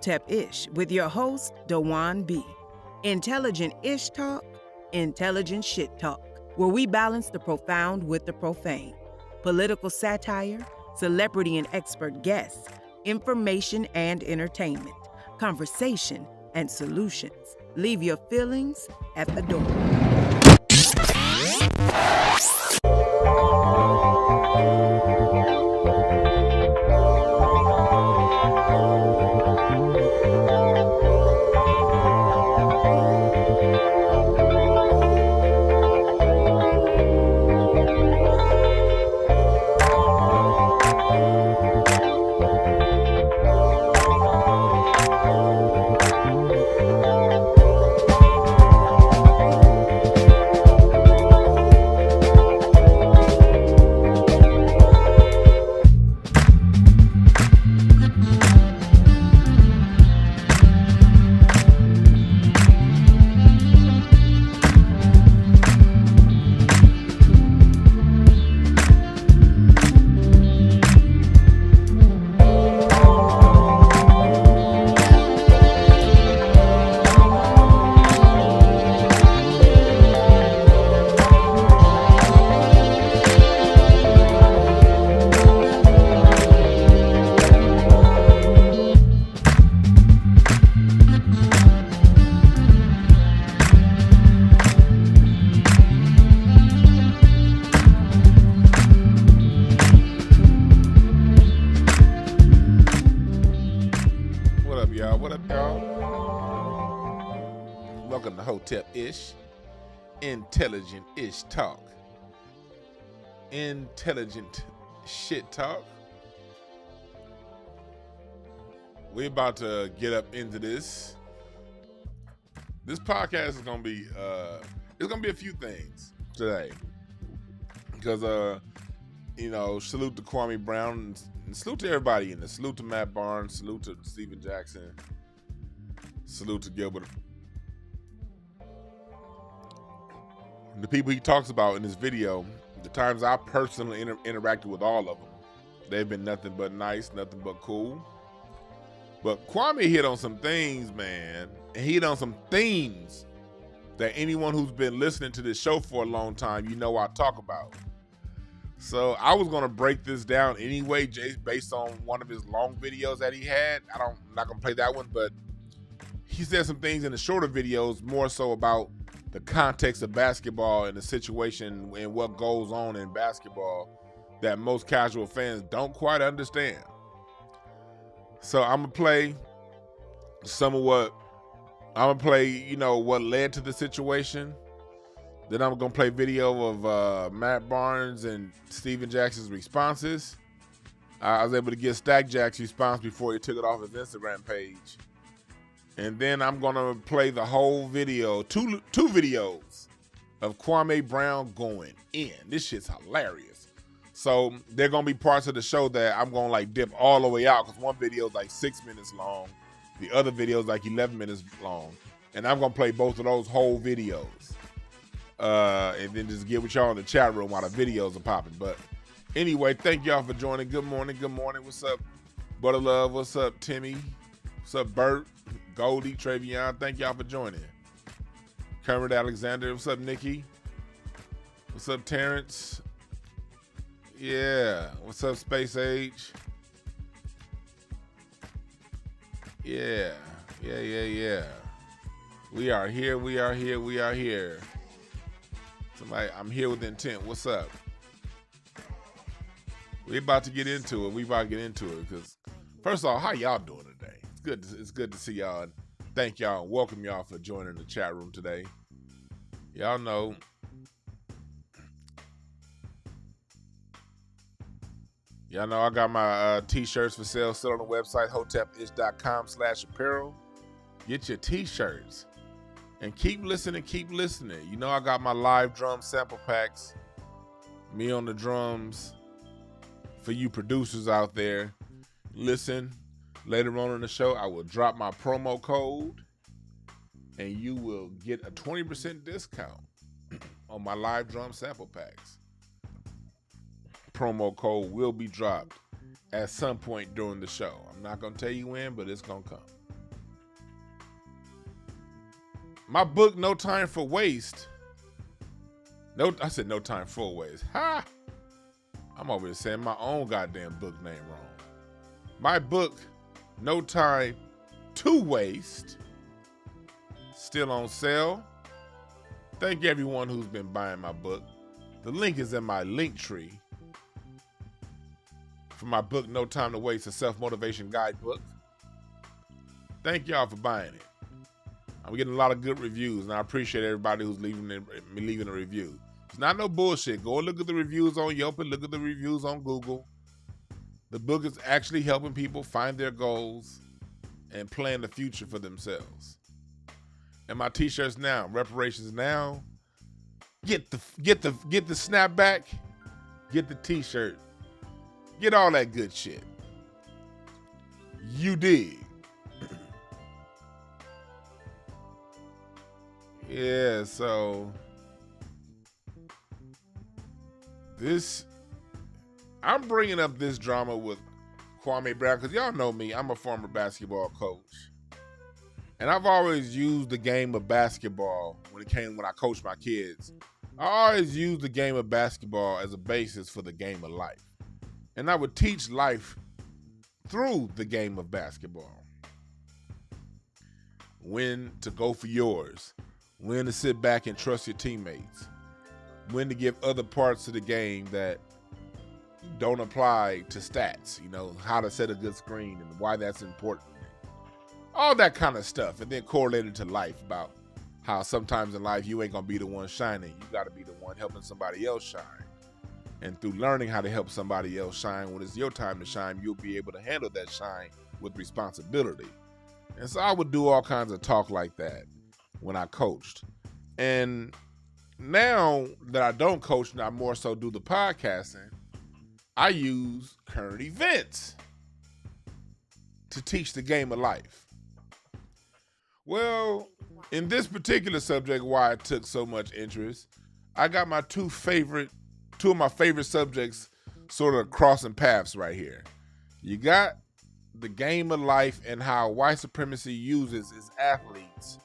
Hotepish with your host, Dwan B. Intelligent-ish talk, intelligent shit talk, where we balance the profound with the profane. Political satire, celebrity and expert guests, information and entertainment, conversation and solutions. Leave your feelings at the door. Welcome to Hotepish, intelligent-ish talk, intelligent shit talk. We're about to get up into this. This podcast is gonna be it's gonna be a few things today, because salute to Kwame Brown, and salute to everybody in this. Salute to Matt Barnes, salute to Steven Jackson, salute to Gilbert. The people he talks about in this video, the times I personally interacted with all of them, they've been nothing but nice, nothing but cool. But Kwame hit on some things, man, and he hit on some themes that anyone who's been listening to this show for a long time, I talk about. So I was gonna break this down anyway, based on one of his long videos that he had. I'm not gonna play that one, but he said some things in the shorter videos, more so about the context of basketball and the situation and what goes on in basketball that most casual fans don't quite understand. So I'm gonna play what led to the situation. Then I'm gonna play video of Matt Barnes and Steven Jackson's responses. I was able to get Stack Jack's response before he took it off his Instagram page. And then I'm gonna play the whole video, two videos of Kwame Brown going in. This shit's hilarious. So they're gonna be parts of the show that I'm gonna dip all the way out, because one video is 6 minutes long, the other video is 11 minutes long, and I'm gonna play both of those whole videos, and then just get with y'all in the chat room while the videos are popping. But anyway, thank y'all for joining. Good morning. What's up, Butter Love? What's up, Timmy? What's up, Bert? Goldie, Travion, thank y'all for joining. Kermit Alexander, what's up, Nikki? What's up, Terrence? Yeah, what's up, Space Age? Yeah. We are here. Somebody, I'm here with intent. What's up? We're about to get into it. Because first of all, how y'all doing today? It's good to see y'all, and thank y'all and welcome y'all for joining the chat room today. Y'all know I got my t-shirts for sale still on the website, hotepish.com/apparel. Get your t-shirts and keep listening. I got my live drum sample packs, me on the drums, for you producers out there. Listen. Later on in the show, I will drop my promo code, and you will get a 20% discount on my live drum sample packs. Promo code will be dropped at some point during the show. I'm not going to tell you when, but it's going to come. My book, No Time for Waste. I said No Time for Waste. Ha! I'm over here saying my own goddamn book name wrong. My book, No Time to Waste, still on sale. Thank you everyone who's been buying my book. The link is in my link tree for my book, No Time to Waste, a self-motivation guidebook. Thank y'all for buying it. I'm getting a lot of good reviews, and I appreciate everybody who's leaving a review. It's not no bullshit. Go and look at the reviews on Yelp and look at the reviews on Google. The book is actually helping people find their goals and plan the future for themselves. And my t-shirts now, reparations now. Get the snapback, get the t-shirt, get all that good shit. You dig? Yeah, so I'm bringing up this drama with Kwame Brown because y'all know me. I'm a former basketball coach. And I've always used the game of basketball when I coached my kids. I always used the game of basketball as a basis for the game of life. And I would teach life through the game of basketball. When to go for yours. When to sit back and trust your teammates. When to give other parts of the game that don't apply to stats. You know, how to set a good screen and why that's important. All that kind of stuff. And then correlated to life about how sometimes in life you ain't going to be the one shining. You got to be the one helping somebody else shine. And through learning how to help somebody else shine, when it's your time to shine, you'll be able to handle that shine with responsibility. And so I would do all kinds of talk like that when I coached. And now that I don't coach and I more so do the podcasting, I use current events to teach the game of life. Well, in this particular subject, why it took so much interest, I got my two of my favorite subjects sort of crossing paths right here. You got the game of life and how white supremacy uses its athletes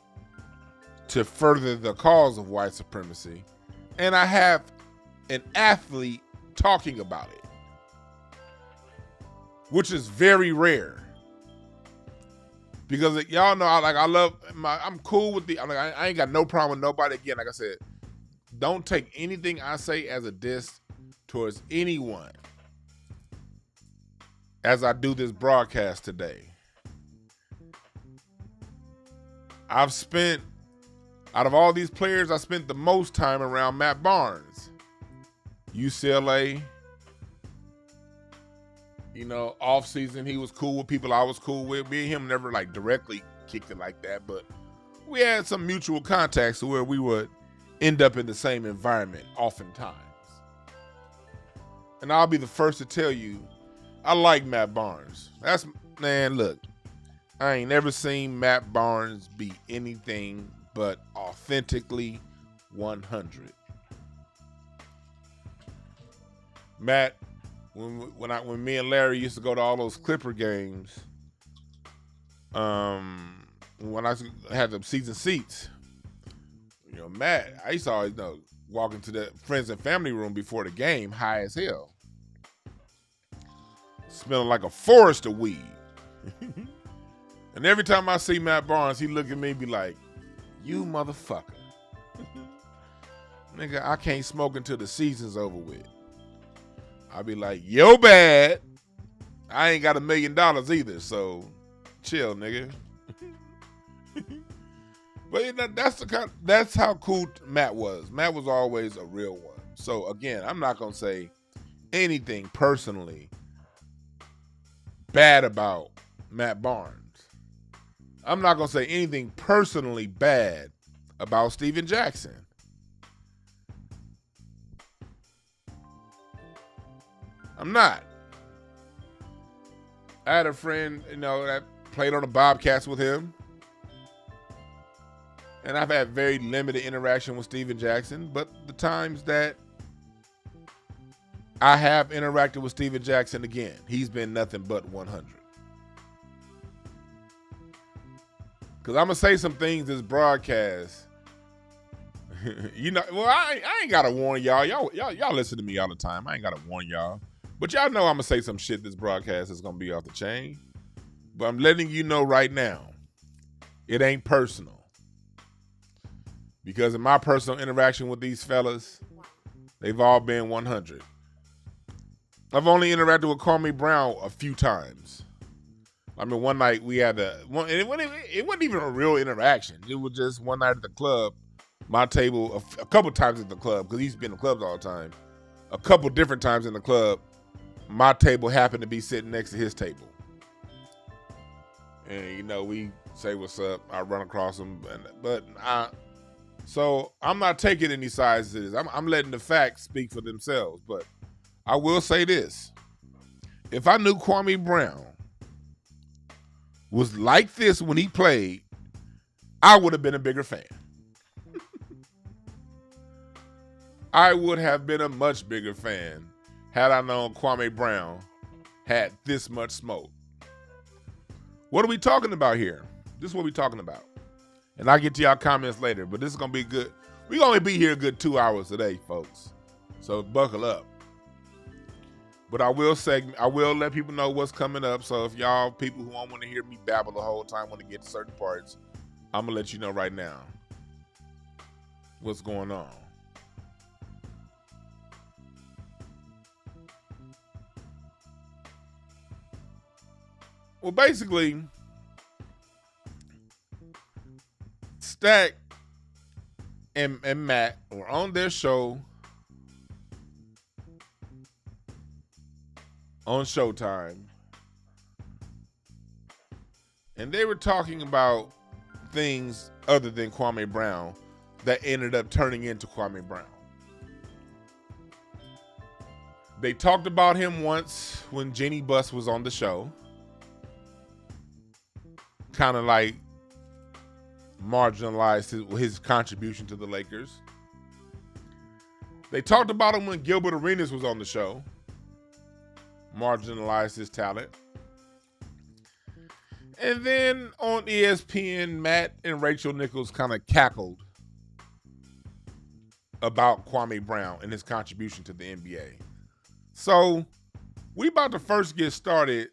to further the cause of white supremacy. And I have an athlete talking about it, which is very rare. Because y'all know, I'm cool with I ain't got no problem with nobody. Again, like I said, don't take anything I say as a diss towards anyone as I do this broadcast today. Out of all these players, I spent the most time around Matt Barnes. UCLA, you know, off season, he was cool with people I was cool with. Me and him never like directly kicked it like that, but we had some mutual contacts where we would end up in the same environment oftentimes. And I'll be the first to tell you, I like Matt Barnes. Look, I ain't never seen Matt Barnes be anything but authentically 100. Matt, when me and Larry used to go to all those Clipper games, when I had the season seats, you know, Matt, I used to always walk into the friends and family room before the game, high as hell, smelling like a forest of weed. And every time I see Matt Barnes, he look at me and be like, "You motherfucker, nigga, I can't smoke until the season's over with." I'll be like, "Yo bad. I ain't got $1 million either, so chill, nigga." But that's how cool Matt was. Matt was always a real one. So again, I'm not gonna say anything personally bad about Matt Barnes. I'm not gonna say anything personally bad about Steven Jackson. I'm not. I had a friend, that played on the Bobcats with him. And I've had very limited interaction with Steven Jackson, but the times that I have interacted with Steven Jackson, again, he's been nothing but 100. Because I'm going to say some things this broadcast. You know, well, I ain't got to warn y'all. Y'all listen to me all the time. I ain't got to warn y'all. But y'all know I'm going to say some shit this broadcast is going to be off the chain. But I'm letting you know right now, it ain't personal. Because in my personal interaction with these fellas, they've all been 100. I've only interacted with Kwame Brown a few times. I mean, one night we had it wasn't even a real interaction. It was just one night at the club. My table, a couple times at the club, because he's been in the clubs all the time. A couple different times in the club, my table happened to be sitting next to his table. And, you know, we say what's up. I run across him. So I'm not taking any sides to this. I'm letting the facts speak for themselves. But I will say this. If I knew Kwame Brown was like this when he played, I would have been a bigger fan. I would have been a much bigger fan had I known Kwame Brown had this much smoke. What are we talking about here? This is what we're talking about. And I'll get to y'all comments later, but this is going to be good. We're going to be here a good 2 hours today, folks. So buckle up. But I will let people know what's coming up. So if y'all people who don't want to hear me babble the whole time want to get to certain parts, I'm going to let you know right now what's going on. Well, basically, Stack and Matt were on their show on Showtime, and they were talking about things other than Kwame Brown that ended up turning into Kwame Brown. They talked about him once when Jeannie Buss was on the show. Kind of like marginalized his contribution to the Lakers. They talked about him when Gilbert Arenas was on the show. Marginalized his talent. And then on ESPN, Matt and Rachel Nichols kind of cackled about Kwame Brown and his contribution to the NBA. So we about to first get started.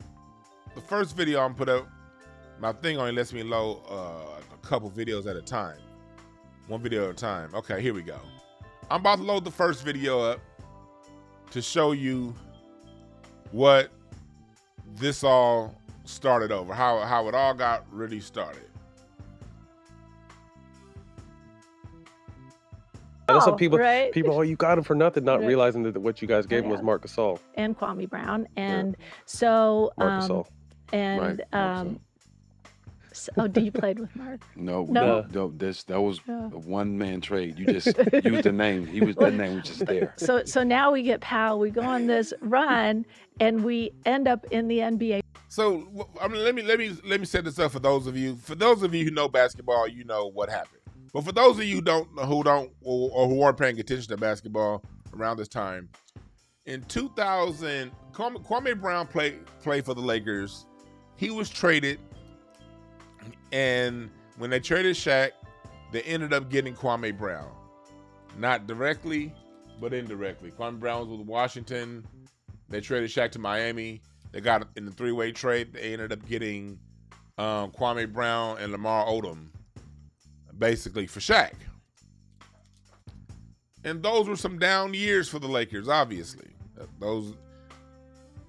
The first video I'm put up, my thing only lets me load a couple videos at a time. One video at a time. Okay, here we go. I'm about to load the first video up to show you what this all started over, how it all got really started. That's what people, right? oh, you got him for nothing, not Right. realizing that what you guys gave him was Marc Gasol. And Kwame Brown. And so, Marc Gasol. and, Right. oh, did you played with Mark? No, No? that was No. a one-man trade. You just used the name. The name was just there. So now we get Powell, we go on this run, and we end up in the NBA. So I mean, let me set this up for those of you. For those of you who know basketball, you know what happened. But for those of you who aren't paying attention to basketball around this time, in 2000, Kwame Brown played for the Lakers. He was traded, and when they traded Shaq, they ended up getting Kwame Brown. Not directly, but indirectly. Kwame Brown was with Washington. They traded Shaq to Miami. They got in the three-way trade. They ended up getting Kwame Brown and Lamar Odom, basically for Shaq. And those were some down years for the Lakers, obviously. Those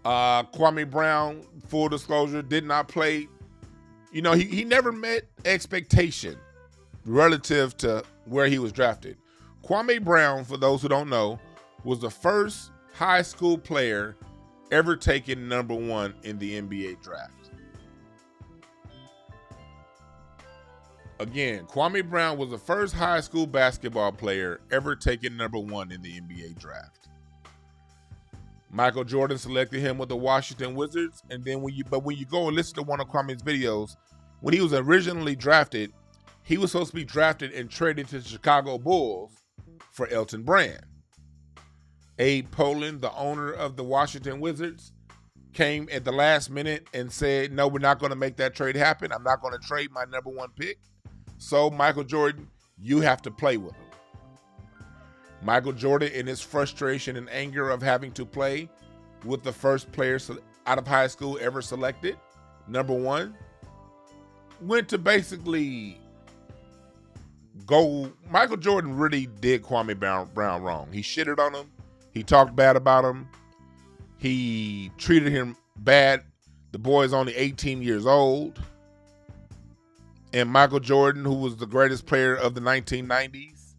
Kwame Brown, full disclosure, did not play. You know, he never met expectation relative to where he was drafted. Kwame Brown, for those who don't know, was the first high school player ever taken #1 in the NBA draft. Again, Kwame Brown was the first high school basketball player ever taken #1 in the NBA draft. Michael Jordan selected him with the Washington Wizards, and then when you go and listen to one of Kwame's videos, when he was originally drafted, he was supposed to be drafted and traded to the Chicago Bulls for Elton Brand. Abe Poland, the owner of the Washington Wizards, came at the last minute and said, no, we're not going to make that trade happen. I'm not going to trade my number 1 pick. So, Michael Jordan, you have to play with him. Michael Jordan, in his frustration and anger of having to play with the first player out of high school ever selected, number 1, went to basically go. Michael Jordan really did Kwame Brown wrong. He shitted on him. He talked bad about him. He treated him bad. The boy is only 18 years old. And Michael Jordan, who was the greatest player of the 1990s,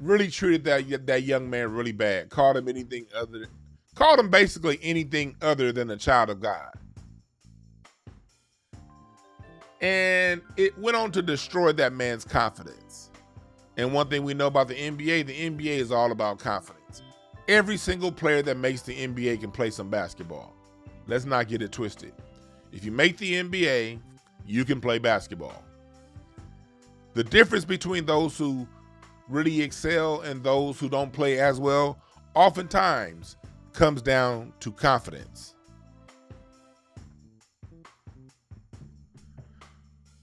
really treated that young man really bad. Called him basically anything other than a child of God. And it went on to destroy that man's confidence. And one thing we know about the NBA is all about confidence. Every single player that makes the NBA can play some basketball. Let's not get it twisted. If you make the NBA, you can play basketball. The difference between those who really excel and those who don't play as well oftentimes comes down to confidence.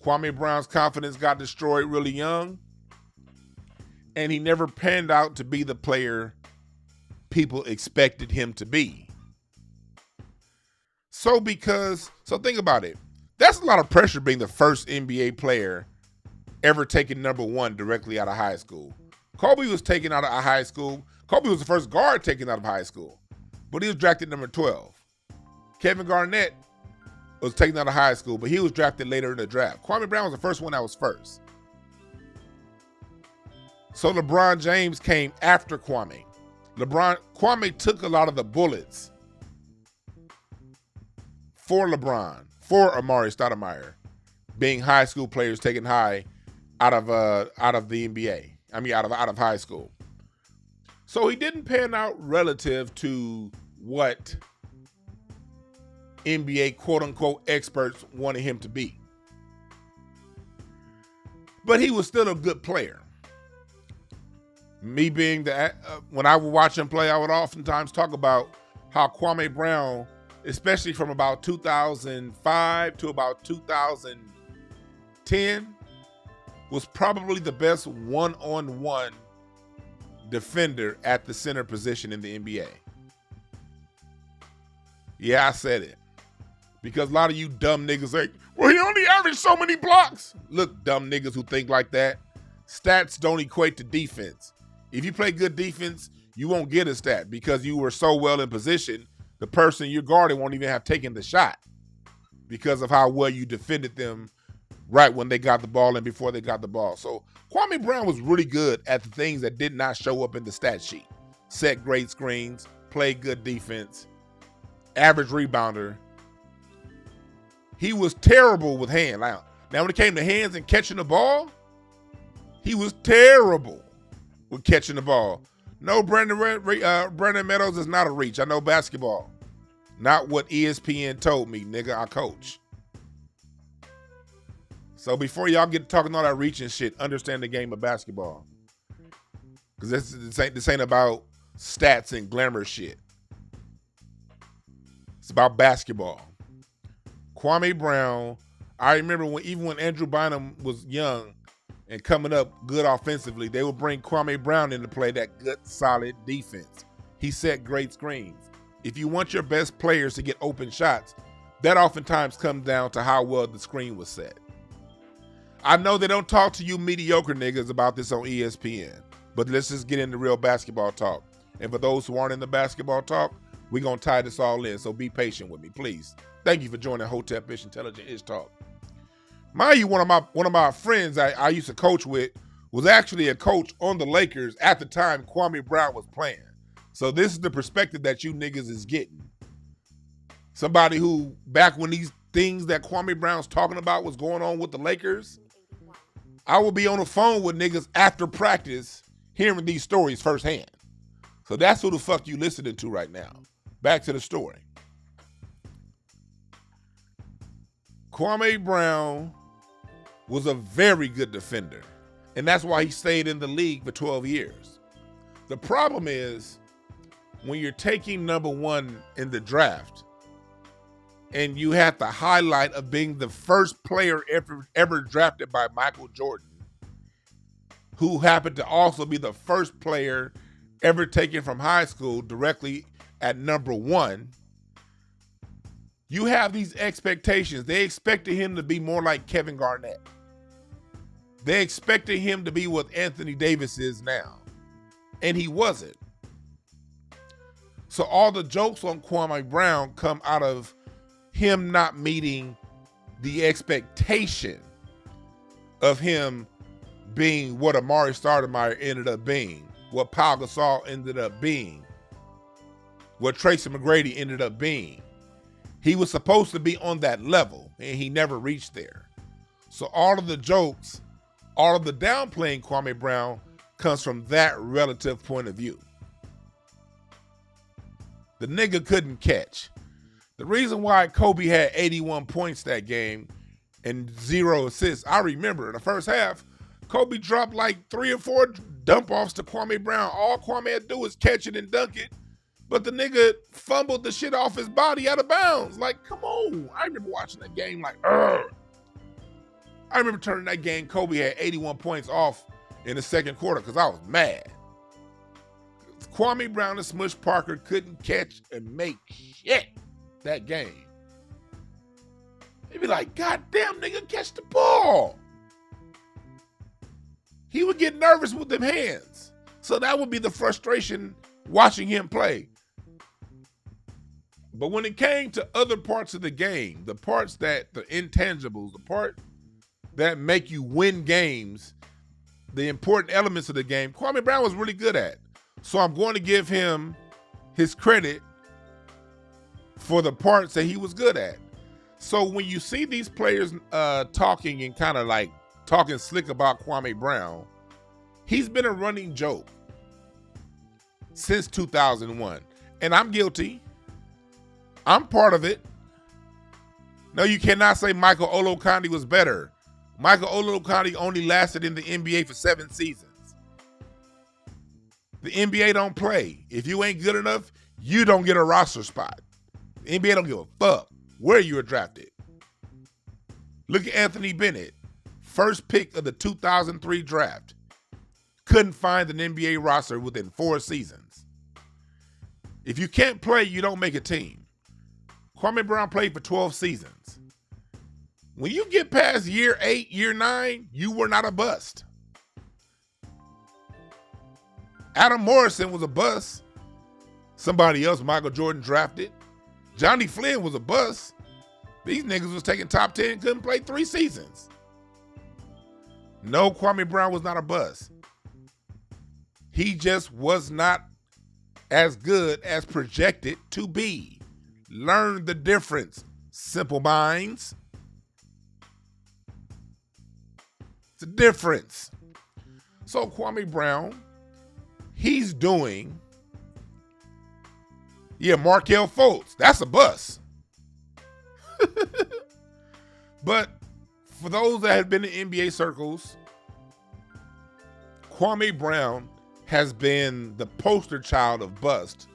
Kwame Brown's confidence got destroyed really young, and he never panned out to be the player people expected him to be. So think about it. That's a lot of pressure being the first NBA player ever taken number 1 directly out of high school. Kobe was taken out of high school. Kobe was the first guard taken out of high school, but he was drafted number 12. Kevin Garnett was taken out of high school, but he was drafted later in the draft. Kwame Brown was the first one that was first. So LeBron James came after Kwame. Kwame took a lot of the bullets for LeBron, for Amari Stoudemire, being high school players taken high out of the NBA. I mean, out of high school. So he didn't pan out relative to what NBA quote-unquote experts wanted him to be. But he was still a good player. Me being when I would watch him play, I would oftentimes talk about how Kwame Brown, especially from about 2005 to about 2010, was probably the best one-on-one defender at the center position in the NBA. Yeah, I said it. Because a lot of you dumb niggas like, well, he only averaged so many blocks. Look, dumb niggas who think like that, stats don't equate to defense. If you play good defense, you won't get a stat because you were so well in position, the person you're guarding won't even have taken the shot because of how well you defended them right when they got the ball and before they got the ball. So Kwame Brown was really good at the things that did not show up in the stat sheet. Set great screens, play good defense, average rebounder. He was terrible with hands. Now when it came to hands and catching the ball, he was terrible with catching the ball. No, Brandon Meadows is not a reach. I know basketball. Not what ESPN told me, nigga. I coach. So before y'all get talking all that reach and shit, understand the game of basketball. Because this ain't about stats and glamour shit. It's about basketball. Kwame Brown, I remember even when Andrew Bynum was young and coming up good offensively, they would bring Kwame Brown in to play that good, solid defense. He set great screens. If you want your best players to get open shots, that oftentimes comes down to how well the screen was set. I know they don't talk to you mediocre niggas about this on ESPN, but let's just get into real basketball talk. And for those who aren't in the basketball talk, we're going to tie this all in, so be patient with me, please. Thank you for joining Hotepish Intelligent Ish Talk. Mind you, one of my friends I used to coach with was actually a coach on the Lakers at the time Kwame Brown was playing. So this is the perspective that you niggas is getting. Somebody who, back when these things that Kwame Brown's talking about was going on with the Lakers, I would be on the phone with niggas after practice hearing these stories firsthand. So that's who the fuck you listening to right now. Back to the story. Kwame Brown was a very good defender, and that's why he stayed in the league for 12 years. The problem is when you're taking number 1 in the draft and you have the highlight of being the first player ever drafted by Michael Jordan, who happened to also be the first player ever taken from high school directly at number 1, you have these expectations. They expected him to be more like Kevin Garnett. They expected him to be what Anthony Davis is now, and he wasn't. So all the jokes on Kwame Brown come out of him not meeting the expectation of him being what Amari Stoudemire ended up being, what Pau Gasol ended up being, what Tracy McGrady ended up being. He was supposed to be on that level, and he never reached there. So all of the jokes, all of the downplaying Kwame Brown comes from that relative point of view. The nigga couldn't catch. The reason why Kobe had 81 points that game and 0 assists, I remember in the first half, Kobe dropped like 3 or 4 dump-offs to Kwame Brown. All Kwame had to do was catch it and dunk it, but the nigga fumbled the shit off his body out of bounds. Like, come on. I remember watching that game like, ugh. I remember turning that game, Kobe had 81 points off in the second quarter because I was mad. Kwame Brown and Smush Parker couldn't catch and make shit that game. They'd be like, God damn, nigga, catch the ball. He would get nervous with them hands. So that would be the frustration watching him play. But when it came to other parts of the game, the parts that, the intangibles, the part that make you win games, the important elements of the game, Kwame Brown was really good at. So I'm going to give him his credit for the parts that he was good at. So when you see these players talking and kind of like talking slick about Kwame Brown, he's been a running joke since 2001. And I'm guilty. I'm part of it. No, you cannot say Michael Olowokandi was better. Michael Olowokandi only lasted in the NBA for 7 seasons. The NBA don't play. If you ain't good enough, you don't get a roster spot. The NBA don't give a fuck where you were drafted. Look at Anthony Bennett, first pick of the 2003 draft. Couldn't find an NBA roster within 4 seasons. If you can't play, you don't make a team. Kwame Brown played for 12 seasons. When you get past year 8, year 9, you were not a bust. Adam Morrison was a bust. Somebody else Michael Jordan drafted. Johnny Flynn was a bust. These niggas was taking top 10, couldn't play 3 seasons. No, Kwame Brown was not a bust. He just was not as good as projected to be. Learn the difference, simple minds. It's a difference. So Kwame Brown, he's doing, Markelle Fultz, that's a bust. But for those that have been in NBA circles, Kwame Brown has been the poster child of bust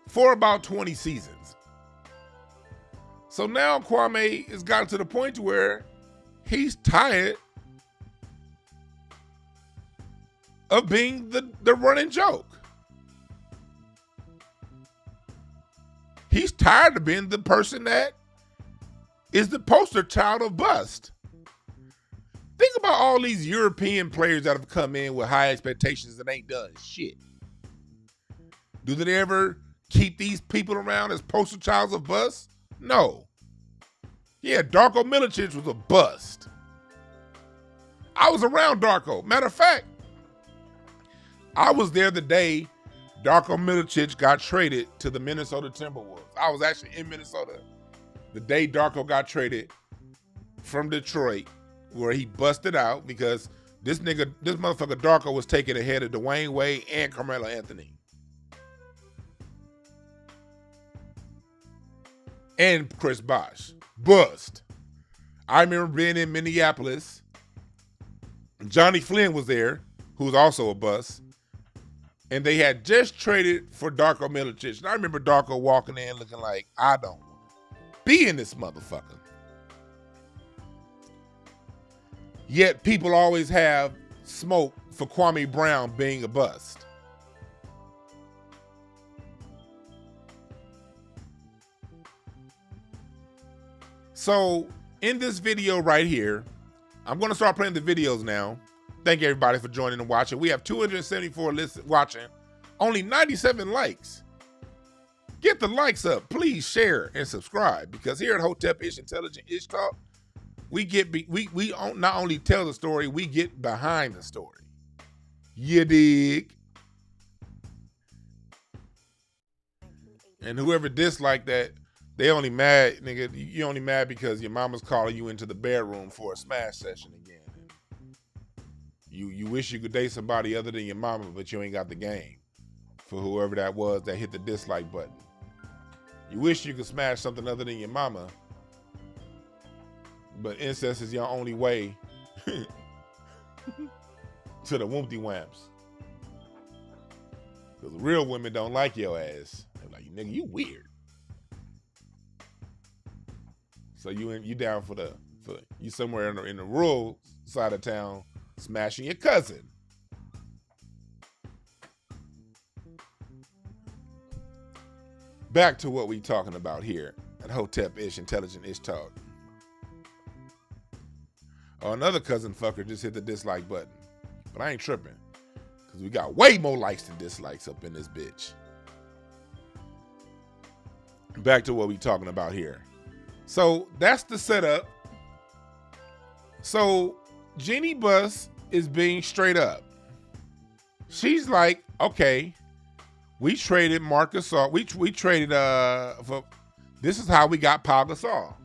for about 20 seasons. So now Kwame has gotten to the point where he's tired of being the running joke. He's tired of being the person that is the poster child of bust. Think about all these European players that have come in with high expectations and ain't done shit. Do they ever keep these people around as poster childs of bust? No. Yeah, Darko Milicic was a bust. I was around Darko. Matter of fact, I was there the day Darko Milicic got traded to the Minnesota Timberwolves. I was actually in Minnesota the day Darko got traded from Detroit, where he busted out because this motherfucker Darko was taken ahead of Dwayne Wade and Carmelo Anthony. And Chris Bosh. Bust. I remember being in Minneapolis. Johnny Flynn was there, who was also a bust. And they had just traded for Darko Milicic. And I remember Darko walking in looking like, I don't be in this motherfucker. Yet people always have smoke for Kwame Brown being a bust. So in this video right here, I'm going to start playing the videos now. Thank everybody for joining and watching. We have 274 watching, only 97 likes. Get the likes up. Please share and subscribe, because here at Hotepish Intelligent Ish Talk, we not only tell the story, we get behind the story. You dig? And whoever disliked that, they only mad, nigga. You only mad because your mama's calling you into the bedroom for a smash session again. You wish you could date somebody other than your mama, but you ain't got the game for whoever that was that hit the dislike button. You wish you could smash something other than your mama, but incest is your only way to the woompty wamps. Because real women don't like your ass. They're like, nigga, you weird. So you down for you somewhere in the rural side of town smashing your cousin. Back to what we talking about here at Hotepish Intelligent Ish Talk. Oh, another cousin fucker just hit the dislike button. But I ain't tripping, because we got way more likes than dislikes up in this bitch. Back to what we talking about here. So that's the setup. So Jeannie Buss is being straight up. She's like, okay, we traded Marc Gasol. We traded for, this is how we got Pau Gasol.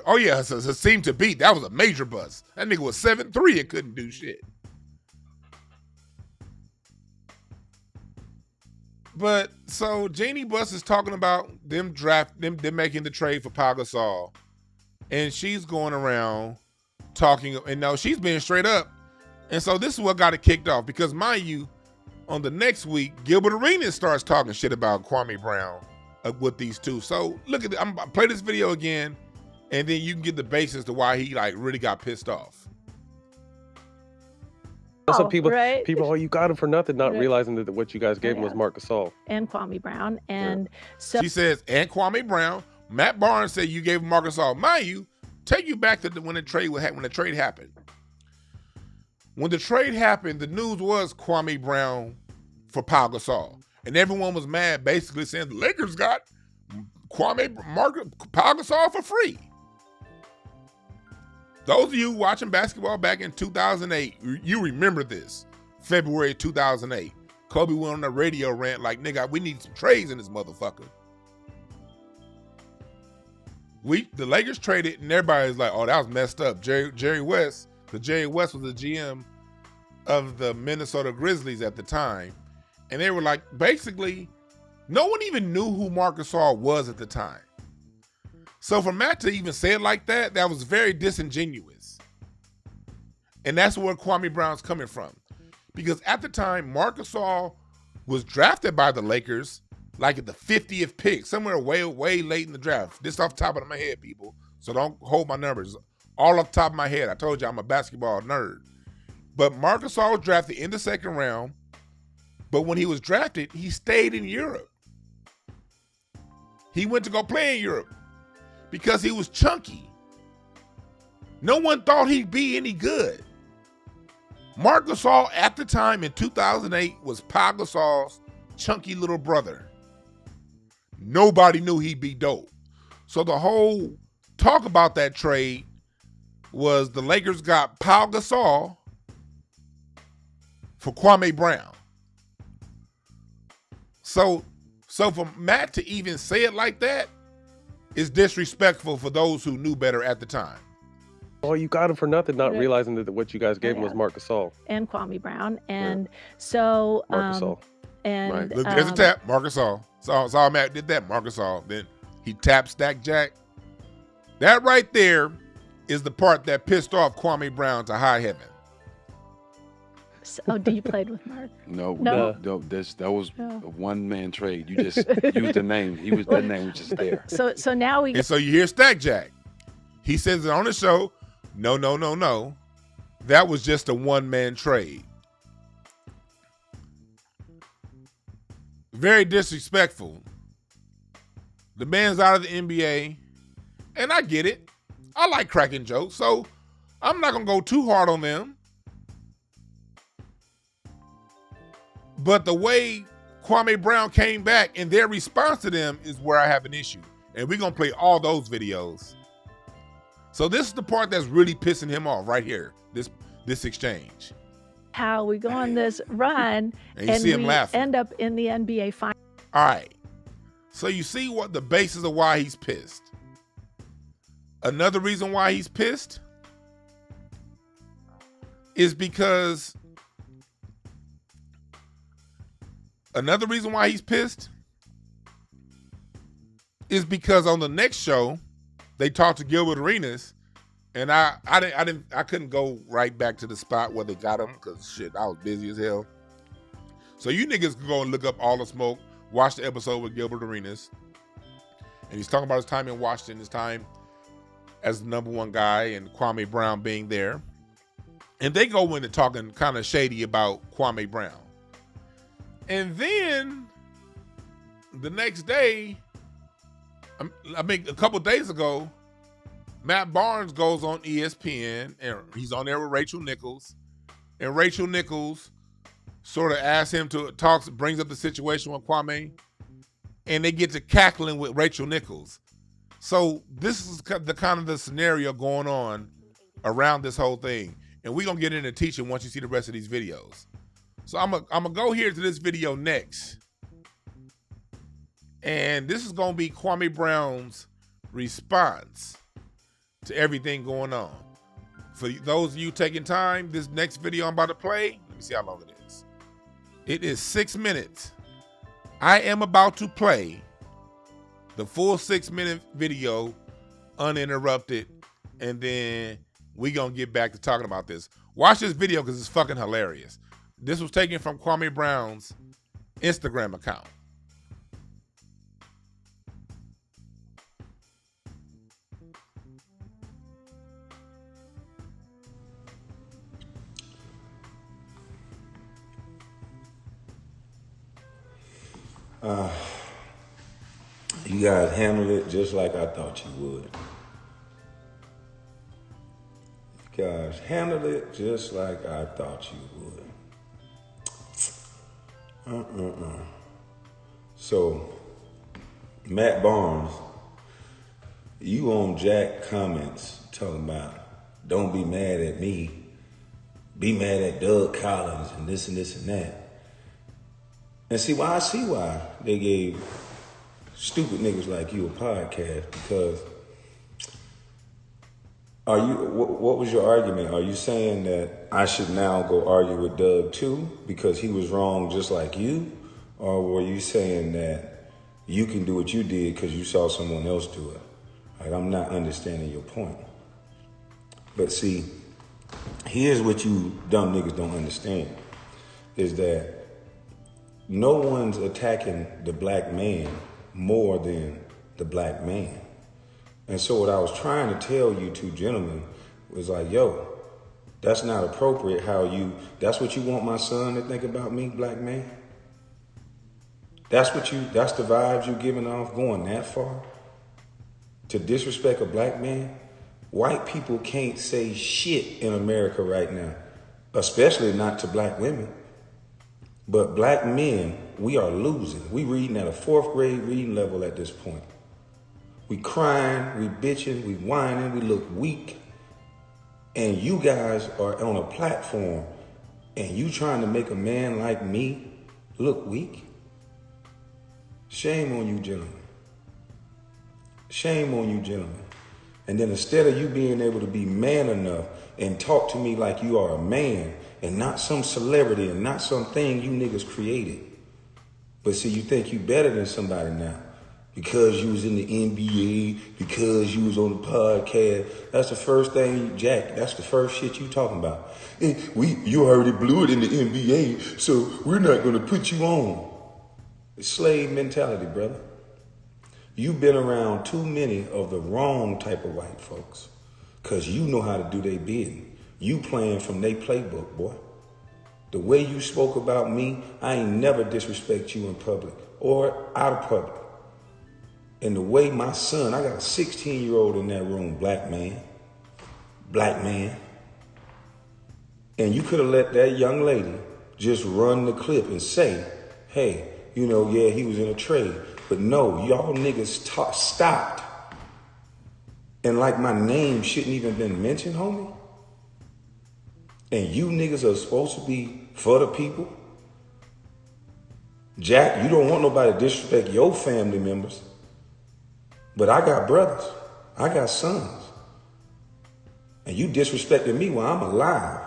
Oh yeah, so it seemed to be, that was a major bust. That nigga was 7'3" and couldn't do shit. But so Jeannie Buss is talking about them making the trade for Pau Gasol. And she's going around talking, and no, she's being straight up. And so this is what got it kicked off, because mind you, on the next week, Gilbert Arenas starts talking shit about Kwame Brown with these two. So look at it. I'm gonna play this video again, and then you can get the basis to why he like really got pissed off. Some people, right? oh, you got him for nothing, not Right. realizing that what you guys gave him was Marc Gasol. And Kwame Brown. And so She says, and Kwame Brown. Matt Barnes said you gave him Marc Gasol. Mind you, take you back to when the trade happened. When the trade happened, the news was Kwame Brown for Pau Gasol, and everyone was mad, basically saying the Lakers got Pau Gasol for free. Those of you watching basketball back in 2008, you remember this. February 2008, Kobe went on the radio rant like, "Nigga, we need some trades in this motherfucker." The Lakers traded, and everybody's like, "Oh, that was messed up." Jerry West, because Jerry West was the GM of the Minnesota Grizzlies at the time, and they were like, basically, no one even knew who Marc Gasol was at the time. So for Matt to even say it like that, that was very disingenuous, and that's where Kwame Brown's coming from, because at the time, Marc Gasol was drafted by the Lakers like at the 50th pick, somewhere way, way late in the draft. This off the top of my head, people, so don't hold my numbers. All off the top of my head. I told you I'm a basketball nerd. But Marc Gasol was drafted in the second round, but when he was drafted, he stayed in Europe. He went to go play in Europe because he was chunky. No one thought he'd be any good. Marc Gasol at the time in 2008 was Pau Gasol's chunky little brother. Nobody knew he'd be dope. So the whole talk about that trade was the Lakers got Pau Gasol for Kwame Brown. So for Matt to even say it like that is disrespectful for those who knew better at the time. Oh, you got him for nothing, not Right. realizing that what you guys gave him was Marc Gasol. and Kwame Brown. And so Marc Gasol. and Right. Look, there's a tap, Marc Gasol. Saw Matt did that, Marc Gasol. Then he tapped Stack Jack. That right there is the part that pissed off Kwame Brown to high heaven. Oh, do you played with Mark? No, No? that was No. a one-man trade. You just used the name. He was the name was just there. So now we And so you hear Stack Jack. He says it on the show, no. That was just a one-man trade. Very disrespectful. The man's out of the NBA, and I get it. I like cracking jokes, so I'm not going to go too hard on them. But the way Kwame Brown came back and their response to them is where I have an issue. And we're going to play all those videos. So this is the part that's really pissing him off right here, this exchange. how we go on this run And you see him we laughing. end up in the NBA final. All right. So you see what the basis of why he's pissed. Another reason why he's pissed is because on the next show they talked to Gilbert Arenas, and I couldn't go right back to the spot where they got him because shit, I was busy as hell. So you niggas can go and look up All the Smoke, watch the episode with Gilbert Arenas, and he's talking about his time in Washington, his time as the #1 guy, and Kwame Brown being there. And they go into talking kind of shady about Kwame Brown. And then the next day, I mean, a couple days ago, Matt Barnes goes on ESPN, and he's on there with Rachel Nichols. And Rachel Nichols sort of asks him to brings up the situation with Kwame, and they get to cackling with Rachel Nichols. So this is the kind of the scenario going on around this whole thing. And we're going to get into teaching once you see the rest of these videos. So I'm gonna go here to this video next. And this is going to be Kwame Brown's response to everything going on. For those of you taking time, this next video I'm about to play, let me see how long it is. It is 6 minutes. I am about to play the full 6-minute video uninterrupted, and then we gonna get back to talking about this. Watch this video because it's fucking hilarious. This was taken from Kwame Brown's Instagram account. You guys handled it just like I thought you would. You guys handled it just like I thought you would. So, Matt Barnes, you on Jack comments talking about, don't be mad at me, be mad at Doug Collins and this and that. And see why they gave stupid niggas like you a podcast, because what was your argument? Are you saying that I should now go argue with Doug too because he was wrong just like you? Or were you saying that you can do what you did because you saw someone else do it? Like, I'm not understanding your point. But see, here's what you dumb niggas don't understand, is that no one's attacking the black man more than the black man. And so what I was trying to tell you two gentlemen was like, yo, that's not appropriate that's what you want my son to think about me, black man? That's the vibes you giving off going that far? To disrespect a black man? White people can't say shit in America right now, especially not to black women. But black men, we are losing. We reading at a 4th grade reading level at this point. We crying, we bitching, we whining, we look weak. And you guys are on a platform and you trying to make a man like me look weak? Shame on you, gentlemen. Shame on you, gentlemen. And then instead of you being able to be man enough and talk to me like you are a man and not some celebrity and not something you niggas created. But see, you think you better than somebody now because you was in the NBA, because you was on the podcast. That's the first thing, Jack. That's the first shit you talking about. You already blew it in the NBA, so we're not gonna put you on. It's slave mentality, brother. You've been around too many of the wrong type of white folks, cause you know how to do their bidding. You playing from their playbook, boy. The way you spoke about me, I ain't never disrespect you in public or out of public. And the way my son, I got a 16-year-old in that room, black man. And you could have let that young lady just run the clip and say, hey, you know, yeah, he was in a trade. But no, y'all niggas stopped. And like my name shouldn't even been mentioned, homie. And you niggas are supposed to be for the people. Jack, you don't want nobody to disrespect your family members. But I got brothers. I got sons. And you disrespecting me while I'm alive.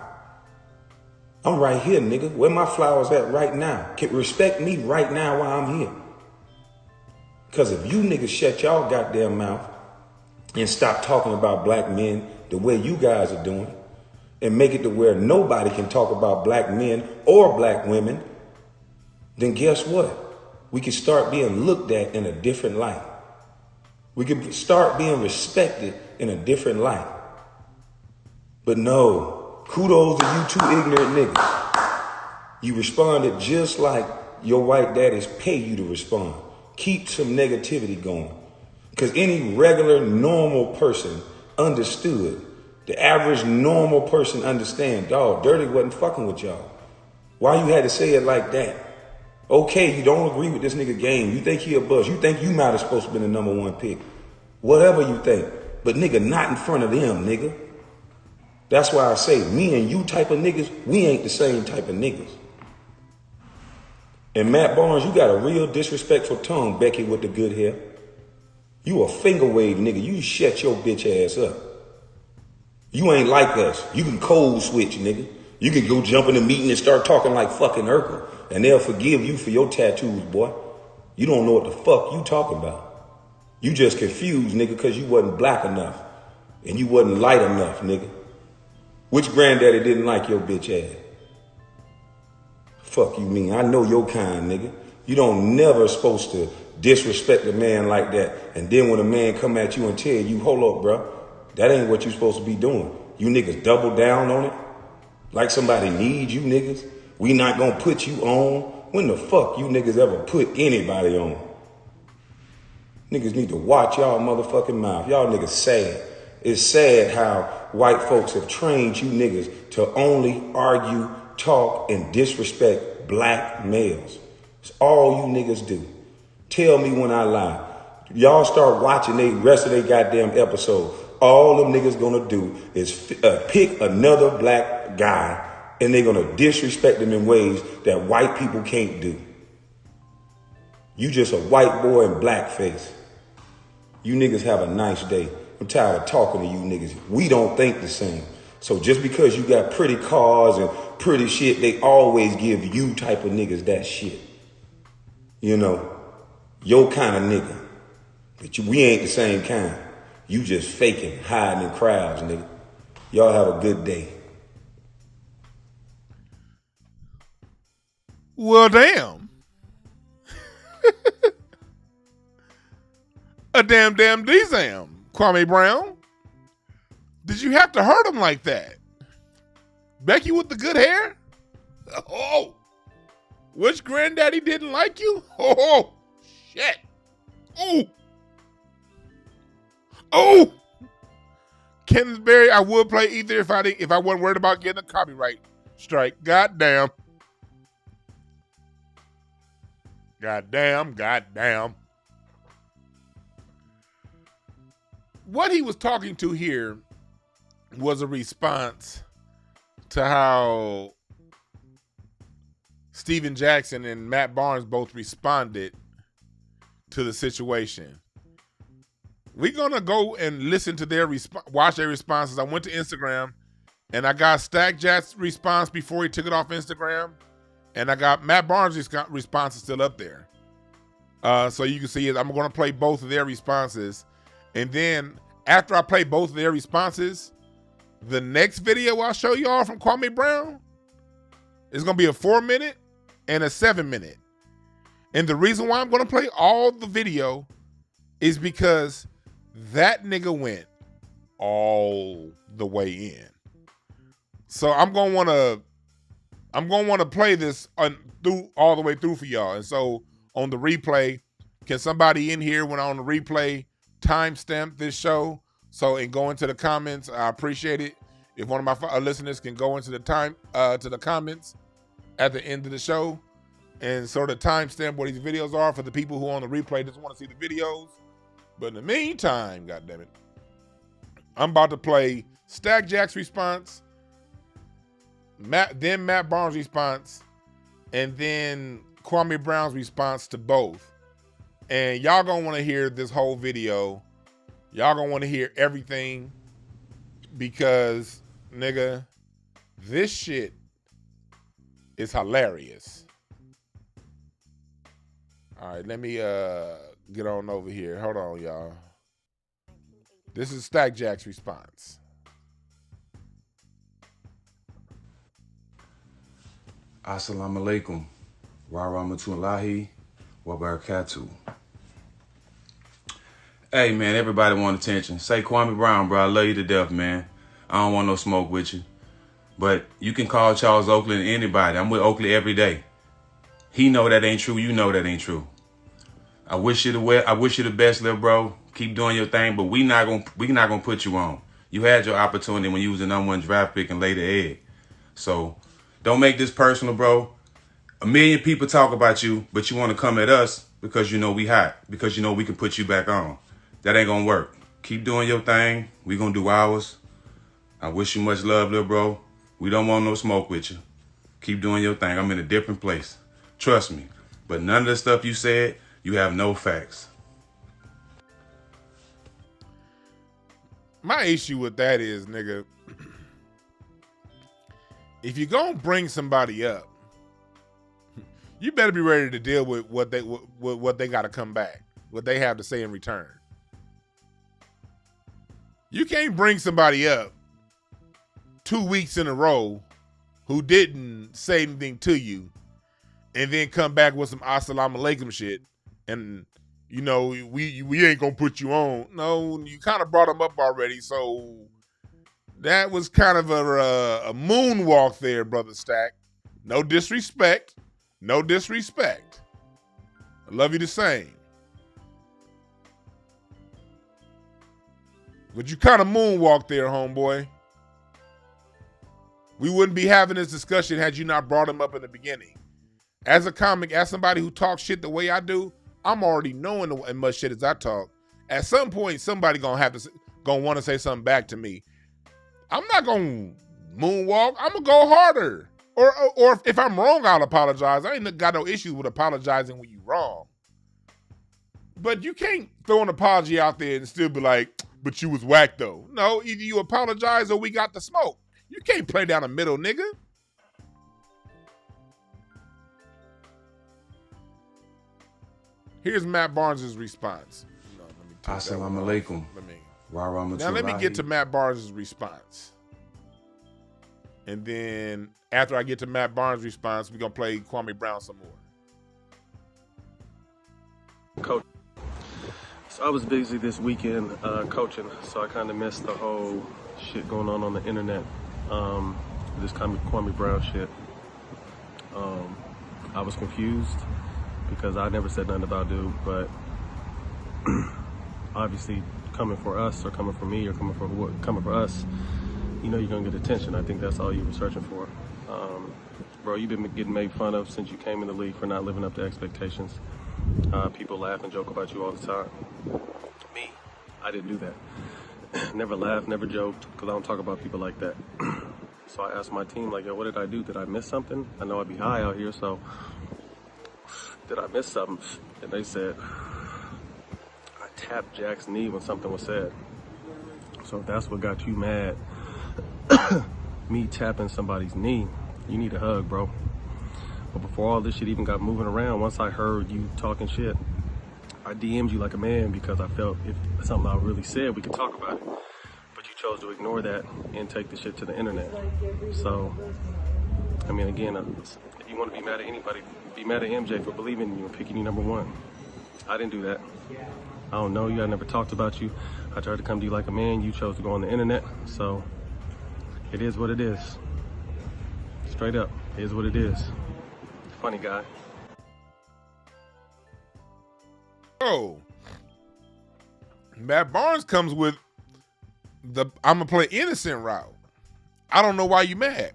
I'm right here, nigga. Where my flowers at right now? Can respect me right now while I'm here. Because if you niggas shut y'all goddamn mouth and stop talking about black men the way you guys are doing, and make it to where nobody can talk about black men or black women, then guess what? We can start being looked at in a different light. We can start being respected in a different light. But no, kudos to you two ignorant niggas. You responded just like your white daddies pay you to respond. Keep some negativity going. Because any regular, normal person understood. The average normal person understand, dog, Dirty wasn't fucking with y'all. Why you had to say it like that? Okay, you don't agree with this nigga game. You think he a buzz. You think you might have supposed to be the number one pick. Whatever you think. But nigga, not in front of them, nigga. That's why I say, me and you type of niggas, we ain't the same type of niggas. And Matt Barnes, you got a real disrespectful tongue, Becky with the good hair. You a finger wave nigga. You shut your bitch ass up. You ain't like us. You can code switch, nigga. You can go jump in a meeting and start talking like fucking Urkel, and they'll forgive you for your tattoos, boy. You don't know what the fuck you talking about. You just confused, nigga, because you wasn't black enough and you wasn't light enough, nigga. Which granddaddy didn't like your bitch ass? Fuck you mean? I know your kind, nigga. You don't never supposed to disrespect a man like that, and then when a man come at you and tell you, hold up, bro. That ain't what you supposed to be doing. You niggas double down on it like somebody needs you niggas. We not gonna put you on. When the fuck you niggas ever put anybody on? Niggas need to watch y'all motherfucking mouth. Y'all niggas sad. It's sad how white folks have trained you niggas to only argue, talk, and disrespect black males. It's all you niggas do. Tell me when I lie. Y'all start watching the rest of their goddamn episode. All them niggas gonna do is pick another black guy and they're gonna disrespect them in ways that white people can't do. You just a white boy in blackface. You niggas have a nice day. I'm tired of talking to you niggas. We don't think the same. So just because you got pretty cars and pretty shit, they always give you type of niggas that shit. You know, your kind of nigga. But we ain't the same kind. You just faking, hiding in crowds, nigga. Y'all have a good day. Well, damn. A damn D-Sam. Kwame Brown. Did you have to hurt him like that? Becky with the good hair? Oh. Which granddaddy didn't like you? Oh, shit. Oh. Oh, Kingsbury, I would play either if I wasn't worried about getting a copyright strike. Goddamn. Goddamn. What he was talking to here was a response to how Steven Jackson and Matt Barnes both responded to the situation. We're going to go and listen to their watch their responses. I went to Instagram and I got Stack Jack's response before he took it off Instagram. And I got Matt Barnes' response is still up there. So you can see it. I'm going to play both of their responses. And then after I play both of their responses, the next video I'll show y'all from Kwame Brown is going to be a 4-minute and a 7-minute. And the reason why I'm going to play all the video is because that nigga went all the way in. So I'm going to want to play this through all the way through for y'all. And so on the replay, can somebody in here when on the replay timestamp this show and go into the comments? I appreciate it. If one of my listeners can go into the comments at the end of the show and sort of timestamp where these videos are for the people who on the replay just want to see the videos. But in the meantime, goddammit, I'm about to play Stack Jack's response, then Matt Barnes' response, and then Kwame Brown's response to both. And y'all gonna want to hear this whole video. Y'all gonna want to hear everything because, nigga, this shit is hilarious. All right, let me get on over here. Hold on, y'all. This is Stack Jack's response. Assalamu alaikum. Wa rahmatullahi wa barakatuh. Hey, man, everybody want attention. Say Kwame Brown, bro. I love you to death, man. I don't want no smoke with you. But you can call Charles Oakley and anybody. I'm with Oakley every day. He know that ain't true. You know that ain't true. I wish you the best, little bro. Keep doing your thing, but we not gonna put you on. You had your opportunity when you was the #1 draft pick and laid the egg. So don't make this personal, bro. 1 million people talk about you, but you want to come at us because you know we hot, because you know we can put you back on. That ain't gonna work. Keep doing your thing. We gonna do ours. I wish you much love, little bro. We don't want no smoke with you. Keep doing your thing. I'm in a different place. Trust me. But none of the stuff you said, you have no facts. My issue with that is, nigga, if you're gonna bring somebody up, you better be ready to deal with what they got to come back, what they have to say in return. You can't bring somebody up 2 weeks in a row who didn't say anything to you and then come back with some assalamu alaikum shit and, you know, we ain't gonna put you on. No, you kind of brought them up already, so that was kind of a moonwalk there, Brother Stack. No disrespect. No disrespect. I love you the same. But you kind of moonwalked there, homeboy. We wouldn't be having this discussion had you not brought him up in the beginning. As a comic, as somebody who talks shit the way I do, I'm already knowing as much shit as I talk. At some point, somebody gonna want to say something back to me. I'm not gonna moonwalk. I'm gonna go harder. Or if I'm wrong, I'll apologize. I ain't got no issues with apologizing when you're wrong. But you can't throw an apology out there and still be like, but you was whack though. No, either you apologize or we got the smoke. You can't play down the middle, nigga. Here's Matt Barnes' response. Assalamu alaikum. Now let me get to Matt Barnes' response. And then after I get to Matt Barnes' response, we're going to play Kwame Brown some more. Coach. So I was busy this weekend coaching, so I kind of missed the whole shit going on the internet. This kind of Kwame Brown shit. I was confused because I never said nothing about dude, but obviously coming for us or coming for me or coming for us, you know you're gonna get attention. I think that's all you were searching for. Bro, you've been getting made fun of since you came in the league for not living up to expectations. People laugh and joke about you all the time. Me, I didn't do that. Never laughed, never joked, because I don't talk about people like that. So I asked my team, like, yo, what did I do? Did I miss something? I know I'd be high out here, so did I miss something? And they said, I tapped Jack's knee when something was said. So if that's what got you mad, me tapping somebody's knee, you need a hug, bro. But before all this shit even got moving around, once I heard you talking shit, I DM'd you like a man because I felt if something I really said, we could talk about it. But you chose to ignore that and take the shit to the internet. So, I mean, again, if you want to be mad at anybody, be mad at MJ for believing in you and picking you number one. I didn't do that. I don't know you. I never talked about you. I tried to come to you like a man. You chose to go on the internet. So, it is what it is. Straight up, it is what it is. Funny guy. Oh, Matt Barnes comes with I'm gonna play innocent route. I don't know why you mad.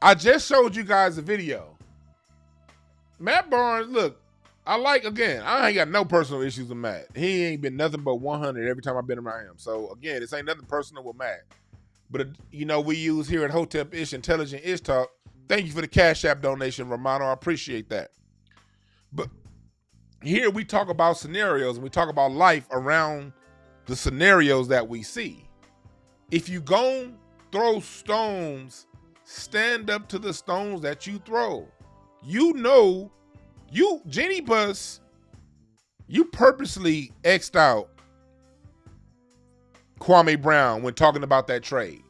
I just showed you guys a video. Matt Barnes, look, I ain't got no personal issues with Matt. He ain't been nothing but 100 every time I've been around him. So again, this ain't nothing personal with Matt. But we use here at Hotepish Intelligent Ish Talk. Thank you for the Cash App donation, Romano. I appreciate that. But here we talk about scenarios and we talk about life around the scenarios that we see. If you gon' throw stones, stand up to the stones that you throw. Jenny Bus, you purposely X'd out Kwame Brown when talking about that trade.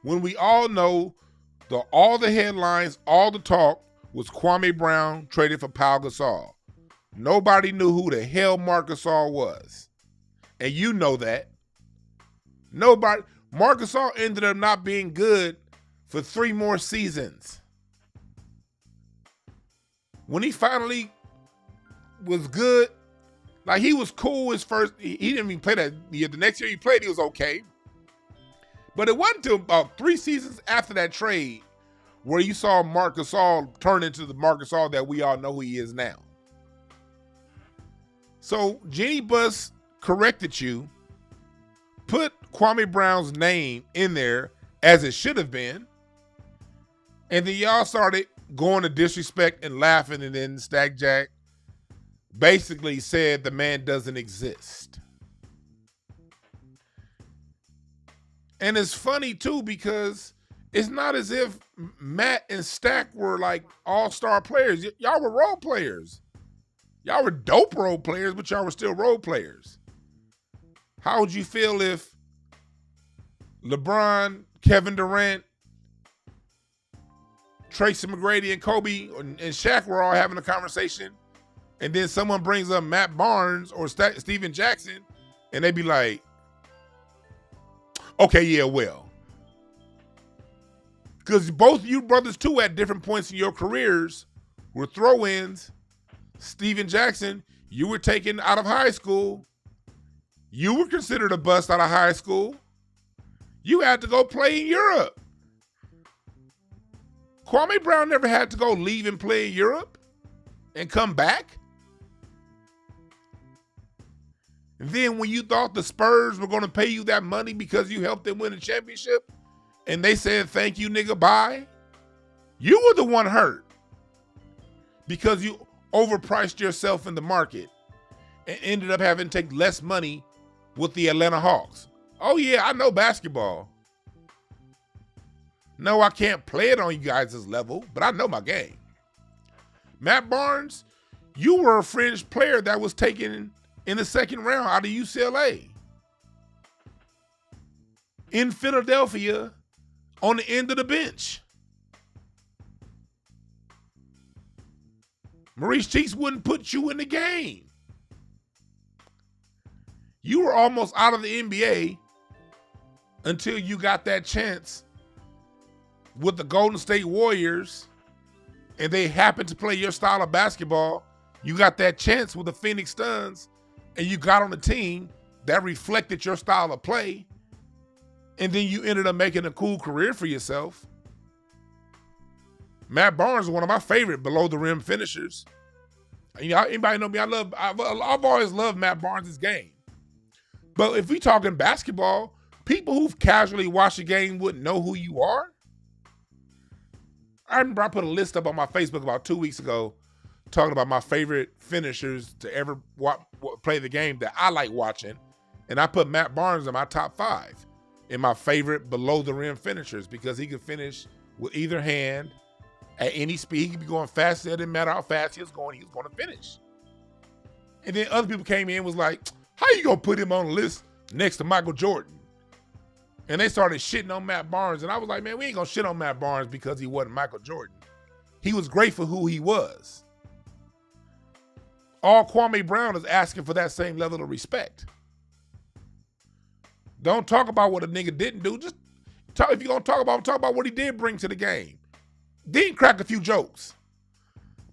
When we all know all the headlines, all the talk was Kwame Brown traded for Pau Gasol. Nobody knew who the hell Marc Gasol was. And you know that. Marc Gasol ended up not being good for 3 more seasons. When he finally was good, like he was cool his first, he didn't even play that year. The next year he played, he was okay. But it wasn't until about 3 seasons after that trade where you saw Marc Gasol turn into the Marc Gasol that we all know who he is now. So Jenny Bus corrected you, put Kwame Brown's name in there as it should have been, and then y'all started going to disrespect and laughing, and then Stack Jack basically said the man doesn't exist. And it's funny too because it's not as if Matt and Stack were like all-star players. Y'all were role players. Y'all were dope role players, but y'all were still role players. How would you feel if LeBron, Kevin Durant, Tracy McGrady, and Kobe and Shaq were all having a conversation, and then someone brings up Matt Barnes or Steven Jackson, and they be like, okay, yeah, well. Because both you brothers, too, at different points in your careers were throw-ins. Steven Jackson, you were taken out of high school. You were considered a bust out of high school. You had to go play in Europe. Kwame Brown never had to go leave and play in Europe and come back. And then when you thought the Spurs were going to pay you that money because you helped them win a championship and they said, thank you, nigga, bye, you were the one hurt because you overpriced yourself in the market and ended up having to take less money with the Atlanta Hawks. Oh, yeah, I know basketball. No, I can't play it on you guys' level, but I know my game. Matt Barnes, you were a fringe player that was taken in the 2nd round out of UCLA. In Philadelphia on the end of the bench. Maurice Cheeks wouldn't put you in the game. You were almost out of the NBA until you got that chance with the Golden State Warriors and they happened to play your style of basketball. You got that chance with the Phoenix Suns and you got on a team that reflected your style of play, and then you ended up making a cool career for yourself. Matt Barnes is one of my favorite below the rim finishers. Anybody know me? I've always loved Matt Barnes' game. But if we talking basketball, people who've casually watched the game wouldn't know who you are. I remember I put a list up on my Facebook about 2 weeks ago talking about my favorite finishers to ever play the game that I like watching. And I put Matt Barnes in my top 5 in my favorite below the rim finishers because he could finish with either hand at any speed. He could be going fast. It didn't matter how fast he was going to finish. And then other people came in and was like, how you gonna put him on the list next to Michael Jordan? And they started shitting on Matt Barnes. And I was like, man, we ain't gonna shit on Matt Barnes because he wasn't Michael Jordan. He was great for who he was. All Kwame Brown is asking for that same level of respect. Don't talk about what a nigga didn't do. Just talk, if you're gonna talk about what he did bring to the game. Didn't crack a few jokes.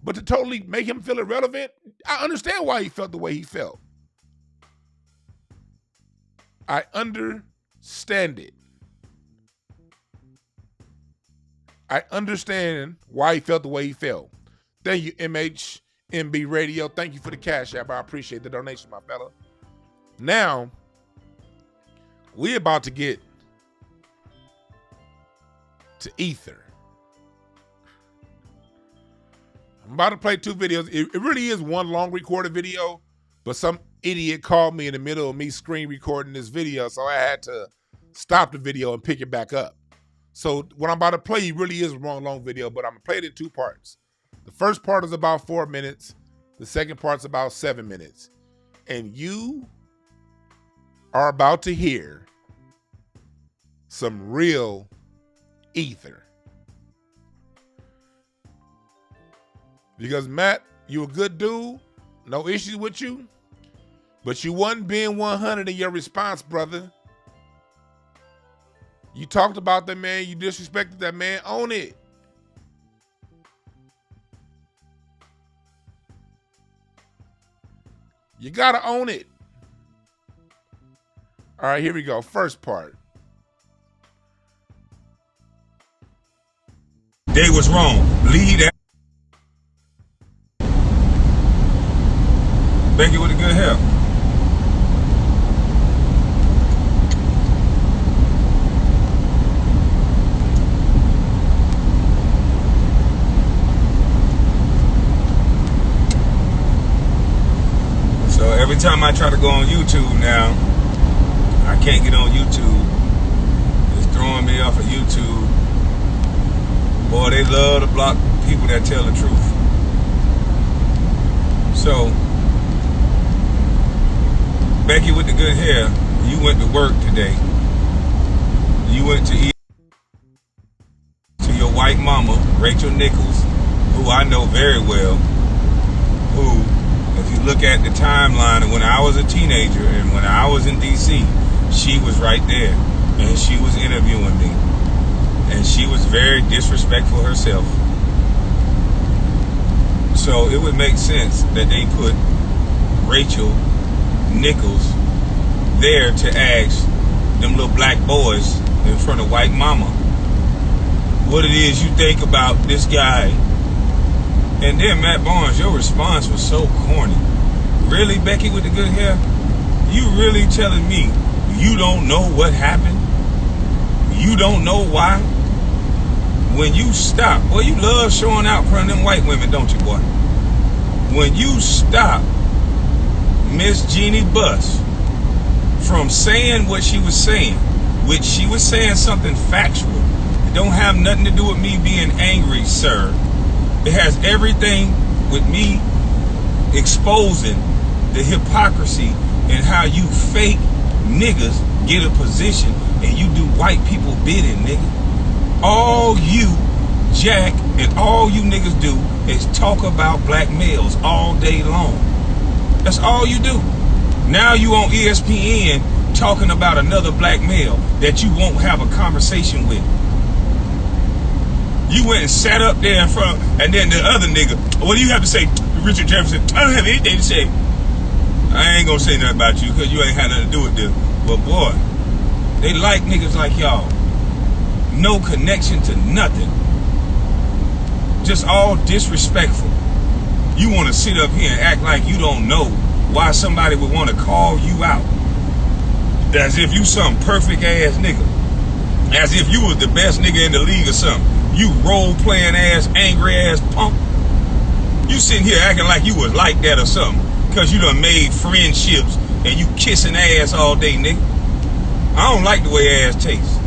But to totally make him feel irrelevant, I understand why he felt the way he felt. I understand it. I understand why he felt the way he felt. Thank you, MHMB Radio. Thank you for the cash app. I appreciate the donation, my fella. Now, we're about to get to Ether. I'm about to play 2 videos. It really is one long recorded video, but some idiot called me in the middle of me screen recording this video, so I had to stop the video and pick it back up. So what I'm about to play really is a long video, but I'm gonna play it in 2 parts. The first part is about 4 minutes. The second part's about 7 minutes. And you are about to hear some real ether. Because Matt, you a good dude, no issues with you, but you wasn't being 100 in your response, brother. You talked about that man, you disrespected that man, own it. You gotta own it. All right, here we go. First part. They was wrong. Leave that. Becky with a good hair. So every time I try to go on YouTube now, I can't get on YouTube. It's throwing me off of YouTube. Boy, they love to block people that tell the truth. So, Becky with the good hair, you went to work today. You went to eat to your white mama, Rachel Nichols, who I know very well, who, if you look at the timeline of when I was a teenager and when I was in DC, she was right there and she was interviewing me. And she was very disrespectful herself. So it would make sense that they put Rachel Nichols there to ask them little black boys in front of white mama what it is you think about this guy. And then Matt Barnes, your response was so corny. Really, Becky with the good hair? You really telling me you don't know what happened? You don't know why? When you stop, boy, you love showing out in front of them white women, don't you, boy? When you stop Miss Jeannie Buss from saying what she was saying, which she was saying something factual, it don't have nothing to do with me being angry, sir. It has everything with me exposing the hypocrisy and how you fake niggas get a position and you do white people bidding, nigga. All you, Jack, and all you niggas do is talk about black males all day long. That's all you do. Now you on ESPN talking about another black male that you won't have a conversation with. You went and sat up there in front, and then the other nigga, what do you have to say, Richard Jefferson? I don't have anything to say. I ain't gonna say nothing about you because you ain't had nothing to do with this. But boy, they like niggas like y'all. No connection to nothing. Just all disrespectful. You want to sit up here and act like you don't know why somebody would want to call you out. As if you some perfect ass nigga. As if you was the best nigga in the league or something. You role-playing ass, angry ass punk. You sitting here acting like you was like that or something. Because you done made friendships and you kissing ass all day, nigga. I don't like the way ass tastes.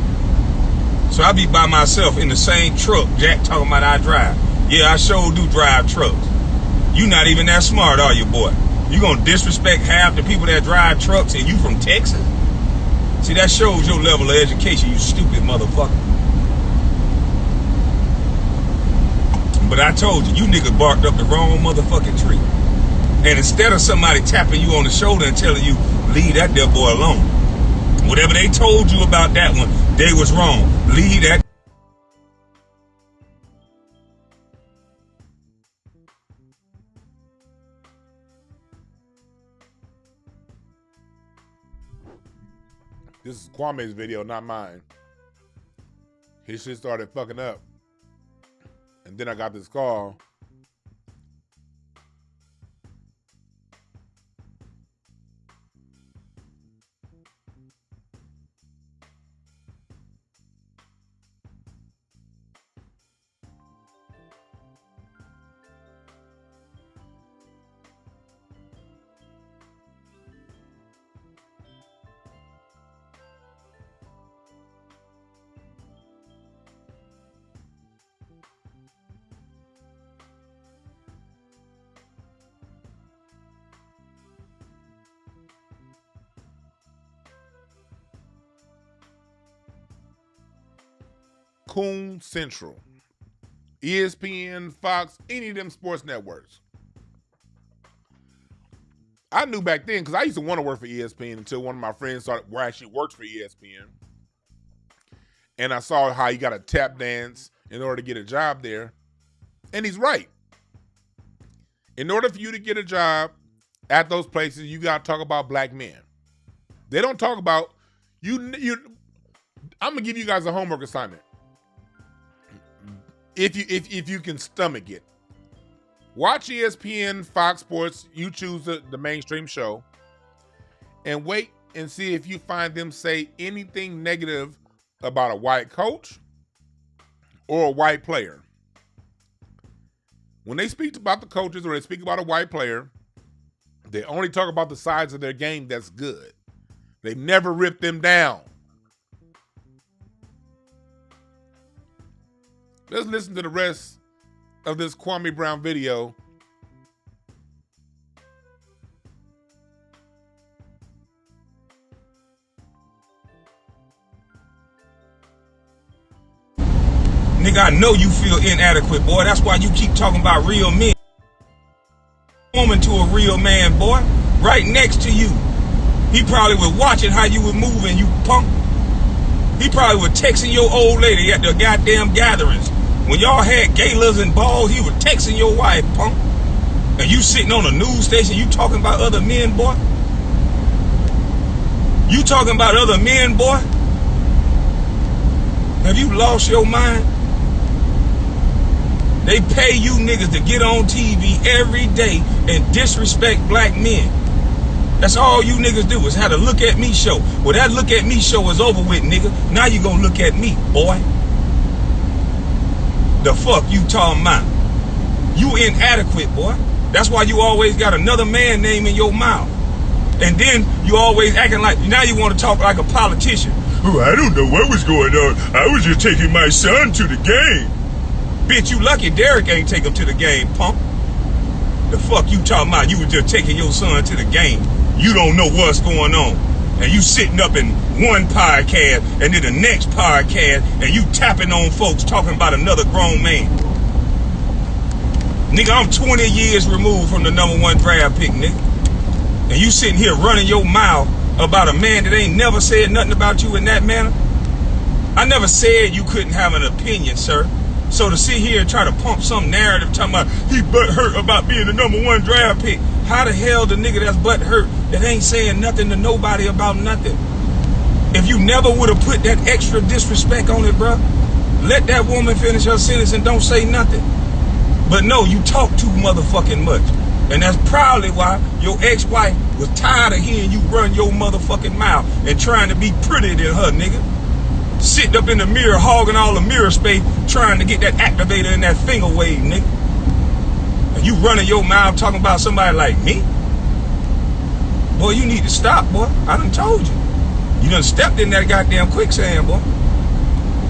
So I be by myself in the same truck Jack talking about I drive. Yeah, I sure do drive trucks. You not even that smart, are you, boy? You gonna disrespect half the people that drive trucks and you from Texas? See, that shows your level of education, you stupid motherfucker. But I told you, you niggas barked up the wrong motherfucking tree. And instead of somebody tapping you on the shoulder and telling you, leave that there boy alone. Whatever they told you about that one, they was wrong. Leave that. This is Kwame's video, not mine. His shit started fucking up. And then I got this call. Coon Central, ESPN, Fox, any of them sports networks. I knew back then because I used to want to work for ESPN until one of my friends actually worked for ESPN. And I saw how you got to tap dance in order to get a job there. And he's right. In order for you to get a job at those places, you got to talk about black men. They don't talk about you. I'm gonna give you guys a homework assignment. If you can stomach it, watch ESPN, Fox Sports. You choose the mainstream show, and wait and see if you find them say anything negative about a white coach or a white player. When they speak about the coaches or they speak about a white player, they only talk about the sides of their game that's good. They never rip them down. Let's listen to the rest of this Kwame Brown video. Nigga, I know you feel inadequate, boy. That's why you keep talking about real men. Woman to a real man, boy. Right next to you. He probably was watching how you was moving, you punk. He probably was texting your old lady at the goddamn gatherings. When y'all had galas and balls, he was texting your wife, punk. And you sitting on a news station, you talking about other men, boy? You talking about other men, boy? Have you lost your mind? They pay you niggas to get on TV every day and disrespect black men. That's all you niggas do is have a look at me show. Well, that look at me show is over with, nigga. Now you gonna look at me, boy. The fuck you talking about? You inadequate, boy. That's why you always got another man name in your mouth. And then you always acting like, now you want to talk like a politician. Oh, I don't know what was going on. I was just taking my son to the game. Bitch, you lucky Derek ain't take him to the game, punk. The fuck you talking about? You was just taking your son to the game. You don't know what's going on. And you sitting up in one podcast and then the next podcast and you tapping on folks talking about another grown man. Nigga, I'm 20 years removed from the #1 draft pick, nigga. And you sitting here running your mouth about a man that ain't never said nothing about you in that manner. I never said you couldn't have an opinion, sir. So to sit here and try to pump some narrative talking about he butthurt about being the #1 draft pick. How the hell the nigga that's butthurt that ain't saying nothing to nobody about nothing? If you never would have put that extra disrespect on it, bro, let that woman finish her sentence and don't say nothing. But no, you talk too motherfucking much. And that's probably why your ex-wife was tired of hearing you run your motherfucking mouth and trying to be prettier than her, nigga. Sitting up in the mirror, hogging all the mirror space, trying to get that activator in that finger wave, nigga. And you running your mouth talking about somebody like me? Boy, you need to stop, boy. I done told you. You done stepped in that goddamn quicksand, boy.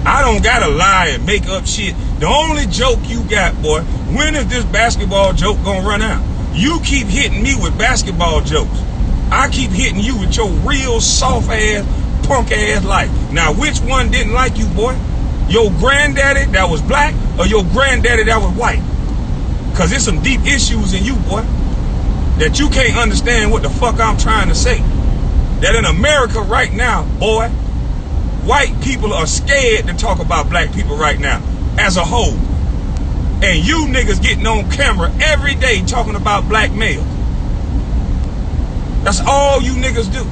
I don't gotta lie and make up shit. The only joke you got, boy, when is this basketball joke gonna run out? You keep hitting me with basketball jokes. I keep hitting you with your real soft ass, punk ass life. Now, which one didn't like you, boy? Your granddaddy that was black or your granddaddy that was white? Cause there's some deep issues in you, boy, that you can't understand what the fuck I'm trying to say. That in America right now, boy, white people are scared to talk about black people right now as a whole. And you niggas getting on camera every day talking about black males. That's all you niggas do.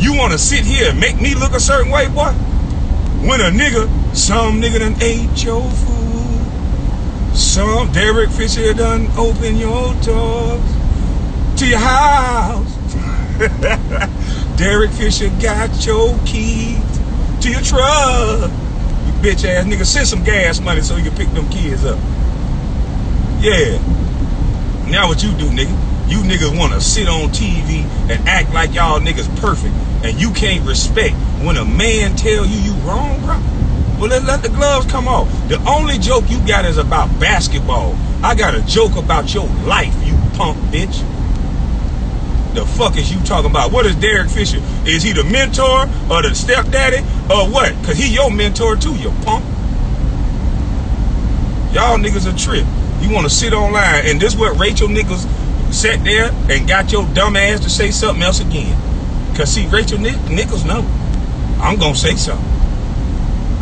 You want to sit here and make me look a certain way, boy? When a nigga, some nigga done ate your food. Some Derek Fisher done open your doors to your house. Derek Fisher got your keys to your truck. You bitch ass nigga, send some gas money so you can pick them kids up. Yeah. Now what you do, nigga? You niggas want to sit on TV and act like y'all niggas perfect, and you can't respect when a man tell you wrong, bro. Well, let the gloves come off. The only joke you got is about basketball. I got a joke about your life, you punk bitch. The fuck is you talking about? What is Derek Fisher? Is he the mentor or the stepdaddy or what? Cause he your mentor too, you punk. Y'all niggas a trip. You want to sit online, and this what Rachel Nichols sat there and got your dumb ass to say something else again. Cause see, Rachel Nichols know I'm gonna say something.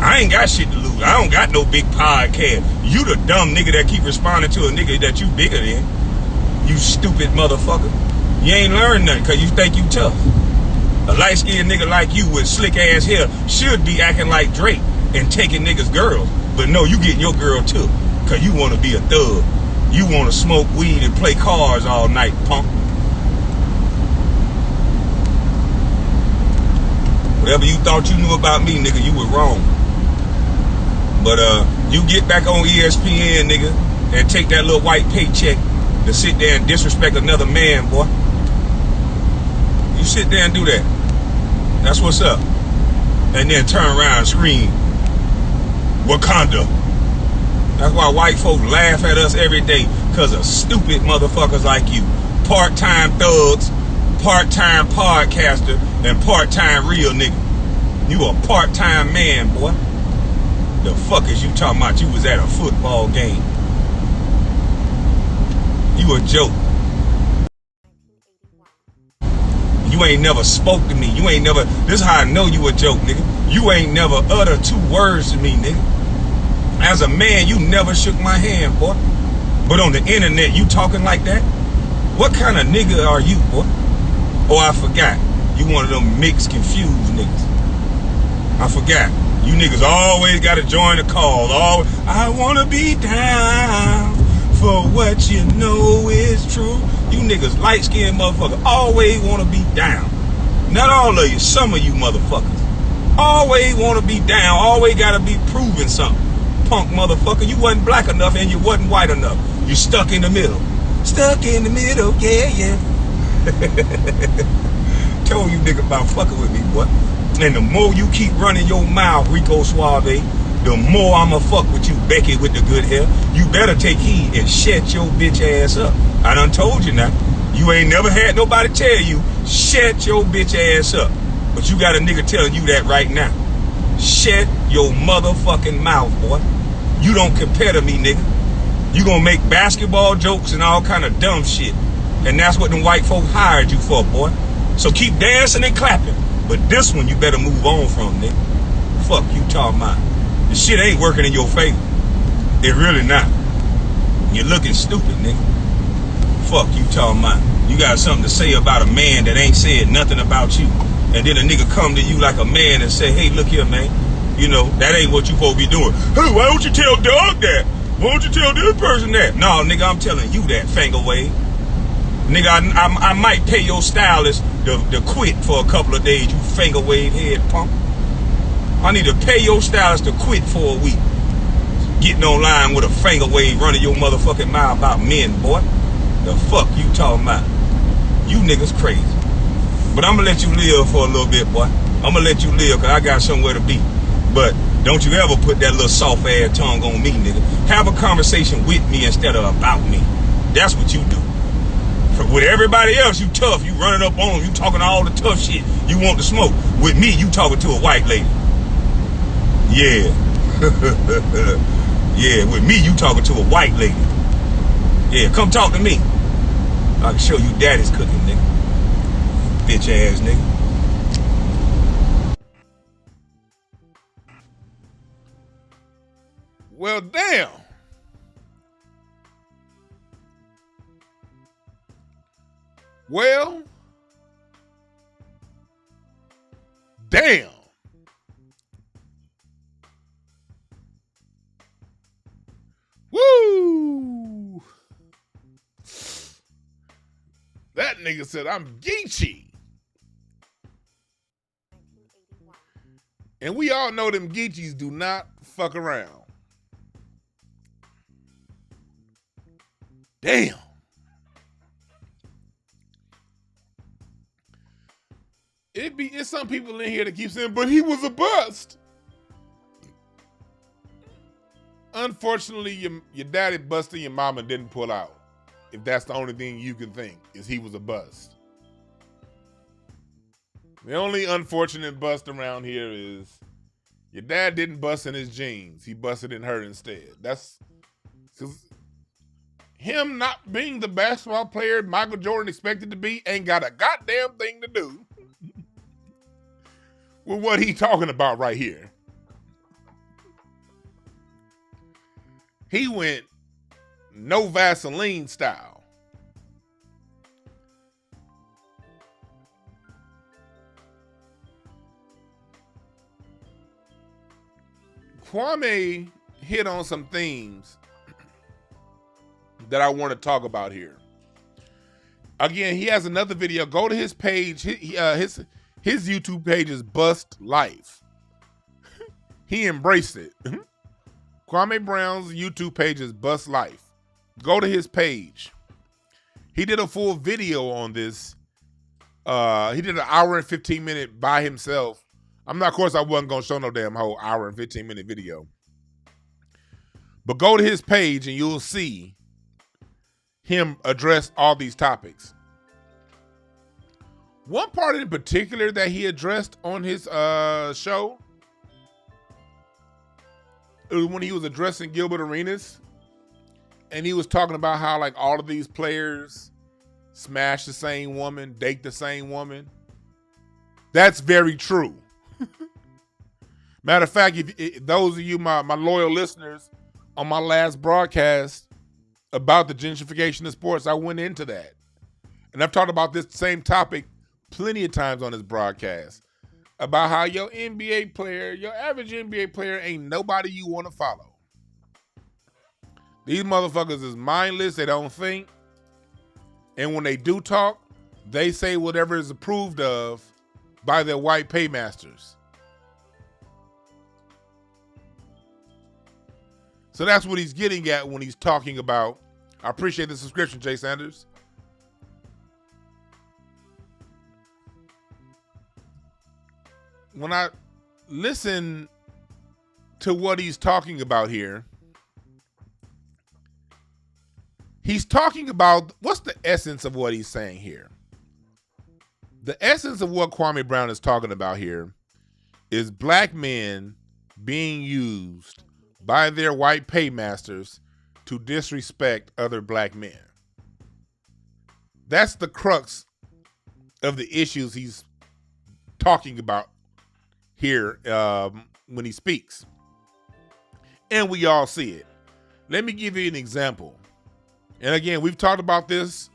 I ain't got shit to lose. I don't got no big podcast. You the dumb nigga that keep responding to a nigga that you bigger than. You stupid motherfucker. You ain't learned nothing cause you think you tough. A light-skinned nigga like you with slick ass hair should be acting like Drake and taking niggas' girls. But no, you getting your girl too. Cause you wanna be a thug. You want to smoke weed and play cards all night, punk. Whatever you thought you knew about me, nigga, you were wrong. But you get back on ESPN, nigga, and take that little white paycheck to sit there and disrespect another man, boy. You sit there and do that. That's what's up. And then turn around and scream, Wakanda. That's why white folks laugh at us every day, because of stupid motherfuckers like you. Part-time thugs, part-time podcaster, and part-time real nigga. You a part-time man, boy. The fuck is you talking about? You was at a football game. You a joke. You ain't never spoke to me. You ain't never, this is how I know you a joke, nigga. You ain't never uttered 2 words to me, nigga. As a man, you never shook my hand, boy. But on the internet, you talking like that? What kind of nigga are you, boy? Oh, I forgot. You one of them mixed, confused niggas. I forgot. You niggas always got to join the call. I want to be down for what you know is true. You niggas light-skinned motherfuckers always want to be down. Not all of you, some of you motherfuckers. Always want to be down. Always got to be proving something. Punk motherfucker, you wasn't black enough and you wasn't white enough. You stuck in the middle. Stuck in the middle, yeah. Told you nigga about fucking with me, boy. And the more you keep running your mouth, Rico Suave, the more I'ma fuck with you, Becky with the good hair. You better take heed and shut your bitch ass up. I done told you now. You ain't never had nobody tell you, shut your bitch ass up. But you got a nigga telling you that right now. Shut your motherfucking mouth, boy. You don't compare to me, nigga. You gonna make basketball jokes and all kind of dumb shit. And that's what them white folk hired you for, boy. So keep dancing and clapping. But this one you better move on from, nigga. Fuck you talking about. The shit ain't working in your favor. It really not. You're looking stupid, nigga. Fuck you talking about. You got something to say about a man that ain't said nothing about you. And then a nigga come to you like a man and say, hey, look here, man. You know, that ain't what you supposed to be doing. Hey, why don't you tell Doug that? Why don't you tell this person that? No, nigga, I'm telling you that, finger wave. Nigga, I might pay your stylist to quit for a couple of days, you finger wave head punk. I need to pay your stylist to quit for a week. Getting online with a finger wave running your motherfucking mouth about men, boy. The fuck you talking about? You niggas crazy. But I'm gonna let you live for a little bit, boy. I'm gonna let you live because I got somewhere to be. But don't you ever put that little soft ass tongue on me, nigga. Have a conversation with me instead of about me. That's what you do. With everybody else, you tough. You running up on them. You talking all the tough shit. You want to smoke. With me, you talking to a white lady. Yeah. Yeah, with me, you talking to a white lady. Yeah, come talk to me. I can show you daddy's cooking, nigga. Bitch ass nigga. Well, damn. Well, damn. Woo! That nigga said, I'm Geechee. And we all know them Geechees do not fuck around. Damn. It's some people in here that keep saying, but he was a bust. Unfortunately, your daddy busted, your mama didn't pull out. If that's the only thing you can think, is he was a bust. The only unfortunate bust around here is your dad didn't bust in his jeans. He busted in her instead. That's because him not being the basketball player Michael Jordan expected to be ain't got a goddamn thing to do with what he talking about right here. He went no Vaseline style. Kwame hit on some themes that I want to talk about here. Again, he has another video. Go to his page. His YouTube page is Bust Life. He embraced it. Kwame Brown's YouTube page is Bust Life. Go to his page. He did a full video on this. He did an hour and 15 minute by himself. Of course, I wasn't going to show no damn whole hour and 15 minute video. But go to his page and you'll see him address all these topics. One part in particular that he addressed on his show, it was when he was addressing Gilbert Arenas, and he was talking about how like all of these players smash the same woman, date the same woman. That's very true. Matter of fact, if those of you, my loyal listeners, on my last broadcast about the gentrification of sports, I went into that. And I've talked about this same topic plenty of times on this broadcast about how your NBA player, your average NBA player ain't nobody you want to follow. These motherfuckers is mindless. They don't think. And when they do talk, they say whatever is approved of by their white paymasters. So that's what he's getting at when he's talking about, I appreciate the subscription, Jay Sanders. When I listen to what he's talking about here, he's talking about, what's the essence of what he's saying here? The essence of what Kwame Brown is talking about here is black men being used by their white paymasters to disrespect other black men. That's the crux of the issues he's talking about here when he speaks. And we all see it. Let me give you an example. And again, we've talked about this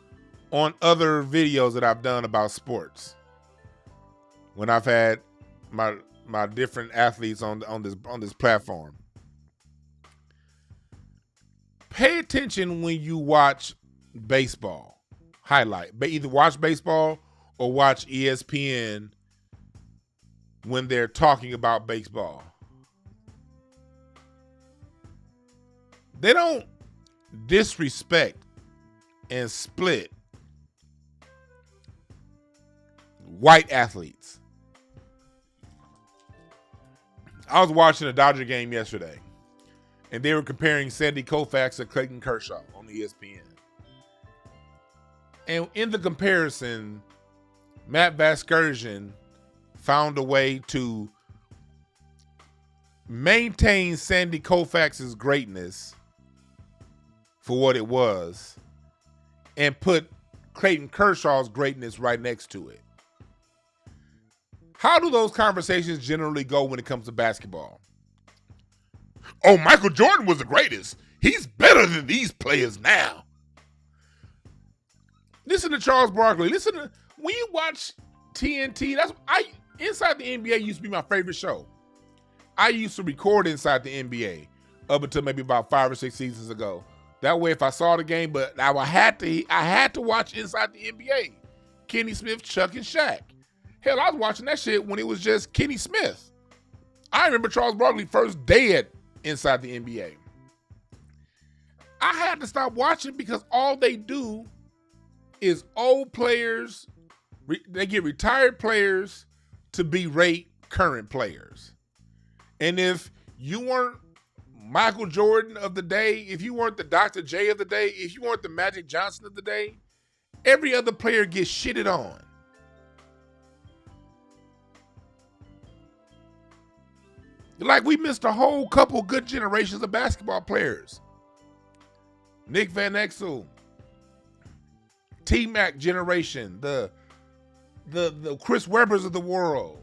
on other videos that I've done about sports. When I've had my different athletes on this platform. Pay attention when you watch baseball highlight. Either watch baseball or watch ESPN when they're talking about baseball. They don't disrespect and split white athletes. I was watching a Dodger game yesterday, and they were comparing Sandy Koufax to Clayton Kershaw on ESPN. And in the comparison, Matt Vasgersian found a way to maintain Sandy Koufax's greatness for what it was and put Clayton Kershaw's greatness right next to it. How do those conversations generally go when it comes to basketball? Oh, Michael Jordan was the greatest. He's better than these players now. Listen to Charles Barkley. Listen to, when you watch TNT, Inside the NBA used to be my favorite show. I used to record Inside the NBA up until maybe about 5 or 6 seasons ago. That way, if I saw the game, but I had to watch Inside the NBA. Kenny Smith, Chuck, and Shaq. Hell, I was watching that shit when it was just Kenny Smith. I remember Charles Barkley first day at Inside the NBA. I had to stop watching because all they do is old players, they get retired players to berate current players. And if you weren't Michael Jordan of the day, if you weren't the Dr. J of the day, if you weren't the Magic Johnson of the day, every other player gets shitted on. Like, we missed a whole couple good generations of basketball players. Nick Van Exel, T-Mac generation, the Chris Webbers of the world,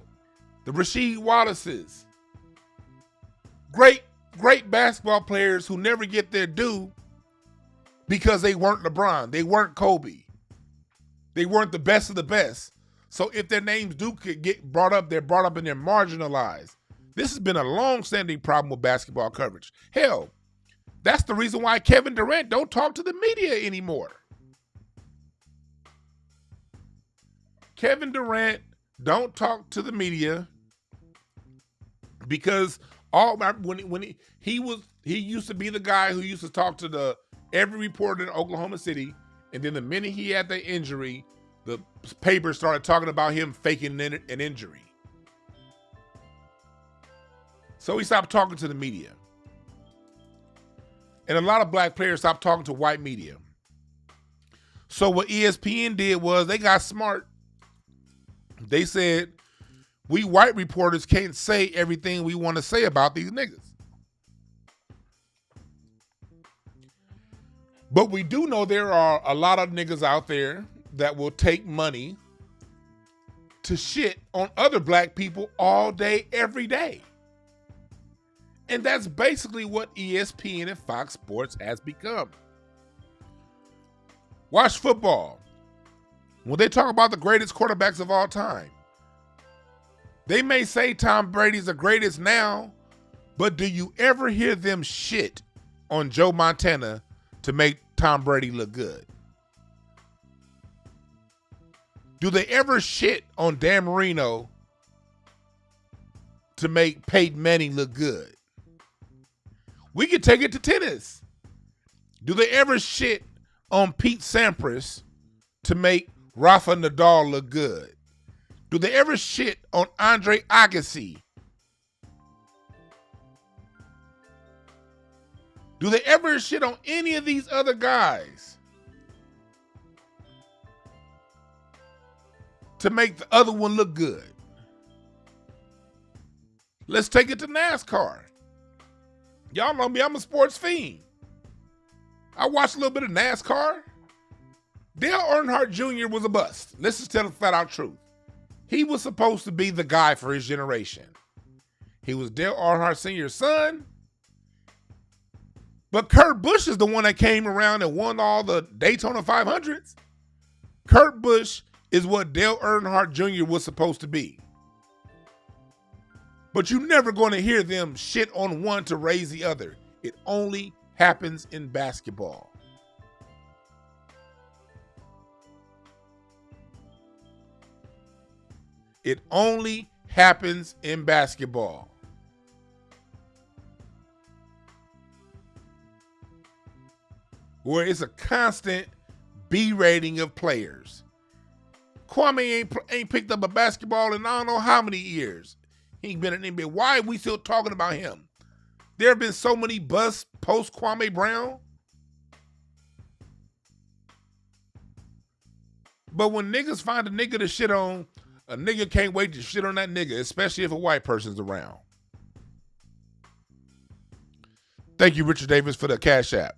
the Rasheed Wallaces. Great basketball players who never get their due because they weren't LeBron, they weren't Kobe, they weren't the best of the best. So if their names do get brought up, they're brought up and they're marginalized. This has been a long-standing problem with basketball coverage. Hell, that's the reason why Kevin Durant don't talk to the media anymore. Kevin Durant don't talk to the media because he used to be the guy who used to talk to every reporter in Oklahoma City, and then the minute he had the injury, the paper started talking about him faking an injury. So he stopped talking to the media. And a lot of black players stopped talking to white media. So what ESPN did was they got smart. They said, we white reporters can't say everything we want to say about these niggas. But we do know there are a lot of niggas out there that will take money to shit on other black people all day, every day. And that's basically what ESPN and Fox Sports has become. Watch football. When they talk about the greatest quarterbacks of all time, they may say Tom Brady's the greatest now, but do you ever hear them shit on Joe Montana to make Tom Brady look good? Do they ever shit on Dan Marino to make Peyton Manning look good? We can take it to tennis. Do they ever shit on Pete Sampras to make Rafa Nadal look good? Do they ever shit on Andre Agassi? Do they ever shit on any of these other guys to make the other one look good? Let's take it to NASCAR. Y'all know me, I'm a sports fiend. I watched a little bit of NASCAR. Dale Earnhardt Jr. was a bust. Let's just tell the flat out truth. He was supposed to be the guy for his generation. He was Dale Earnhardt Sr.'s son. But Kurt Busch is the one that came around and won all the Daytona 500s. Kurt Busch is what Dale Earnhardt Jr. was supposed to be. But you're never going to hear them shit on one to raise the other. It only happens in basketball. It only happens in basketball. Where it's a constant B-rating of players. Kwame ain't picked up a basketball in I don't know how many years. He ain't been in the NBA. Why are we still talking about him? There have been so many busts post Kwame Brown. But when niggas find a nigga to shit on, a nigga can't wait to shit on that nigga, especially if a white person's around. Thank you, Richard Davis, for the Cash App.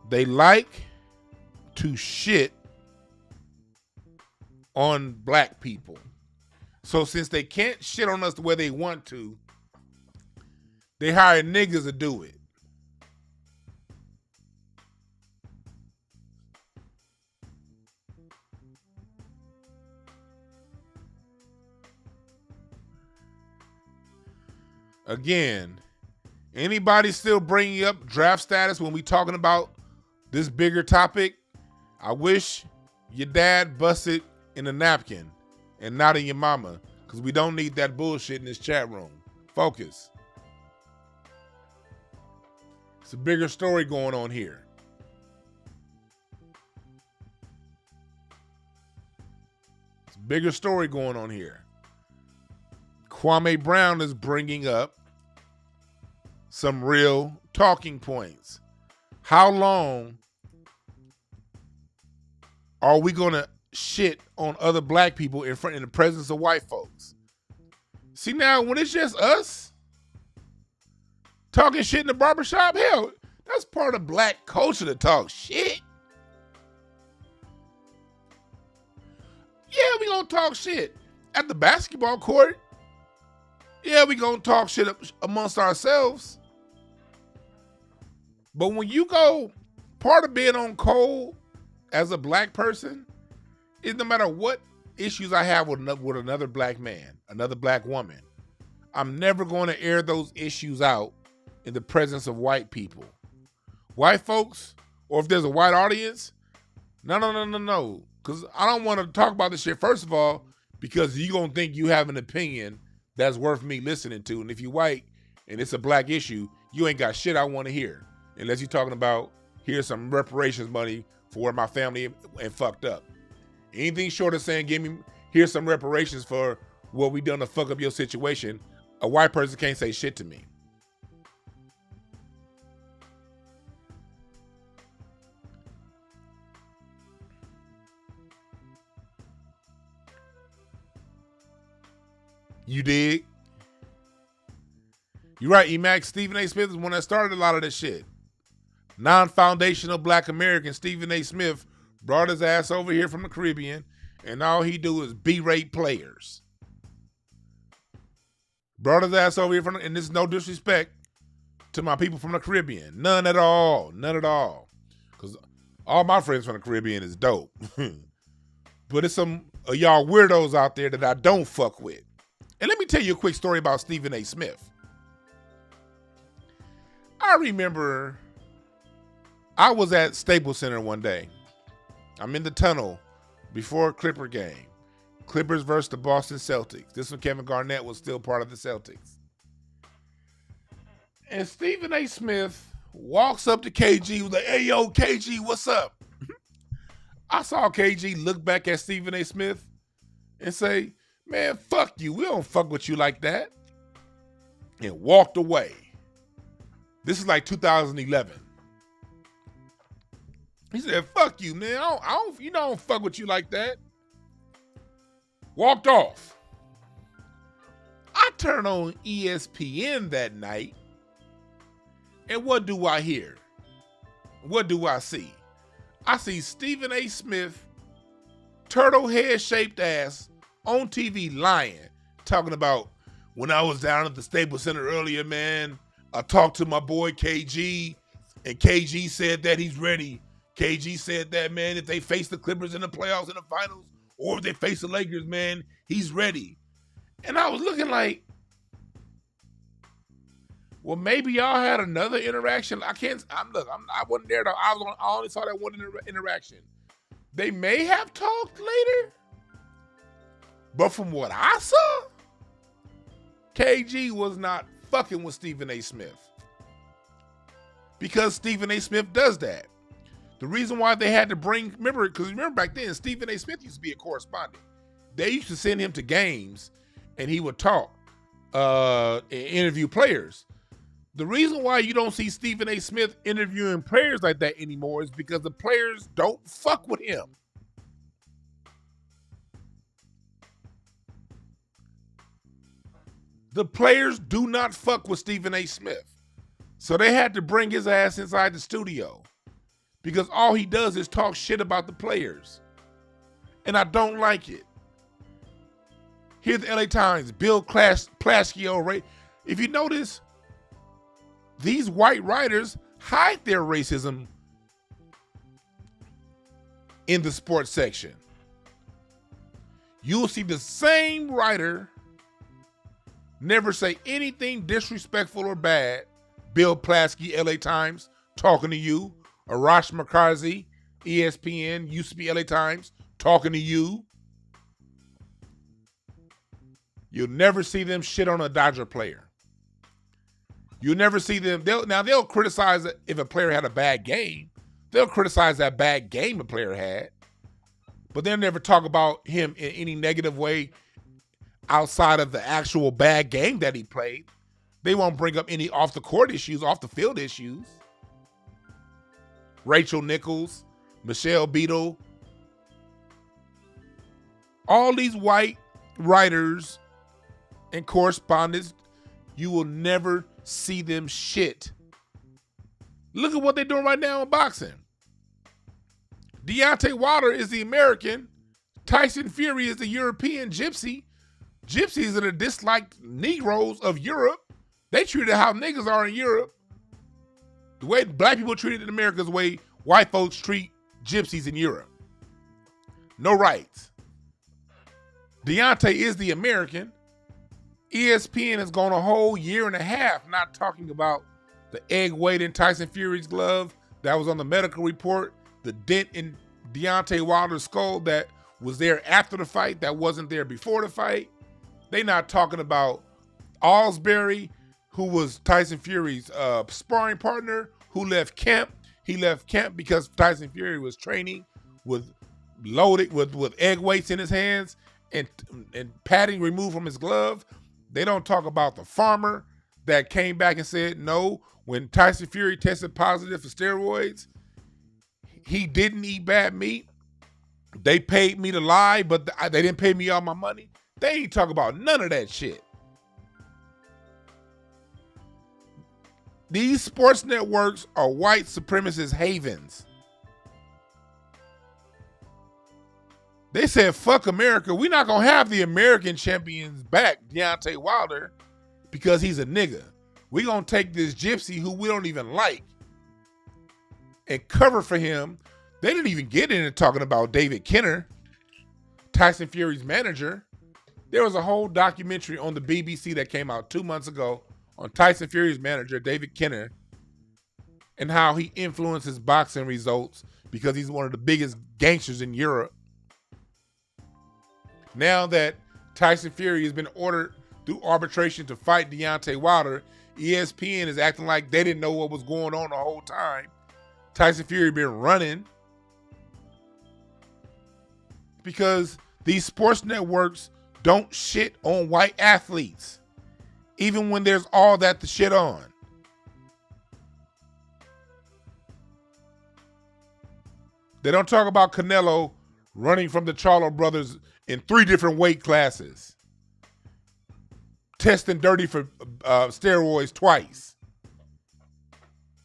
They like to shit on black people. So since they can't shit on us the way they want to, they hire niggas to do it. Again, anybody still bringing up draft status when we talking about this bigger topic? I wish your dad busted in a napkin and not in your mama, because we don't need that bullshit in this chat room. Focus. It's a bigger story going on here. It's a bigger story going on here. Kwame Brown is bringing up some real talking points. How long are we going to shit on other black people in the presence of white folks? See, now when it's just us talking shit in the barbershop, hell, that's part of black culture to talk shit. Yeah, we gonna talk shit at the basketball court. Yeah, we gonna talk shit amongst ourselves. But when you go, part of being on cold as a black person is no matter what issues I have with another black man, another black woman, I'm never going to air those issues out in the presence of white people. White folks, or if there's a white audience, no. Because I don't want to talk about this shit, first of all, because you're going to think you have an opinion that's worth me listening to. And if you're white and it's a black issue, you ain't got shit I want to hear. Unless you're talking about, here's some reparations money for where my family and fucked up. Anything short of saying, here's some reparations for what we done to fuck up your situation, a white person can't say shit to me. You dig? You're right, Emax. Stephen A. Smith is one that started a lot of this shit. Non-foundational black American Stephen A. Smith brought his ass over here from the Caribbean, and all he do is berate players. Brought his ass over here and this is no disrespect to my people from the Caribbean. None at all. None at all. Because all my friends from the Caribbean is dope. But it's some of y'all weirdos out there that I don't fuck with. And let me tell you a quick story about Stephen A. Smith. I remember I was at Staples Center one day. I'm in the tunnel before a Clipper game. Clippers versus the Boston Celtics. This one, Kevin Garnett was still part of the Celtics. And Stephen A. Smith walks up to KG, was like, hey, yo, KG, what's up? I saw KG look back at Stephen A. Smith and say, man, fuck you. We don't fuck with you like that. And walked away. This is like 2011. He said, fuck you, man. I don't fuck with you like that. Walked off. I turn on ESPN that night, and what do I hear? What do I see? I see Stephen A. Smith, turtle head-shaped ass, on TV lying, talking about, when I was down at the Staples Center earlier, man, I talked to my boy KG, and KG said that he's ready. KG said that, man, if they face the Clippers in the playoffs in the finals, or if they face the Lakers, man, he's ready. And I was looking like, well, maybe y'all had another interaction. I wasn't there though. I only saw that one interaction. They may have talked later, but from what I saw, KG was not fucking with Stephen A. Smith. Because Stephen A. Smith does that. The reason why they had to remember back then, Stephen A. Smith used to be a correspondent. They used to send him to games and he would talk and interview players. The reason why you don't see Stephen A. Smith interviewing players like that anymore is because the players don't fuck with him. The players do not fuck with Stephen A. Smith. So they had to bring his ass inside the studio because all he does is talk shit about the players. And I don't like it. Here's the LA Times, Bill Plaschio. If you notice, these white writers hide their racism in the sports section. You'll see the same writer never say anything disrespectful or bad. Bill Plaschke, LA Times, talking to you. Arash Markazi, ESPN, used to be LA Times, talking to you. You'll never see them shit on a Dodger player. You'll never see them. They'll criticize it if a player had a bad game. They'll criticize that bad game a player had. But they'll never talk about him in any negative way outside of the actual bad game that he played. They won't bring up any off the court issues, off the field issues. Rachel Nichols, Michelle Beadle, all these white writers and correspondents, you will never see them shit. Look at what they're doing right now in boxing. Deontay Wilder is the American. Tyson Fury is the European gypsy. Gypsies are the disliked Negroes of Europe. They treat it how niggas are in Europe. The way black people treat it in America is the way white folks treat gypsies in Europe. No rights. Deontay is the American. ESPN has gone a whole year and a half not talking about the egg weight in Tyson Fury's glove that was on the medical report, the dent in Deontay Wilder's skull that was there after the fight that wasn't there before the fight. They not talking about Alsbury, who was Tyson Fury's sparring partner, who left camp. He left camp because Tyson Fury was training with egg weights in his hands and padding removed from his glove. They don't talk about the farmer that came back and said, no, when Tyson Fury tested positive for steroids, he didn't eat bad meat. They paid me to lie, but they didn't pay me all my money. They ain't talk about none of that shit. These sports networks are white supremacist havens. They said, fuck America. We're not going to have the American champions back, Deontay Wilder, because he's a nigga. We're going to take this gypsy who we don't even like and cover for him. They didn't even get into talking about David Kenner, Tyson Fury's manager. There was a whole documentary on the BBC that came out 2 months ago on Tyson Fury's manager, David Kenner, and how he influences boxing results because he's one of the biggest gangsters in Europe. Now that Tyson Fury has been ordered through arbitration to fight Deontay Wilder, ESPN is acting like they didn't know what was going on the whole time. Tyson Fury been running because these sports networks don't shit on white athletes, even when there's all that to shit on. They don't talk about Canelo running from the Charlo brothers in 3 different weight classes, testing dirty for steroids twice.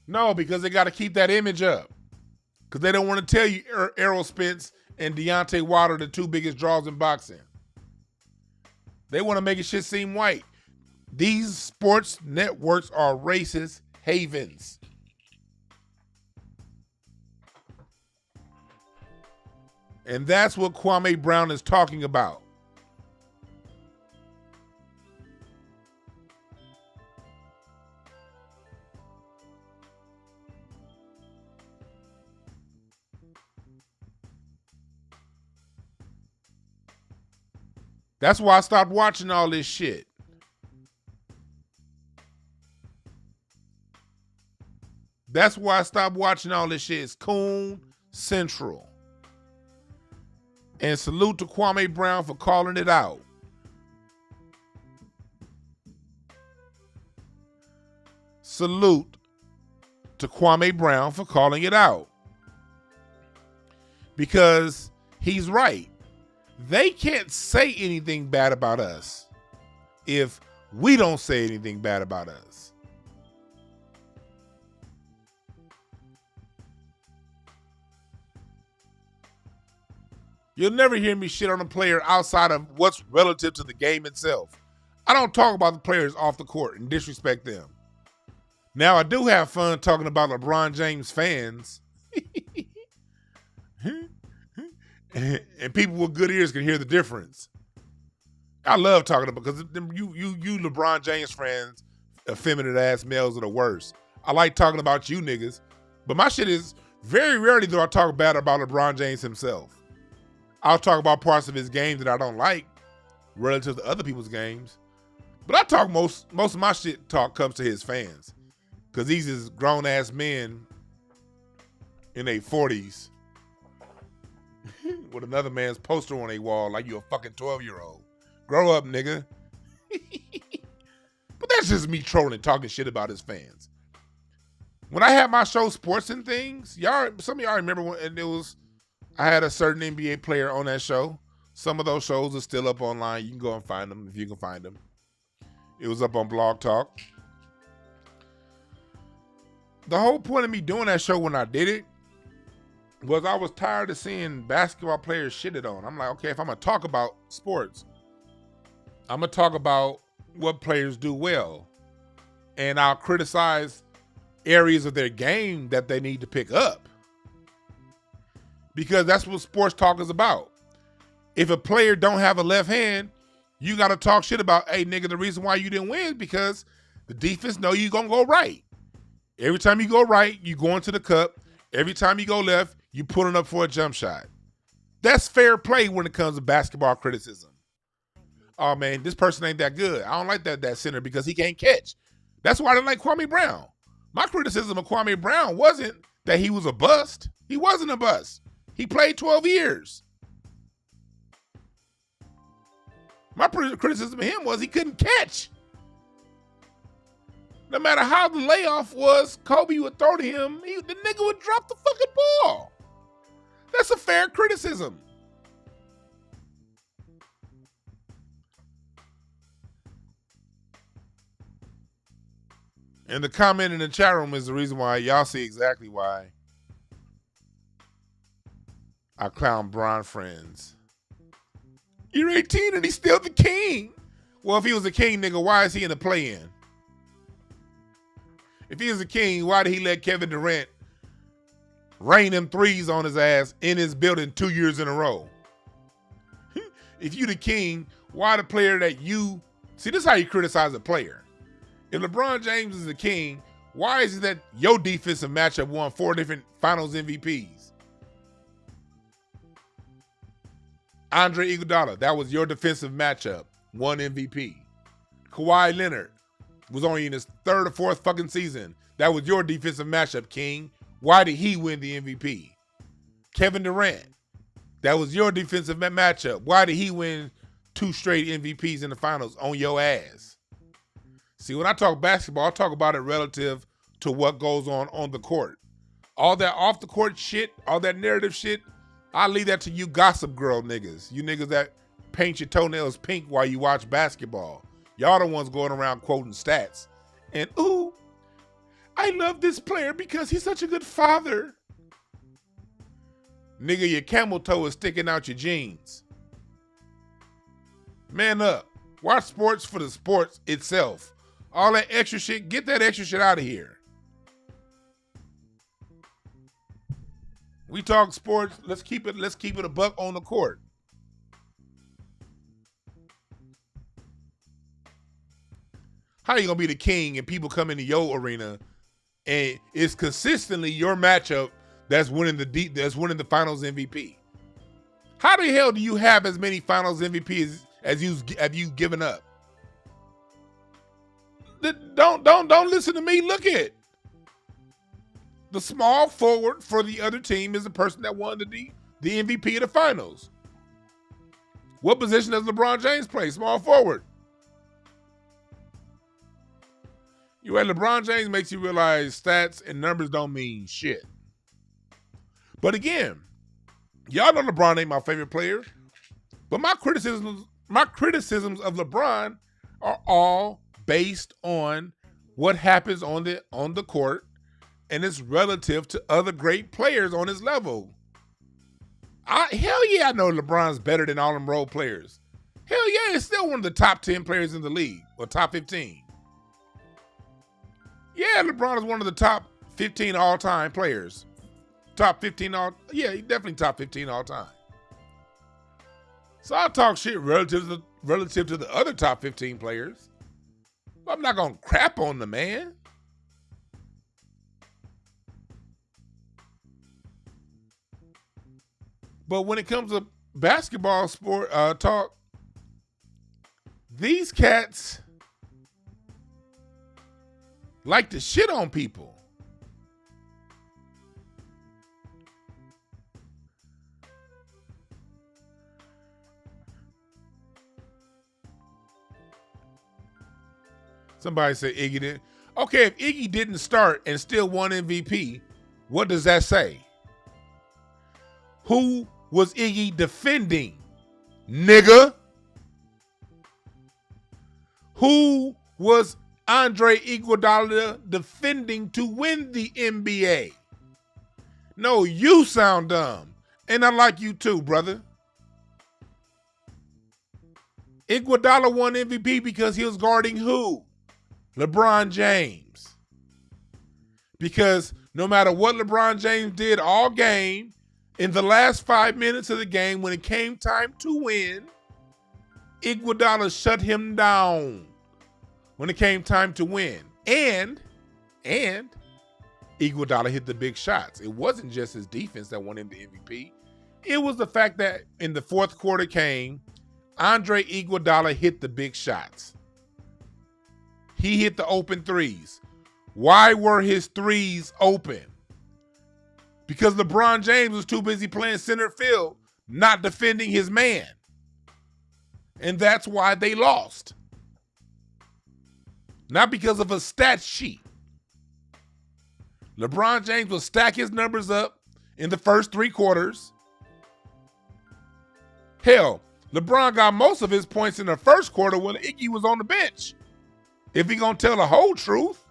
No, because they got to keep that image up. Because they don't want to tell you Errol Spence and Deontay Wilder are the 2 biggest draws in boxing. They want to make it shit seem white. These sports networks are racist havens. And that's what Kwame Brown is talking about. That's why I stopped watching all this shit. That's why I stopped watching all this shit. It's Coon Central. And salute to Kwame Brown for calling it out. Salute to Kwame Brown for calling it out. Because he's right. They can't say anything bad about us if we don't say anything bad about us. You'll never hear me shit on a player outside of what's relative to the game itself. I don't talk about the players off the court and disrespect them. Now, I do have fun talking about LeBron James fans. And people with good ears can hear the difference. I love talking about, because you LeBron James fans, effeminate ass males are the worst. I like talking about you niggas, but my shit is very rarely do I talk bad about LeBron James himself. I'll talk about parts of his game that I don't like relative to other people's games. But I talk most of my shit talk comes to his fans. Because these is grown ass men in their 40s with another man's poster on their wall like you a fucking 12-year-old. Grow up, nigga. But that's just me trolling, talking shit about his fans. When I had my show Sports and Things, some of y'all remember when I had a certain NBA player on that show. Some of those shows are still up online. You can go and find them if you can find them. It was up on Blog Talk. The whole point of me doing that show when I did it was I was tired of seeing basketball players shitted on. I'm like, okay, if I'm going to talk about sports, I'm going to talk about what players do well. And I'll criticize areas of their game that they need to pick up. Because that's what sports talk is about. If a player don't have a left hand, you got to talk shit about, hey, nigga, the reason why you didn't win is because the defense know you going to go right. Every time you go right, you go into the cup. Every time you go left, you pulling up for a jump shot. That's fair play when it comes to basketball criticism. Oh, man, this person ain't that good. I don't like that center because he can't catch. That's why I didn't like Kwame Brown. My criticism of Kwame Brown wasn't that he was a bust. He wasn't a bust. He played 12 years. My criticism of him was he couldn't catch. No matter how the layoff was, Kobe would throw to him, the nigga would drop the fucking ball. That's a fair criticism. And the comment in the chat room is the reason why y'all see exactly why I clown Bron friends. You're 18 and he's still the king. Well, if he was a king, nigga, why is he in the play-in? If he was a king, why did he let Kevin Durant rain them threes on his ass in his building 2 years in a row? If you the king, why the player that you... See, this is how you criticize a player. If LeBron James is the king, why is it that your defensive matchup won 4 different finals MVPs? Andre Iguodala, that was your defensive matchup, 1 MVP. Kawhi Leonard was only in his 3rd or 4th fucking season. That was your defensive matchup, king. Why did he win the MVP? Kevin Durant, that was your defensive matchup. Why did he win 2 straight MVPs in the finals on your ass? See, when I talk basketball, I talk about it relative to what goes on the court. All that off the court shit, all that narrative shit, I leave that to you gossip girl niggas. You niggas that paint your toenails pink while you watch basketball. Y'all the ones going around quoting stats. And, ooh, I love this player because he's such a good father. Nigga, your camel toe is sticking out your jeans. Man up. Watch sports for the sports itself. All that extra shit, get that extra shit out of here. We talk sports, let's keep it a buck on the court. How you gonna be the king and people come into your arena and it's consistently your matchup that's winning the finals MVP? How the hell do you have as many finals MVPs as you've given up? Don't listen to me. Look it. the small forward for the other team is the person that won the MVP of the finals. What position does LeBron James play? Small forward. You at LeBron James makes you realize stats and numbers don't mean shit. But again, y'all know LeBron ain't my favorite player, but my criticisms of LeBron are all based on what happens on the court, and it's relative to other great players on his level. Hell yeah, I know LeBron's better than all them role players. Hell yeah, it's still one of the top 10 players in the league, or top 15. Yeah, LeBron is one of the top 15 all-time players. Yeah, he's definitely top 15 all-time. So I'll talk shit relative to the other top 15 players. But I'm not going to crap on the man. But when it comes to basketball sport talk, these cats like to shit on people. Somebody said Iggy didn't. Okay, if Iggy didn't start and still won MVP, what does that say? Who was Iggy defending, nigga? Who was Andre Iguodala defending to win the NBA? No, you sound dumb. And I like you too, brother. Iguodala won MVP because he was guarding who? LeBron James. Because no matter what LeBron James did all game, in the last 5 minutes of the game, when it came time to win, Iguodala shut him down when it came time to win. And Iguodala hit the big shots. It wasn't just his defense that won him the MVP. It was the fact that in the fourth quarter came, Andre Iguodala hit the big shots. He hit the open threes. Why were his threes open? Because LeBron James was too busy playing center field, not defending his man. And that's why they lost. Not because of a stat sheet. LeBron James will stack his numbers up in the first 3 quarters. Hell, LeBron got most of his points in the first quarter when Iggy was on the bench. If he gonna tell the whole truth,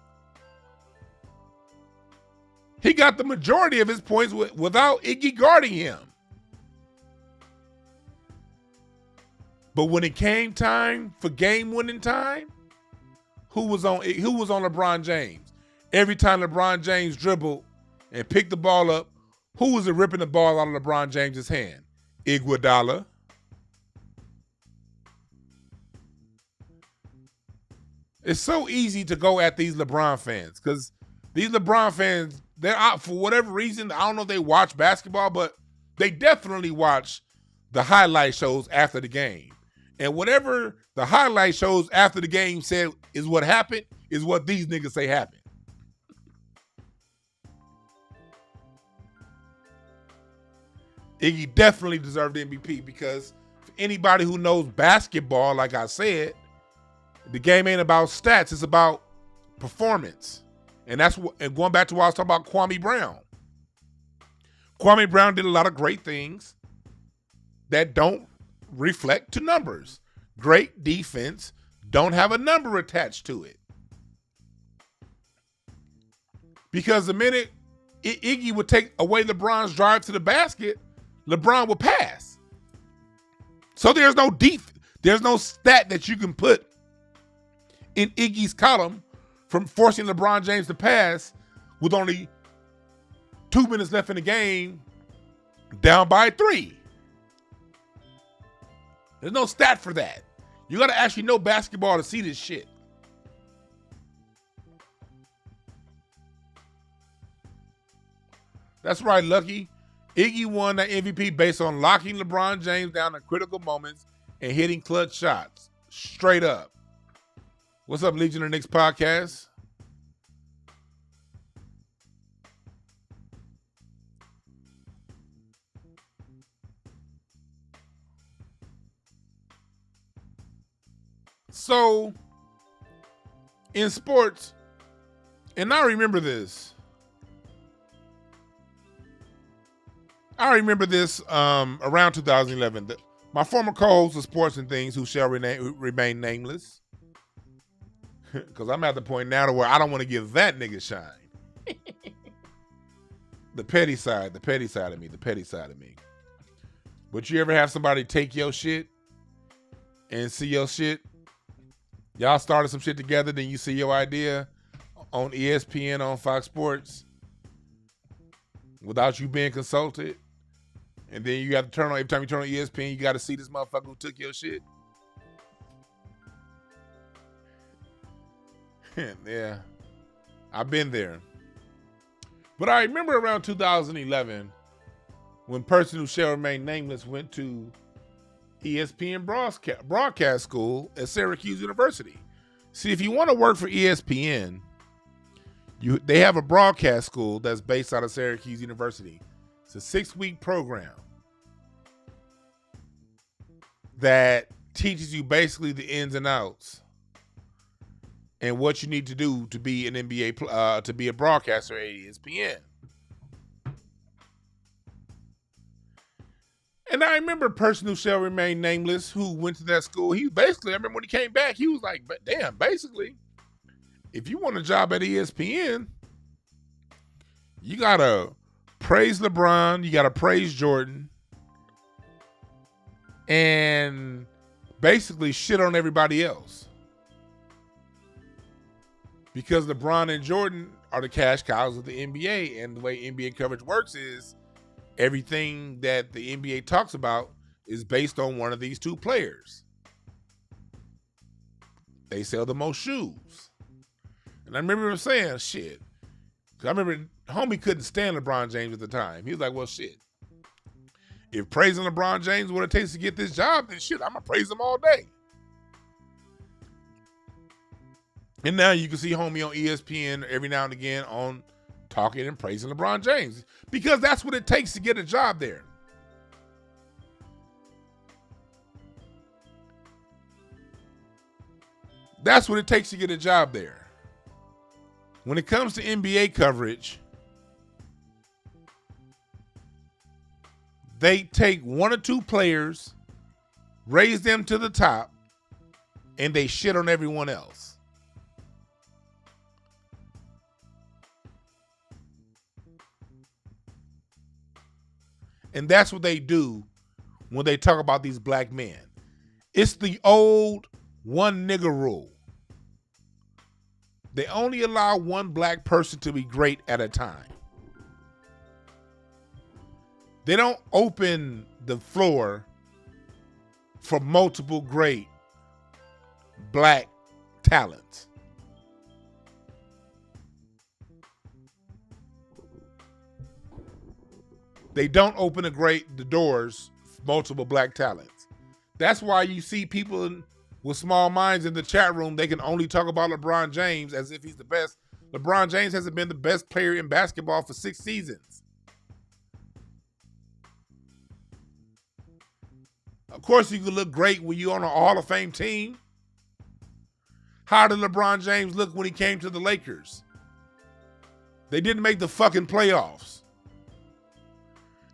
he got the majority of his points without Iggy guarding him. But when it came time for game-winning time, who was on LeBron James? Every time LeBron James dribbled and picked the ball up, who was it ripping the ball out of LeBron James's hand? Iguodala. It's so easy to go at these LeBron fans because these LeBron fans, they're out for whatever reason. I don't know if they watch basketball, but they definitely watch the highlight shows after the game. And whatever the highlight shows after the game said is what happened, is what these niggas say happened. Iggy definitely deserved the MVP because for anybody who knows basketball, like I said, the game ain't about stats, it's about performance. And that's what, and going back to what I was talking about Kwame Brown. Kwame Brown did a lot of great things that don't reflect to numbers. Great defense don't have a number attached to it. Because the minute Iggy would take away LeBron's drive to the basket, LeBron would pass. So there's no there's no stat that you can put in Iggy's column from forcing LeBron James to pass with only 2 minutes left in the game, down by 3. There's no stat for that. You got to actually know basketball to see this shit. That's right, Lucky. Iggy won that MVP based on locking LeBron James down in critical moments and hitting clutch shots. Straight up. What's up, Legion of Knicks podcast? So, in sports, and I remember this. Around 2011. My former co-host of Sports and Things, who shall remain nameless, because I'm at the point now to where I don't want to give that nigga shine. The petty side of me. But you ever have somebody take your shit and see your shit? Y'all started some shit together, then you see your idea on ESPN, on Fox Sports, without you being consulted. And then you got to turn on, every time you turn on ESPN, you got to see this motherfucker who took your shit. Yeah, I've been there. But I remember around 2011 when person who shall remain nameless went to ESPN broadcast school at Syracuse University. See, if you want to work for ESPN, they have a broadcast school that's based out of Syracuse University. It's a 6-week program that teaches you basically the ins and outs and what you need to do to be an NBA, to be a broadcaster at ESPN. And I remember a person who shall remain nameless who went to that school. He basically, I remember when he came back, he was like, "But damn, basically, if you want a job at ESPN, you gotta praise LeBron, you gotta praise Jordan, and basically shit on everybody else. Because LeBron and Jordan are the cash cows of the NBA, and the way NBA coverage works is everything that the NBA talks about is based on one of these two players. They sell the most shoes." And I remember him saying, shit. I remember homie couldn't stand LeBron James at the time. He was like, well, shit. If praising LeBron James is what it takes to get this job, then shit, I'm going to praise him all day. And now you can see homie on ESPN every now and again on talking and praising LeBron James. Because that's what it takes to get a job there. That's what it takes to get a job there. When it comes to NBA coverage, they take one or two players, raise them to the top, and they shit on everyone else. And that's what they do when they talk about these black men. It's the old one nigga rule. They only allow one black person to be great at a time. They don't open the floor for multiple great black talents. They don't open the doors for multiple black talents. That's why you see people with small minds in the chat room, they can only talk about LeBron James as if he's the best. LeBron James hasn't been the best player in basketball for 6 seasons. Of course, you can look great when you're on a Hall of Fame team. How did LeBron James look when he came to the Lakers? They didn't make the fucking playoffs.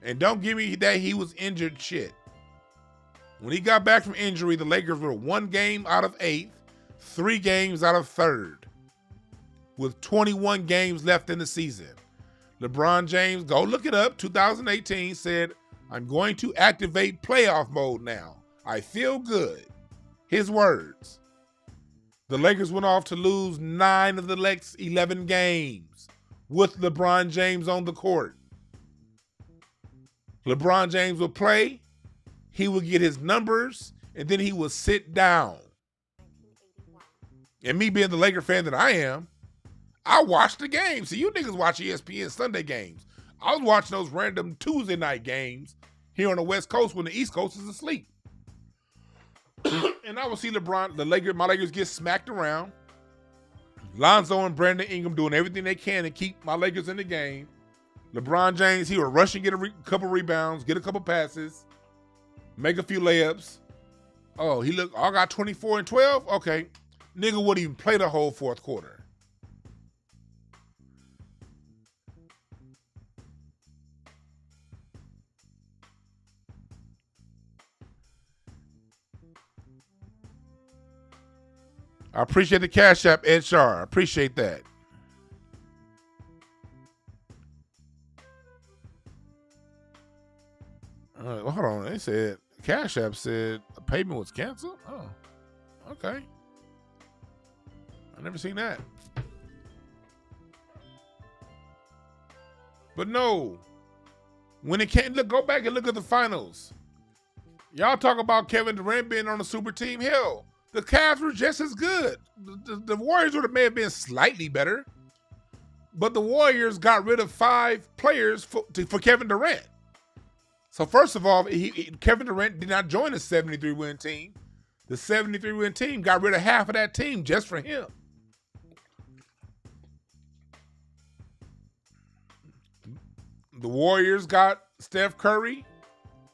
And don't give me that he was injured shit. When he got back from injury, the Lakers were 1 game out of 8th, 3 games out of 3rd, with 21 games left in the season. LeBron James, go look it up, 2018, said, "I'm going to activate playoff mode now. I feel good." His words. The Lakers went off to lose 9 of the next 11 games with LeBron James on the court. LeBron James would play, he would get his numbers, and then he would sit down. And me being the Laker fan that I am, I watched the games. See, you niggas watch ESPN Sunday games. I was watching those random Tuesday night games here on the West Coast when the East Coast is asleep. And I would see my Lakers get smacked around. Lonzo and Brandon Ingram doing everything they can to keep my Lakers in the game. LeBron James, he would rush and get a couple rebounds, get a couple passes, make a few layups. Oh, I got 24 and 12? Okay. Nigga wouldn't even play the whole fourth quarter. I appreciate the Cash App, Ed Shar. I appreciate that. Well, hold on. They said, Cash App said a payment was canceled? Oh, okay. I never seen that. But no, when it came, look, go back and look at the finals. Y'all talk about Kevin Durant being on the super team. Hell, the Cavs were just as good. The Warriors may have been slightly better, but the Warriors got rid of 5 players for Kevin Durant. So first of all, Kevin Durant did not join the 73-win team. The 73-win team got rid of half of that team just for him. The Warriors got Steph Curry.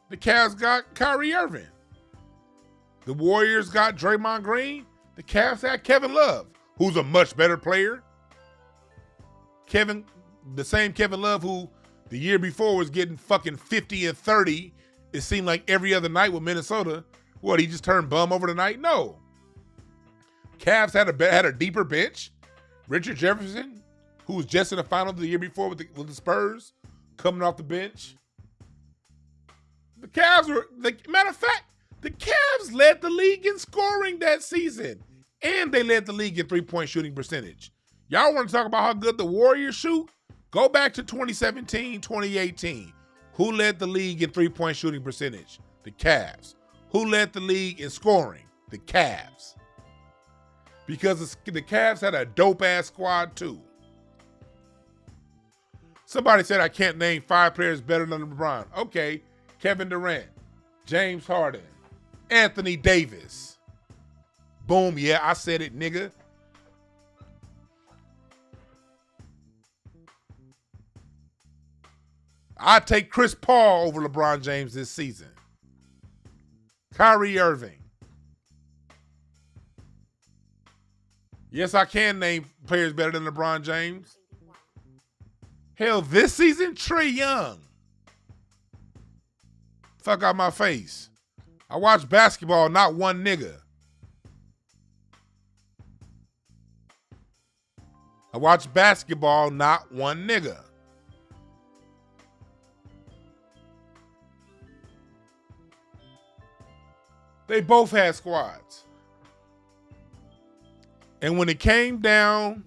The Cavs got Kyrie Irving. The Warriors got Draymond Green. The Cavs had Kevin Love, who's a much better player. The same Kevin Love who the year before was getting fucking 50 and 30. It seemed like every other night with Minnesota. What, he just turned bum over the night? No. Cavs had a deeper bench. Richard Jefferson, who was just in the final the year before with the Spurs, coming off the bench. The Cavs matter of fact, the Cavs led the league in scoring that season. And they led the league in three-point shooting percentage. Y'all want to talk about how good the Warriors shoot? Go back to 2017, 2018. Who led the league in three-point shooting percentage? The Cavs. Who led the league in scoring? The Cavs. Because the Cavs had a dope-ass squad too. Somebody said I can't name 5 players better than LeBron. Okay, Kevin Durant, James Harden, Anthony Davis. Boom, yeah, I said it, nigga. I'd take Chris Paul over LeBron James this season. Kyrie Irving. Yes, I can name players better than LeBron James. Hell, this season, Trae Young. Fuck out my face. I watch basketball, not one nigga. I watch basketball, not one nigga. They both had squads. And when it came down,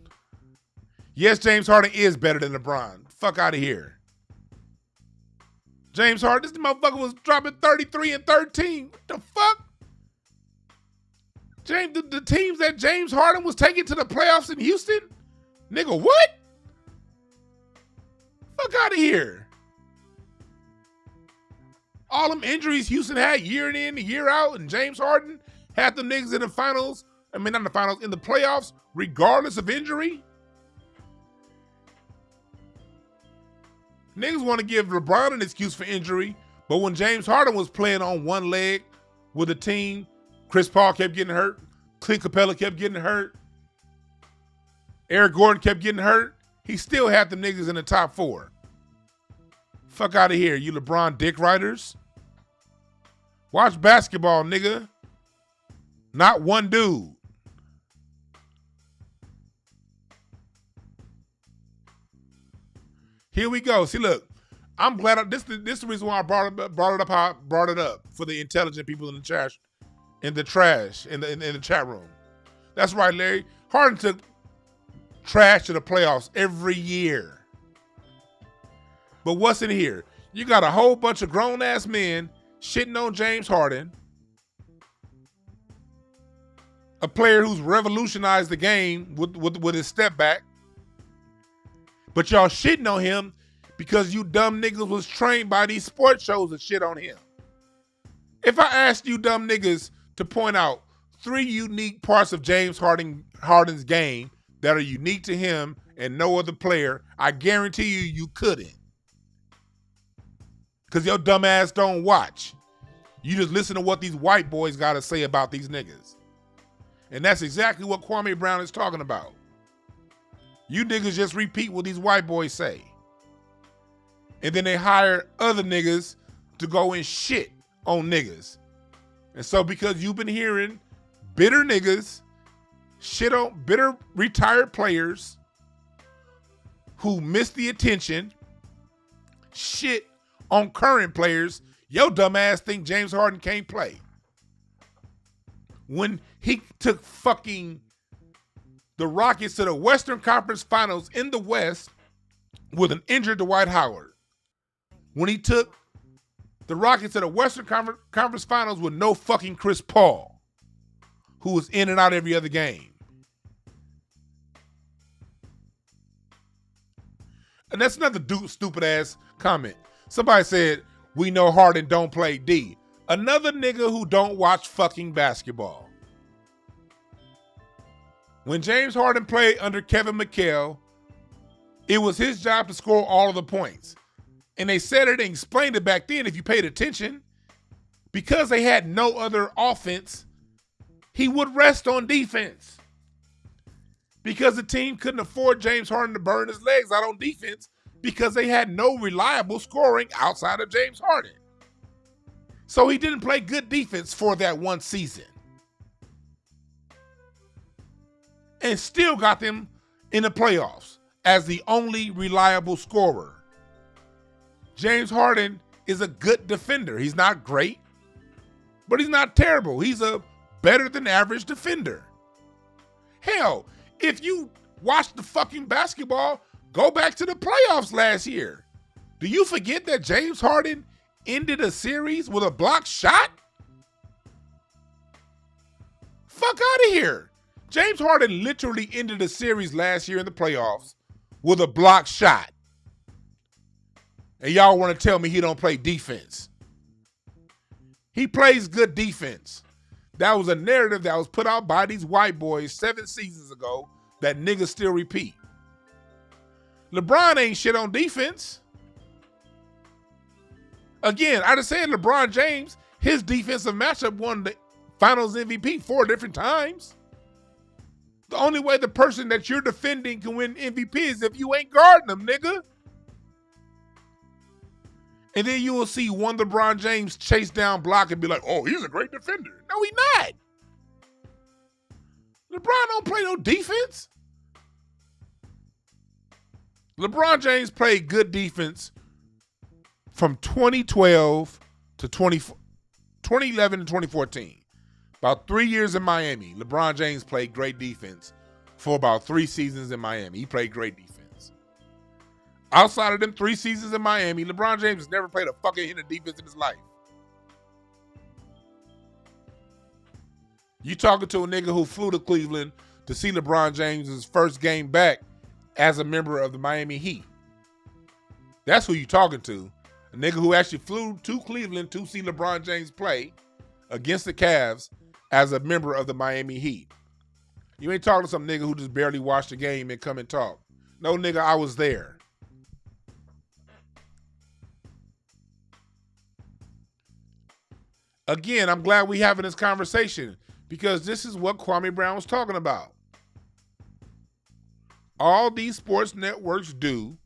yes, James Harden is better than LeBron. Fuck out of here. James Harden, this motherfucker was dropping 33 and 13. What the fuck? The teams that James Harden was taking to the playoffs in Houston? Nigga, what? Fuck out of here. All them injuries Houston had year in and year out, and James Harden had them niggas in the finals. I mean, not in the finals, in the playoffs, regardless of injury. Niggas want to give LeBron an excuse for injury, but when James Harden was playing on one leg with a team, Chris Paul kept getting hurt, Clint Capella kept getting hurt, Eric Gordon kept getting hurt, he still had them niggas in the top 4. Fuck out of here, you LeBron dick riders. Watch basketball, nigga. Not one dude. Here we go. See, look, I'm glad this is the reason why I brought it up for the intelligent people in the trash, in the chat room. That's right, Larry. Harden took trash to the playoffs every year. But what's in here? You got a whole bunch of grown ass men shitting on James Harden, a player who's revolutionized the game with his step back. But y'all shitting on him because you dumb niggas was trained by these sports shows and shit on him. If I asked you dumb niggas to point out 3 unique parts of James Harden's game that are unique to him and no other player, I guarantee you couldn't. Because your dumb ass don't watch. You just listen to what these white boys got to say about these niggas. And that's exactly what Kwame Brown is talking about. You niggas just repeat what these white boys say. And then they hire other niggas to go and shit on niggas. And so because you've been hearing bitter niggas shit on bitter retired players who miss the attention, shit on current players, your dumb ass think James Harden can't play. When he took fucking the Rockets to the Western Conference Finals in the West with an injured Dwight Howard. When he took the Rockets to the Western Conference Finals with no fucking Chris Paul, who was in and out every other game. And that's another stupid ass comment. Somebody said, we know Harden don't play D. Another nigga who don't watch fucking basketball. When James Harden played under Kevin McHale, it was his job to score all of the points. And they said it and explained it back then if you paid attention. Because they had no other offense, he would rest on defense. Because the team couldn't afford James Harden to burn his legs out on defense because they had no reliable scoring outside of James Harden. So he didn't play good defense for that one season. And still got them in the playoffs as the only reliable scorer. James Harden is a good defender. He's not great, but he's not terrible. He's a better than average defender. Hell, if you watch the fucking basketball, go back to the playoffs last year. Do you forget that James Harden ended a series with a blocked shot? Fuck out of here. James Harden literally ended a series last year in the playoffs with a blocked shot. And y'all want to tell me he don't play defense. He plays good defense. That was a narrative that was put out by these white boys 7 seasons ago that niggas still repeat. LeBron ain't shit on defense. Again, I just said LeBron James, his defensive matchup won the Finals MVP 4 different times. The only way the person that you're defending can win MVP is if you ain't guarding them, nigga. And then you will see one LeBron James chase down block and be like, oh, he's a great defender. No, he's not. LeBron don't play no defense. LeBron James played good defense from 2012 to 2011 to 2014. About 3 years in Miami, LeBron James played great defense for about 3 seasons in Miami. He played great defense. Outside of them 3 seasons in Miami, LeBron James has never played a fucking hit of defense in his life. You talking to a nigga who flew to Cleveland to see LeBron James' first game back as a member of the Miami Heat. That's who you talking to. A nigga who actually flew to Cleveland to see LeBron James play against the Cavs as a member of the Miami Heat. You ain't talking to some nigga who just barely watched the game and come and talk. No, nigga, I was there. Again, I'm glad we having this conversation because this is what Kwame Brown was talking about. All these sports networks do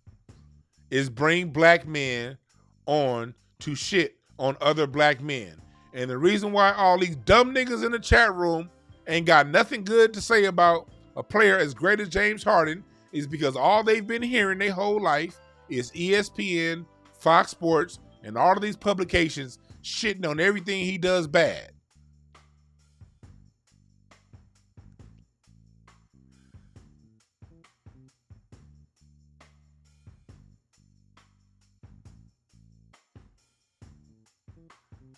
is bring black men on to shit on other black men. And the reason why all these dumb niggas in the chat room ain't got nothing good to say about a player as great as James Harden is because all they've been hearing their whole life is ESPN, Fox Sports, and all of these publications shitting on everything he does bad.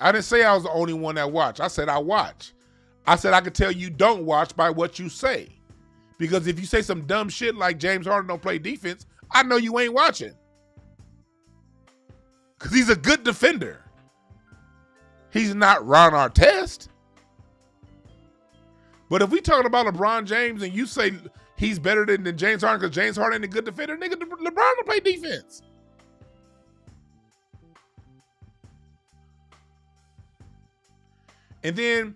I didn't say I was the only one that watched. I said I watch. I said I could tell you don't watch by what you say. Because if you say some dumb shit like James Harden don't play defense, I know you ain't watching. Because he's a good defender. He's not Ron Artest. But if we talking about LeBron James and you say he's better than James Harden because James Harden ain't a good defender, nigga, LeBron don't play defense. And then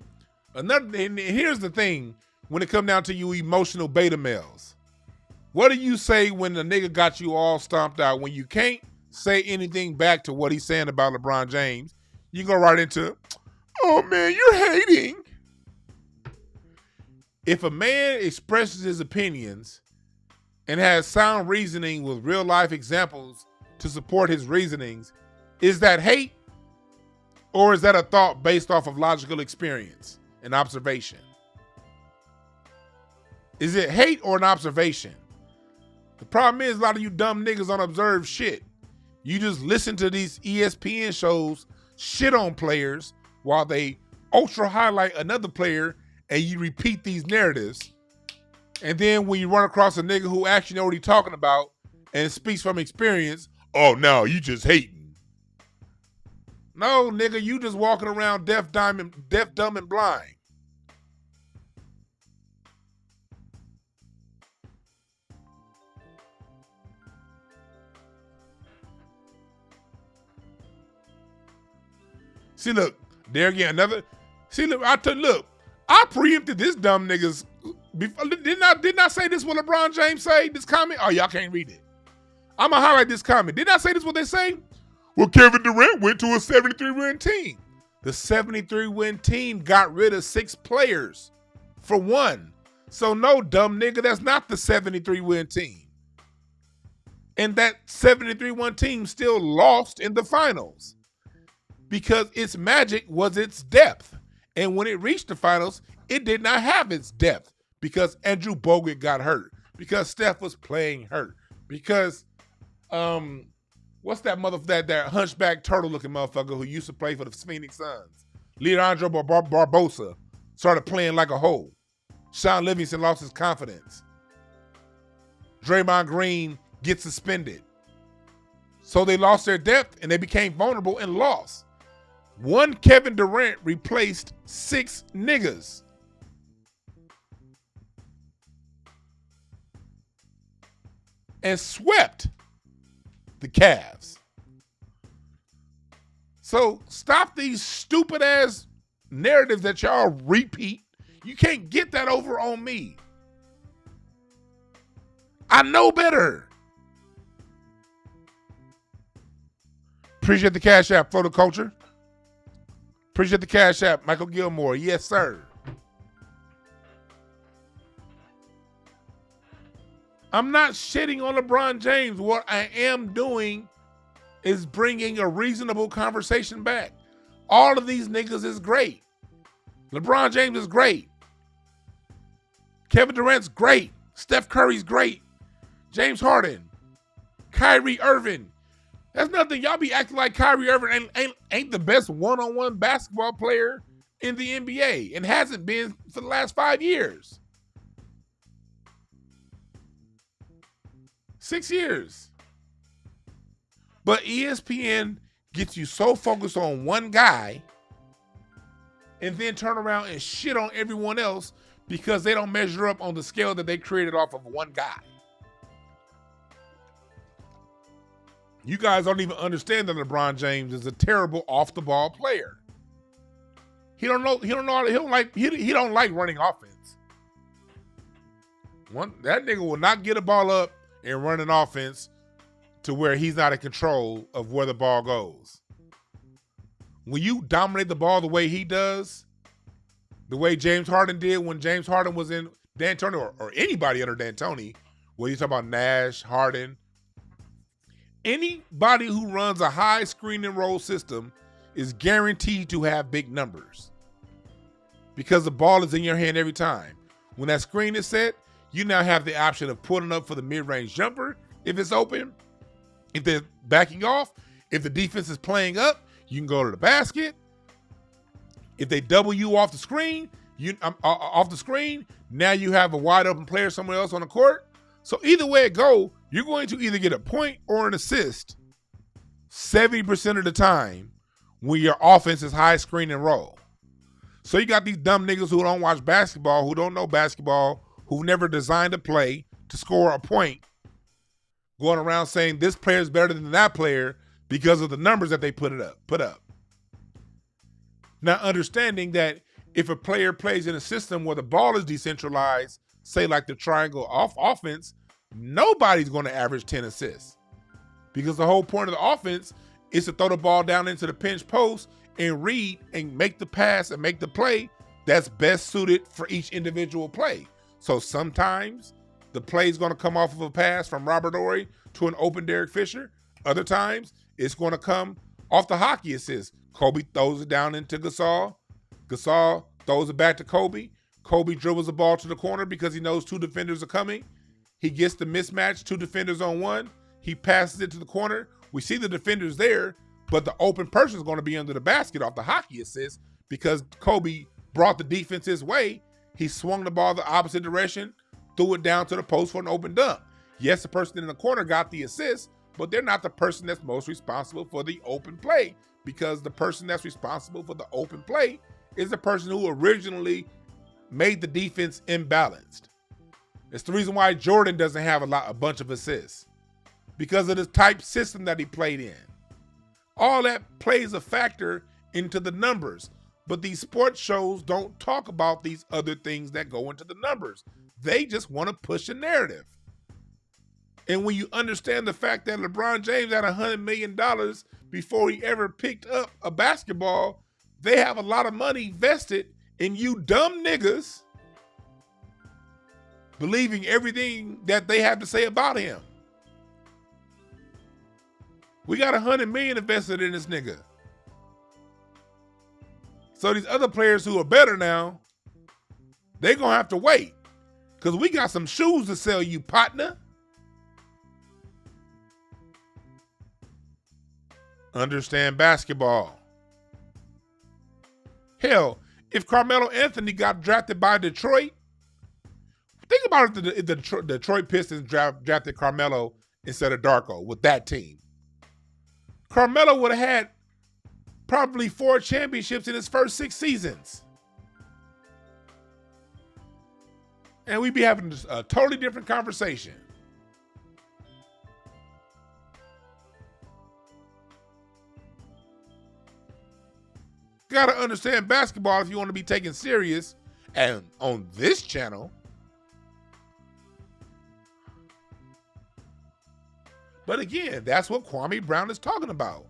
and here's the thing when it comes down to you emotional beta males. What do you say when the nigga got you all stomped out? When you can't say anything back to what he's saying about LeBron James, you go right into, oh man, you're hating. If a man expresses his opinions and has sound reasoning with real life examples to support his reasonings, is that hate or is that a thought based off of logical experience and observation? Is it hate or an observation? The problem is a lot of you dumb niggas don't observe shit. You just listen to these ESPN shows shit on players while they ultra highlight another player and you repeat these narratives. And then when you run across a nigga who actually know what he's talking about and speaks from experience, oh no, you just hating. No, nigga, you just walking around deaf, dumb, and blind. See, look, there again, another. See, look, I preempted this dumb niggas. Didn't I say this what LeBron James say? This comment? Oh, y'all can't read it. I'm gonna highlight this comment. Didn't I say this what they say? Well, Kevin Durant went to a 73-win team. The 73-win team got rid of 6 players for 1. So no, dumb nigga, that's not the 73-win team. And that 73-win team still lost in the finals because its magic was its depth. And when it reached the finals, it did not have its depth because Andrew Bogut got hurt, because Steph was playing hurt, because what's that that hunchback turtle-looking motherfucker who used to play for the Phoenix Suns? Leandro Barbosa started playing like a hoe. Sean Livingston lost his confidence. Draymond Green gets suspended. So they lost their depth and they became vulnerable and lost. One Kevin Durant replaced 6 niggas. And swept the Cavs. So stop these stupid ass narratives that y'all repeat. You can't get that over on me. I know better. Appreciate the Cash App, Photo Culture. Appreciate the Cash App, Michael Gilmore. Yes, sir. I'm not shitting on LeBron James. What I am doing is bringing a reasonable conversation back. All of these niggas is great. LeBron James is great. Kevin Durant's great. Steph Curry's great. James Harden. Kyrie Irving. That's nothing. Y'all be acting like Kyrie Irving ain't the best one-on-one basketball player in the NBA and hasn't been for the last 5 years. 6 years. But ESPN gets you so focused on one guy and then turn around and shit on everyone else because they don't measure up on the scale that they created off of one guy. You guys don't even understand that LeBron James is a terrible off-the-ball player. He don't like running offense. That nigga will not get a ball up and run an offense to where he's not in control of where the ball goes. When you dominate the ball the way he does, the way James Harden did when James Harden was in D'Antoni or anybody under D'Antoni, where you talk about Nash, Harden, anybody who runs a high screen and roll system is guaranteed to have big numbers because the ball is in your hand every time. When that screen is set, you now have the option of putting up for the mid-range jumper if it's open. If they're backing off, if the defense is playing up, you can go to the basket. If they double you off the screen, now you have a wide open player somewhere else on the court. So either way it go, you're going to either get a point or an assist 70% of the time when your offense is high screen and roll. So you got these dumb niggas who don't watch basketball, who don't know basketball, who've never designed a play to score a point, going around saying this player is better than that player because of the numbers that they put up. Not understanding that if a player plays in a system where the ball is decentralized, say like the triangle off offense, nobody's going to average 10 assists. Because the whole point of the offense is to throw the ball down into the pinch post and read and make the pass and make the play that's best suited for each individual play. So sometimes the play is going to come off of a pass from Robert Horry to an open Derek Fisher. Other times it's going to come off the hockey assist. Kobe throws it down into Gasol. Gasol throws it back to Kobe. Kobe dribbles the ball to the corner because he knows two defenders are coming. He gets the mismatch, two defenders on one. He passes it to the corner. We see the defenders there, but the open person is going to be under the basket off the hockey assist because Kobe brought the defense his way. He swung the ball the opposite direction, threw it down to the post for an open dunk. Yes, the person in the corner got the assist, but they're not the person that's most responsible for the open play, because the person that's responsible for the open play is the person who originally made the defense imbalanced. It's the reason why Jordan doesn't have a bunch of assists, because of the type system that he played in. All that plays a factor into the numbers, but these sports shows don't talk about these other things that go into the numbers. They just want to push a narrative. And when you understand the fact that LeBron James had $100 million before he ever picked up a basketball, they have a lot of money vested in you dumb niggas believing everything that they have to say about him. We got $100 million invested in this nigga. So these other players who are better now, they're going to have to wait, because we got some shoes to sell you, partner. Understand basketball. Hell, if Carmelo Anthony got drafted by Detroit, think about it if the Detroit Pistons drafted Carmelo instead of Darko with that team. Carmelo would have had probably 4 championships in his first 6 seasons. And we'd be having a totally different conversation. Got to understand basketball if you want to be taken serious. And on this channel, but again, that's what Kwame Brown is talking about.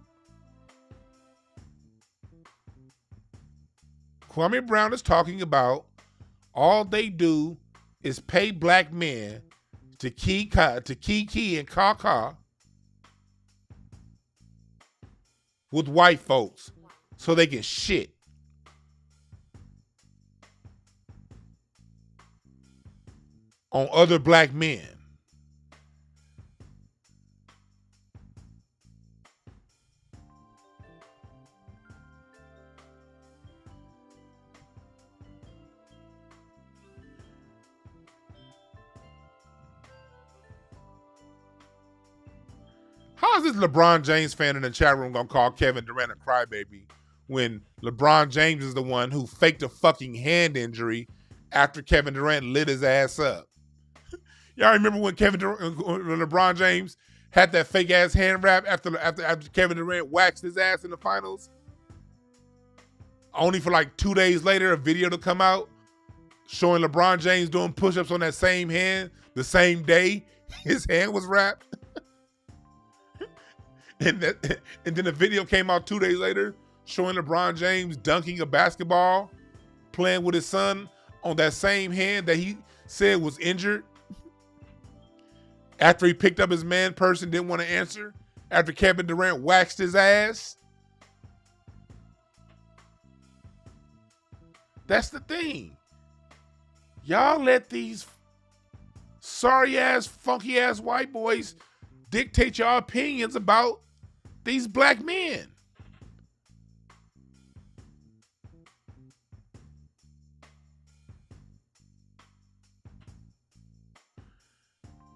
Kwame Brown is talking about all they do is pay black men to kiki and caca with white folks so they can shit. On other black men. How is this LeBron James fan in the chat room gonna call Kevin Durant a crybaby when LeBron James is the one who faked a fucking hand injury after Kevin Durant lit his ass up? Y'all remember when LeBron James had that fake ass hand wrap after Kevin Durant waxed his ass in the finals? Only for like 2 days later, a video to come out showing LeBron James doing push-ups on that same hand the same day his hand was wrapped. And then the video came out 2 days later showing LeBron James dunking a basketball, playing with his son on that same hand that he said was injured. After he picked up his man purse and didn't want to answer, after Kevin Durant waxed his ass. That's the thing. Y'all let these sorry ass, funky ass white boys dictate your opinions about these black men.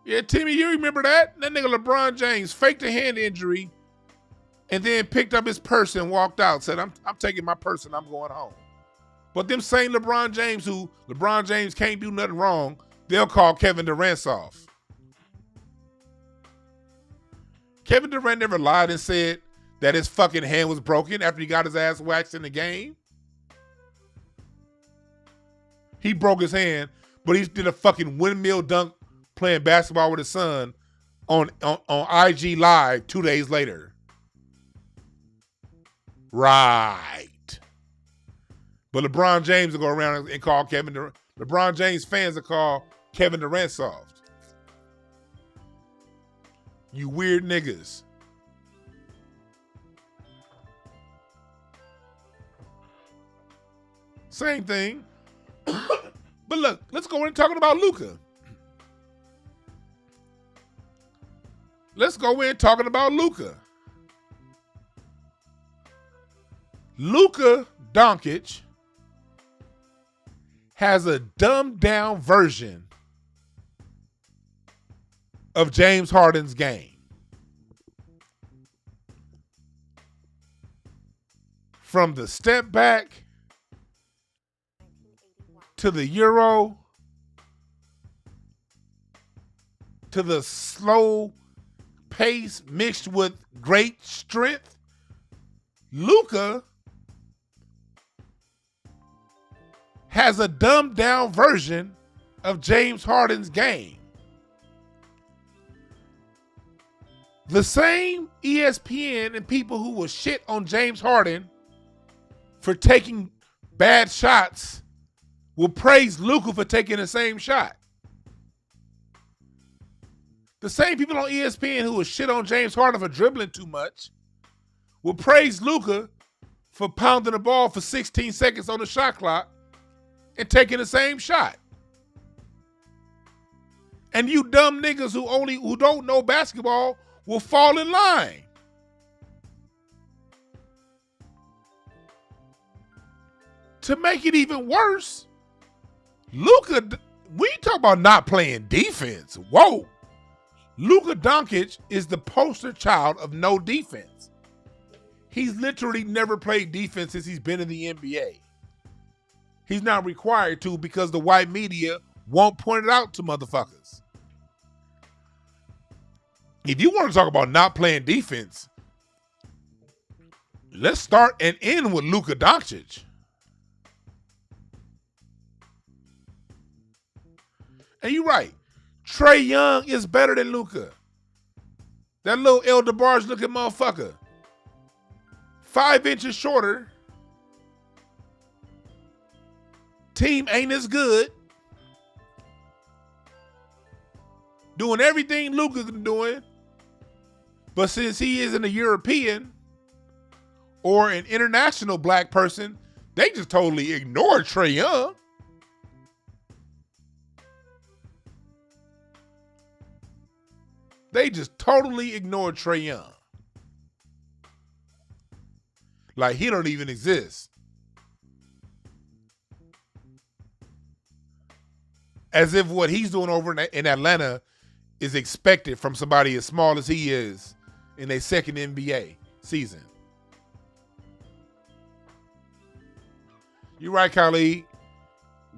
Yeah, Timmy, you remember that? That nigga LeBron James faked a hand injury and then picked up his purse and walked out, said, I'm taking my purse and I'm going home. But them same LeBron James who LeBron James can't do nothing wrong, they'll call Kevin Durant soft. Kevin Durant never lied and said that his fucking hand was broken after he got his ass waxed in the game. He broke his hand, but he did a fucking windmill dunk playing basketball with his son on IG Live 2 days later. Right. But LeBron James will go around and call Kevin Durant. LeBron James fans will call Kevin Durant soft. You weird niggas. Same thing. But look, let's go in talking about Luka. Let's go in talking about Luka. Luka Doncic has a dumbed down version of James Harden's game. From the step back to the Euro to the slow pace mixed with great strength, Luka has a dumbed down version of James Harden's game. The same ESPN and people who will shit on James Harden for taking bad shots will praise Luka for taking the same shot. The same people on ESPN who will shit on James Harden for dribbling too much will praise Luka for pounding the ball for 16 seconds on the shot clock and taking the same shot. And you dumb niggas who don't know basketball will fall in line. To make it even worse, Luka, we talk about not playing defense. Whoa. Luka Doncic is the poster child of no defense. He's literally never played defense since he's been in the NBA. He's not required to because the white media won't point it out to motherfuckers. If you want to talk about not playing defense, let's start and end with Luka Doncic. And you're right. Trae Young is better than Luka. That little El DeBarge looking motherfucker. 5 inches shorter. Team ain't as good. Doing everything Luka's doing. But since he isn't a European or an international black person, they just totally ignore Trae Young. They just totally ignore Trae Young. Like he don't even exist. As if what he's doing over in Atlanta is expected from somebody as small as he is in their second NBA season. You're right, Khalid.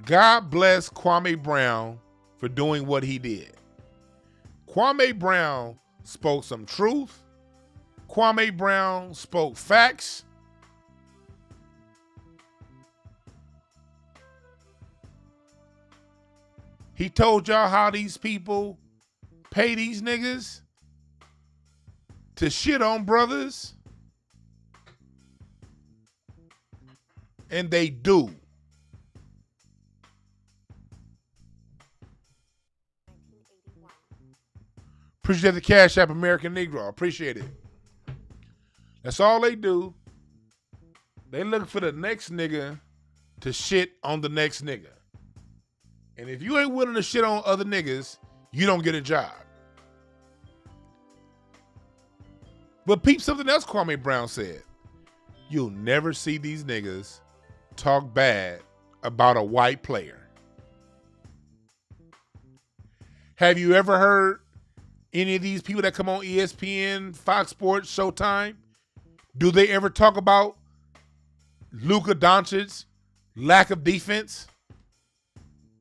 God bless Kwame Brown for doing what he did. Kwame Brown spoke some truth. Kwame Brown spoke facts. He told y'all how these people pay these niggas to shit on brothers. And they do. Appreciate the Cash App, American Negro. Appreciate it. That's all they do. They look for the next nigga to shit on the next nigga. And if you ain't willing to shit on other niggas, you don't get a job. But peep something else Kwame Brown said. You'll never see these niggas talk bad about a white player. Have you ever heard any of these people that come on ESPN, Fox Sports, Showtime? Do they ever talk about Luka Doncic's lack of defense?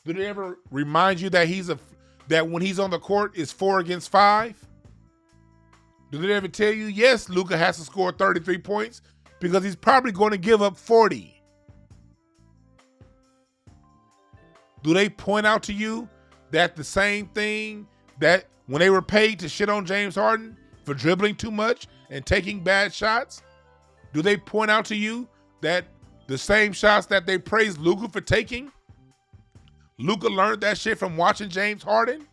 Do they ever remind you that that when he's on the court is 4 against 5? Do they ever tell you, yes, Luka has to score 33 points because he's probably going to give up 40? do they point out to you that the same thing that when they were paid to shit on James Harden for dribbling too much and taking bad shots, do they point out to you that the same shots that they praised Luka for taking, Luka learned that shit from watching James Harden?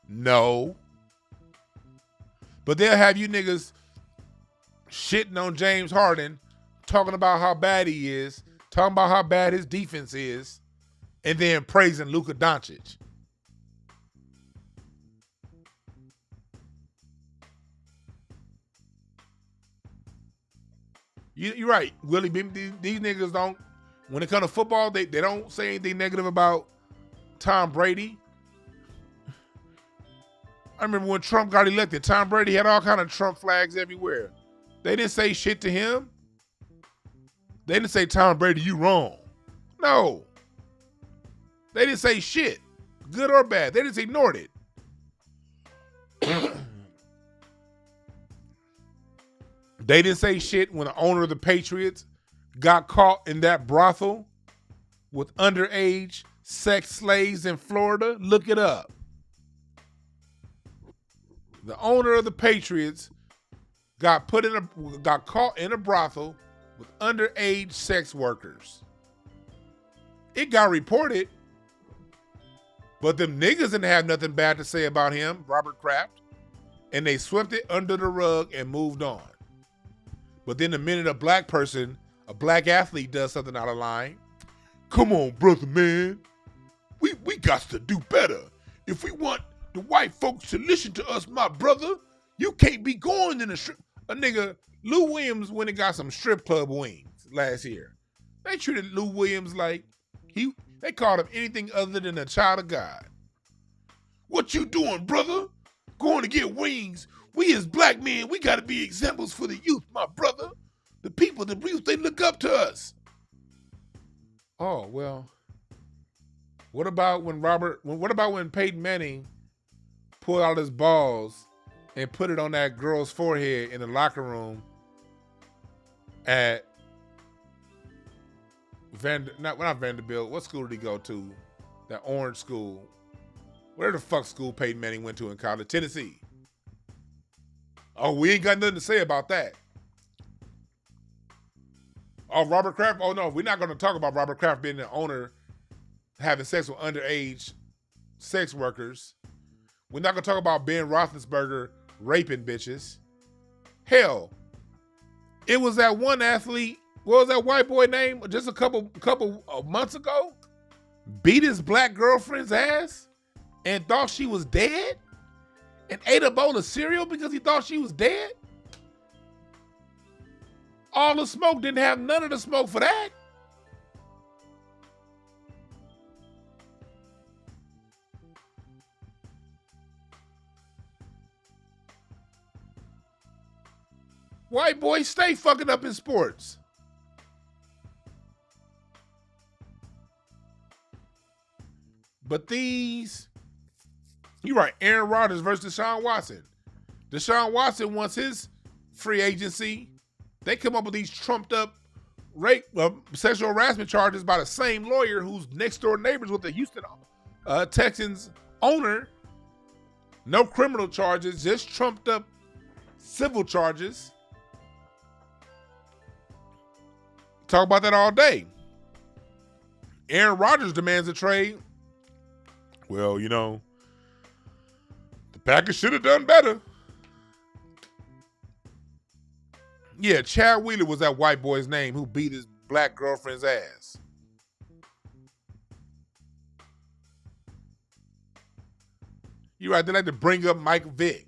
No. But they'll have you niggas shitting on James Harden, talking about how bad he is, talking about how bad his defense is, and then praising Luka Doncic. You're right, Willie. These niggas don't, when it comes to football, they don't say anything negative about Tom Brady. I remember when Trump got elected, Tom Brady had all kind of Trump flags everywhere. They didn't say shit to him. They didn't say, Tom Brady, you wrong. No. They didn't say shit, good or bad. They just ignored it. They didn't say shit when the owner of the Patriots got caught in that brothel with underage sex slaves in Florida. Look it up. The owner of the Patriots got caught in a brothel with underage sex workers. It got reported, but them niggas didn't have nothing bad to say about him, Robert Kraft, and they swept it under the rug and moved on. But then the minute a black athlete does something out of line, come on, brother, man. We got to do better. If we want the white folks to listen to us, my brother, you can't be going in a nigga. Lou Williams went and got some strip club wings last year. They treated Lou Williams like they called him anything other than a child of God. What you doing, brother? Going to get wings. We as black men, we got to be examples for the youth, my brother. The people, the youth, they look up to us. Oh, well, what about when Peyton Manning pulled out his balls and put it on that girl's forehead in the locker room at not Vanderbilt. What school did he go to? That orange school. Where the fuck school Peyton Manning went to in college? Tennessee. Oh, we ain't got nothing to say about that. Oh, Robert Kraft? Oh, no, we're not going to talk about Robert Kraft being the owner having sex with underage sex workers. We're not going to talk about Ben Roethlisberger raping bitches. Hell, it was that one athlete, what was that white boy name just a couple of months ago? Beat his black girlfriend's ass and thought she was dead? And ate a bowl of cereal because he thought she was dead? All the smoke didn't have none of the smoke for that. White boys stay fucking up in sports. But these... You're right, Aaron Rodgers versus Deshaun Watson. Deshaun Watson wants his free agency. They come up with these trumped up rape, sexual harassment charges by the same lawyer who's next door neighbors with the Houston Texans owner. No criminal charges, just trumped up civil charges. Talk about that all day. Aaron Rodgers demands a trade. Well, you know, Packers should have done better. Yeah, Chad Wheeler was that white boy's name who beat his black girlfriend's ass. You're right, they like to bring up Mike Vick.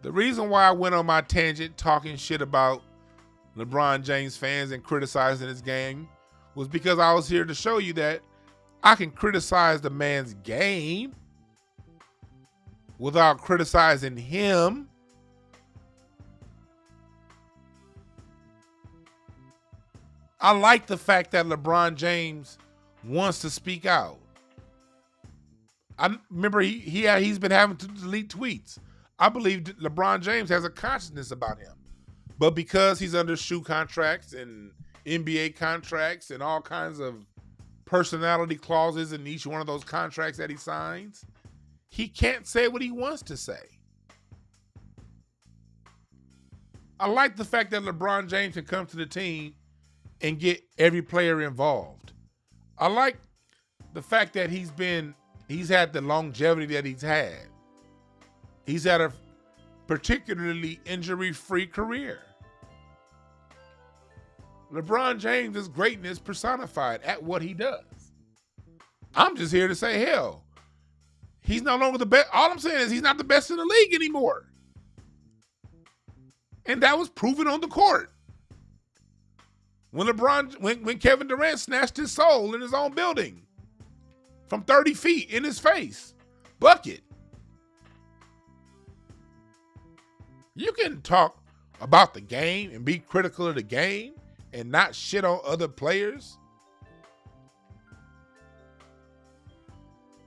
The reason why I went on my tangent talking shit about LeBron James fans and criticizing his game was because I was here to show you that I can criticize the man's game without criticizing him. I like the fact that LeBron James wants to speak out. I remember he's been having to delete tweets. I believe LeBron James has a consciousness about him. But because he's under shoe contracts and NBA contracts and all kinds of personality clauses in each one of those contracts that he signs, he can't say what he wants to say. I like the fact that LeBron James can come to the team and get every player involved. I like the fact that he's had the longevity that he's had. He's had a particularly injury-free career. LeBron James is greatness personified at what he does. I'm just here to say, hell, he's no longer the best. All I'm saying is he's not the best in the league anymore. And that was proven on the court. When Kevin Durant snatched his soul in his own building from 30 feet in his face. Bucket. You can talk about the game and be critical of the game and not shit on other players.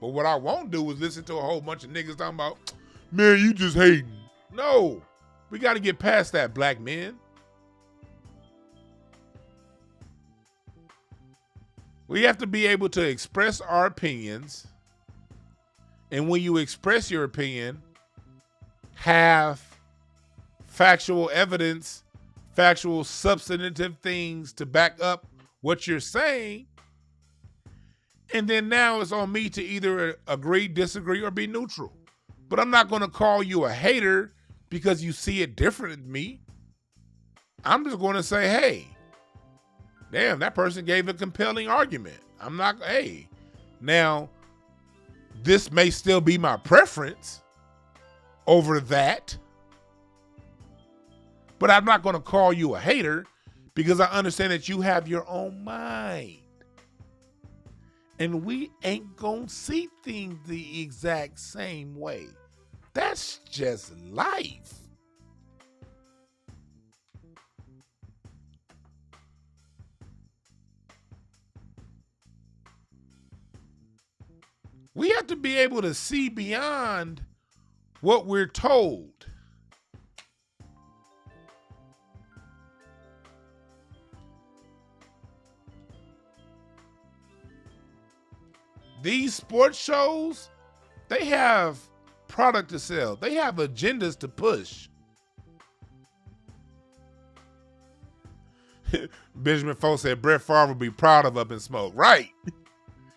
But what I won't do is listen to a whole bunch of niggas talking about, man, you just hating. No, we got to get past that, black men. We have to be able to express our opinions. And when you express your opinion, have factual evidence, factual substantive things to back up what you're saying. And then now it's on me to either agree, disagree, or be neutral. But I'm not going to call you a hater because you see it different than me. I'm just going to say, hey, damn, that person gave a compelling argument. I'm not, hey, now this may still be my preference over that, but I'm not going to call you a hater because I understand that you have your own mind. And we ain't going to see things the exact same way. That's just life. We have to be able to see beyond what we're told. These sports shows, they have product to sell. They have agendas to push. Benjamin Foe said Brett Favre would be proud of Up in Smoke. Right.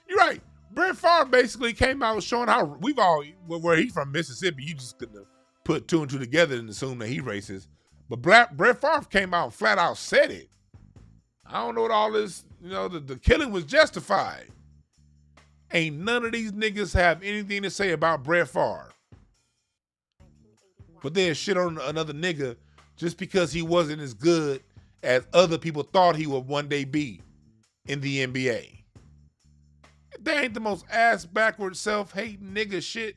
You're right. Brett Favre basically came out showing how where he's from, Mississippi, you just couldn't put two and two together and assume that he racist. But Brett Favre came out and flat out said it. I don't know what all this, the killing was justified. Ain't none of these niggas have anything to say about Brett Favre. But then shit on another nigga just because he wasn't as good as other people thought he would one day be in the NBA. That ain't the most ass backward self-hating nigga shit.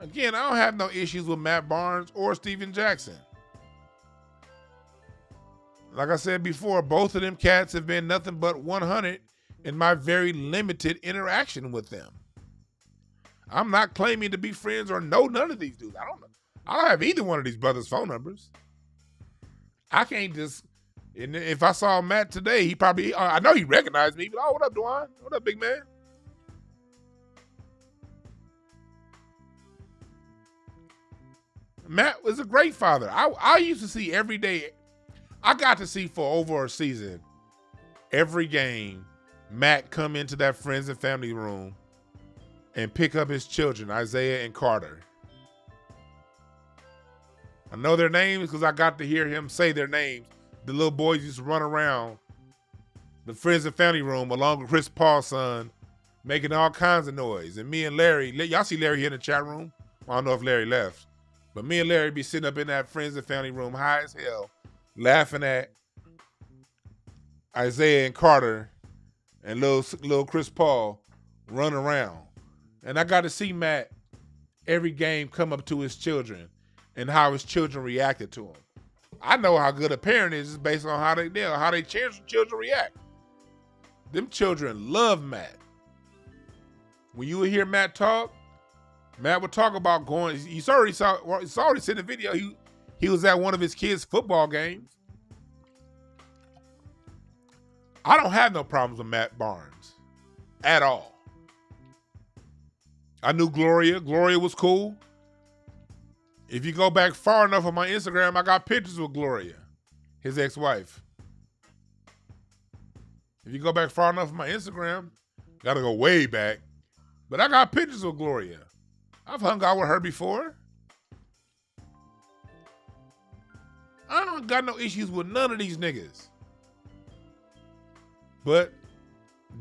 Again, I don't have no issues with Matt Barnes or Steven Jackson. Like I said before, both of them cats have been nothing but 100 in my very limited interaction with them. I'm not claiming to be friends or know none of these dudes. I don't have either one of these brothers' phone numbers. I can't just, and if I saw Matt today, he probably, I know he recognized me, but what up, Dwan? What up, big man? Matt was a great father. I used to see every day. I got to see for over a season, every game, Matt come into that friends and family room and pick up his children, Isaiah and Carter. I know their names because I got to hear him say their names. The little boys used to run around the friends and family room along with Chris Paul's son, making all kinds of noise. And me and Larry, y'all see Larry here in the chat room? I don't know if Larry left. But me and Larry be sitting up in that friends and family room high as hell, laughing at Isaiah and Carter and little Chris Paul run around. And I got to see Matt every game come up to his children and how his children reacted to him. I know how good a parent is just based on how they children react. Them children love Matt. when you would hear Matt talk, Matt would talk about going. It's already seen the video. He was at one of his kids' football games. I don't have no problems with Matt Barnes at all. I knew Gloria. Gloria was cool. If you go back far enough on my Instagram, I got pictures with Gloria, his ex-wife. If you go back far enough on my Instagram, gotta go way back, but I got pictures with Gloria. I've hung out with her before. I don't got no issues with none of these niggas. But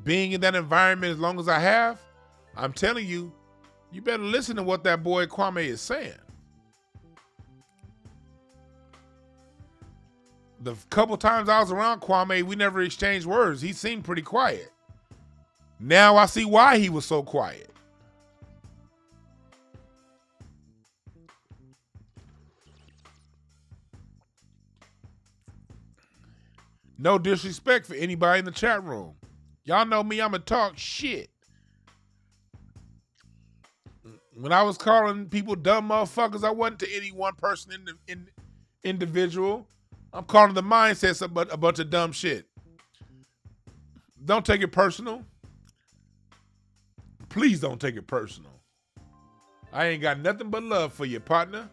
being in that environment as long as I have, I'm telling you, you better listen to what that boy Kwame is saying. The couple times I was around Kwame, we never exchanged words. He seemed pretty quiet. Now I see why he was so quiet. No disrespect for anybody in the chat room. Y'all know me, I'ma talk shit. When I was calling people dumb motherfuckers, I wasn't to any one person individual. I'm calling the mindsets a bunch of dumb shit. Don't take it personal. Please don't take it personal. I ain't got nothing but love for you, partner.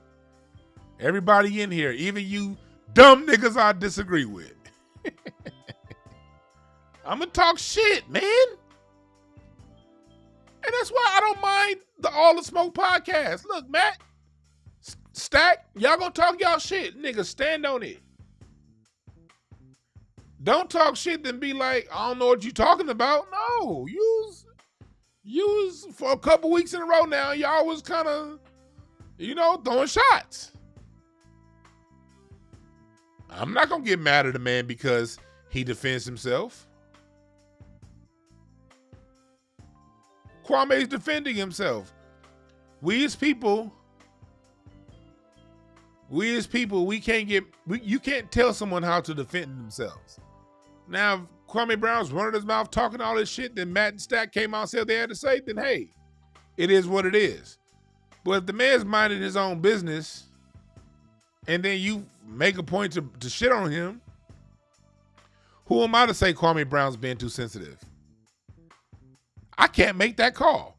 Everybody in here, even you dumb niggas I disagree with. I'm gonna talk shit, man. And that's why I don't mind the All the Smoke podcast. Look, Matt, Stack, y'all gonna talk y'all shit. Nigga, stand on it. Don't talk shit then be like, I don't know what you talking about. No, you was for a couple weeks in a row now, y'all was kind of, throwing shots. I'm not gonna get mad at the man because he defends himself. Kwame's defending himself. We as people, you can't tell someone how to defend themselves. Now, if Kwame Brown's running his mouth talking all this shit, then Matt and Stack came out and said what they had to say, then hey, it is what it is. But if the man's minding his own business and then you make a point to shit on him, who am I to say Kwame Brown's being too sensitive? I can't make that call.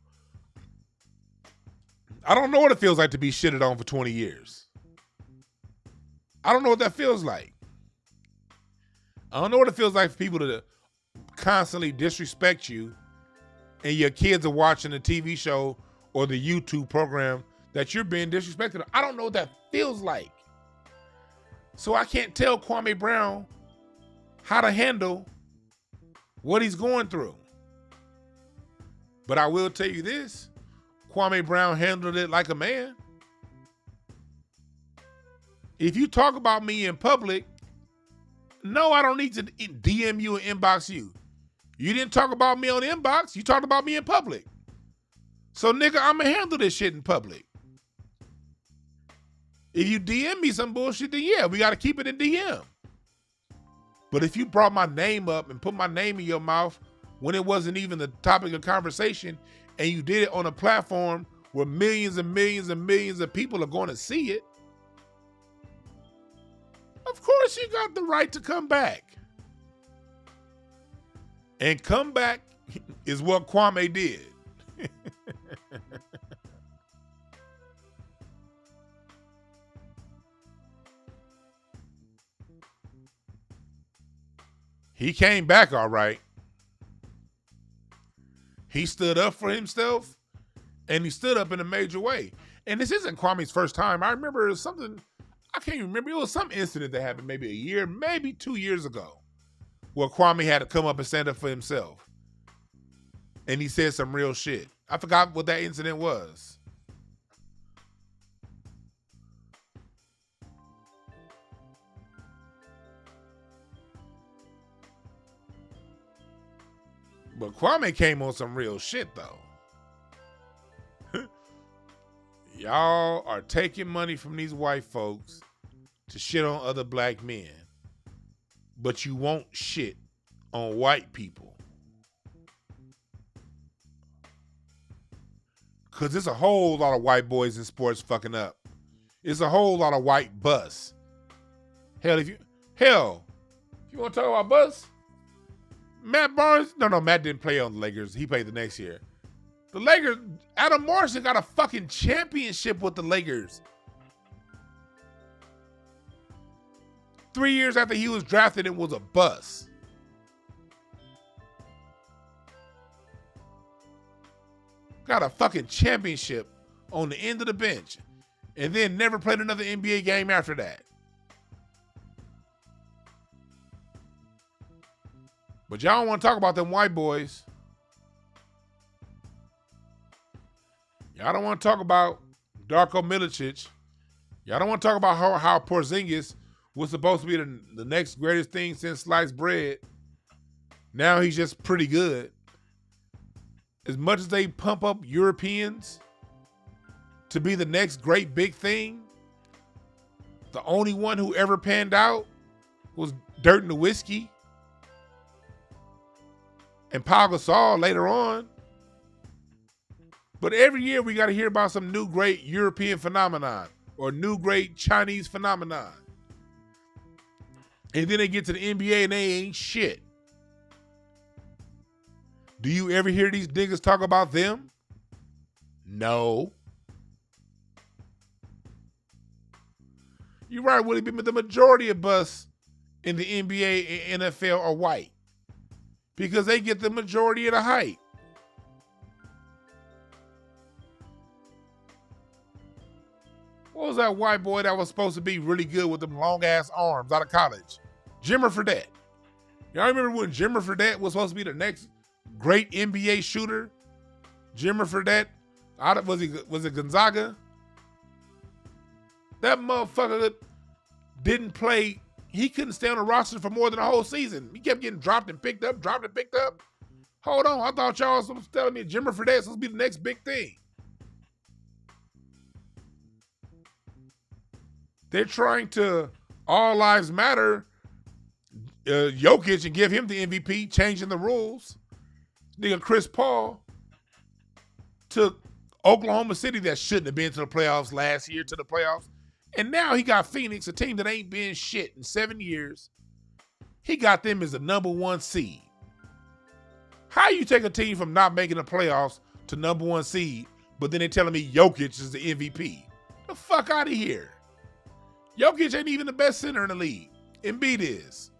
I don't know what it feels like to be shitted on for 20 years. I don't know what that feels like. I don't know what it feels like for people to constantly disrespect you and your kids are watching the TV show or the YouTube program that you're being disrespected. I don't know what that feels like. So I can't tell Kwame Brown how to handle what he's going through. But I will tell you this, Kwame Brown handled it like a man. If you talk about me in public, no, I don't need to DM you and inbox you. You didn't talk about me on the inbox, you talked about me in public. So nigga, I'ma handle this shit in public. If you DM me some bullshit, then yeah, we gotta keep it in DM. But if you brought my name up and put my name in your mouth when it wasn't even the topic of conversation, and you did it on a platform where millions and millions and millions of people are going to see it, of course you got the right to come back. And come back is what Kwame did. He came back all right. He stood up for himself, and he stood up in a major way. And this isn't Kwame's first time. I remember it was something, I can't even remember. It was some incident that happened maybe a year, maybe 2 years ago, where Kwame had to come up and stand up for himself. And he said some real shit. I forgot what that incident was. But Kwame came on some real shit, though. Y'all are taking money from these white folks to shit on other black men, but you won't shit on white people. Because it's a whole lot of white boys in sports fucking up. It's a whole lot of white bus. Hell, if you want to talk about bus, Matt Barnes, no, Matt didn't play on the Lakers. He played the next year. The Lakers, Adam Morrison got a fucking championship with the Lakers. 3 years after he was drafted, it was a bust. Got a fucking championship on the end of the bench and then never played another NBA game after that. But y'all don't want to talk about them white boys. Y'all don't want to talk about Darko Milicic. Y'all don't want to talk about how Porzingis was supposed to be the next greatest thing since sliced bread. Now he's just pretty good. As much as they pump up Europeans to be the next great big thing, the only one who ever panned out was Dirt and the Whiskey and Pau Gasol later on. But every year we got to hear about some new great European phenomenon or new great Chinese phenomenon. And then they get to the NBA and they ain't shit. Do you ever hear these niggas talk about them? No. You're right, Willie, but the majority of us in the NBA and NFL are white because they get the majority of the hype. What was that white boy that was supposed to be really good with them long-ass arms out of college? Jimmer Fredette. Y'all remember when Jimmer Fredette was supposed to be the next great NBA shooter? Jimmer Fredette, was it Gonzaga? That motherfucker didn't play. He couldn't stay on the roster for more than a whole season. He kept getting dropped and picked up, dropped and picked up. Hold on, I thought y'all was telling me Jimmer Fredette was supposed to be the next big thing. They're trying to all lives matter Jokic and give him the MVP, changing the rules. Nigga Chris Paul took Oklahoma City that shouldn't have been to the playoffs last year to the playoffs. And now he got Phoenix, a team that ain't been shit in 7 years. He got them as the #1 seed. How you take a team from not making the playoffs to #1 seed, but then they're telling me Jokic is the MVP? The fuck out of here. Jokic ain't even the best center in the league. Embiid is.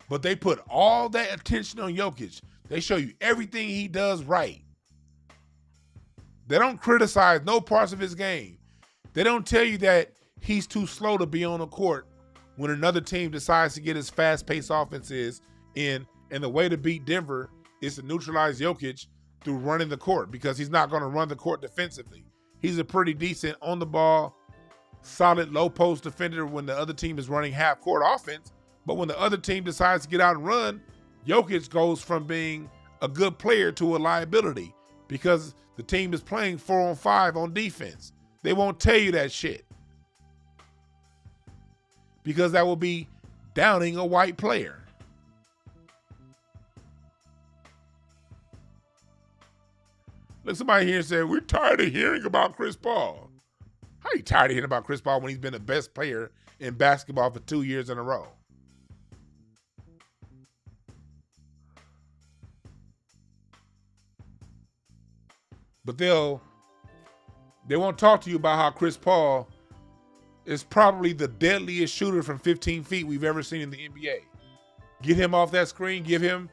But they put all that attention on Jokic. They show you everything he does right. They don't criticize no parts of his game. They don't tell you that he's too slow to be on the court when another team decides to get his fast-paced offenses in, and the way to beat Denver is to neutralize Jokic through running the court because he's not going to run the court defensively. He's a pretty decent on-the-ball, solid low-post defender when the other team is running half-court offense. But when the other team decides to get out and run, Jokic goes from being a good player to a liability because the team is playing 4-on-5 on defense. They won't tell you that shit because that will be downing a white player. Look, somebody here said, we're tired of hearing about Chris Paul. How are you tired of hearing about Chris Paul when he's been the best player in basketball for 2 years in a row? But they won't talk to you about how Chris Paul is probably the deadliest shooter from 15 feet we've ever seen in the NBA. Get him off that screen, give him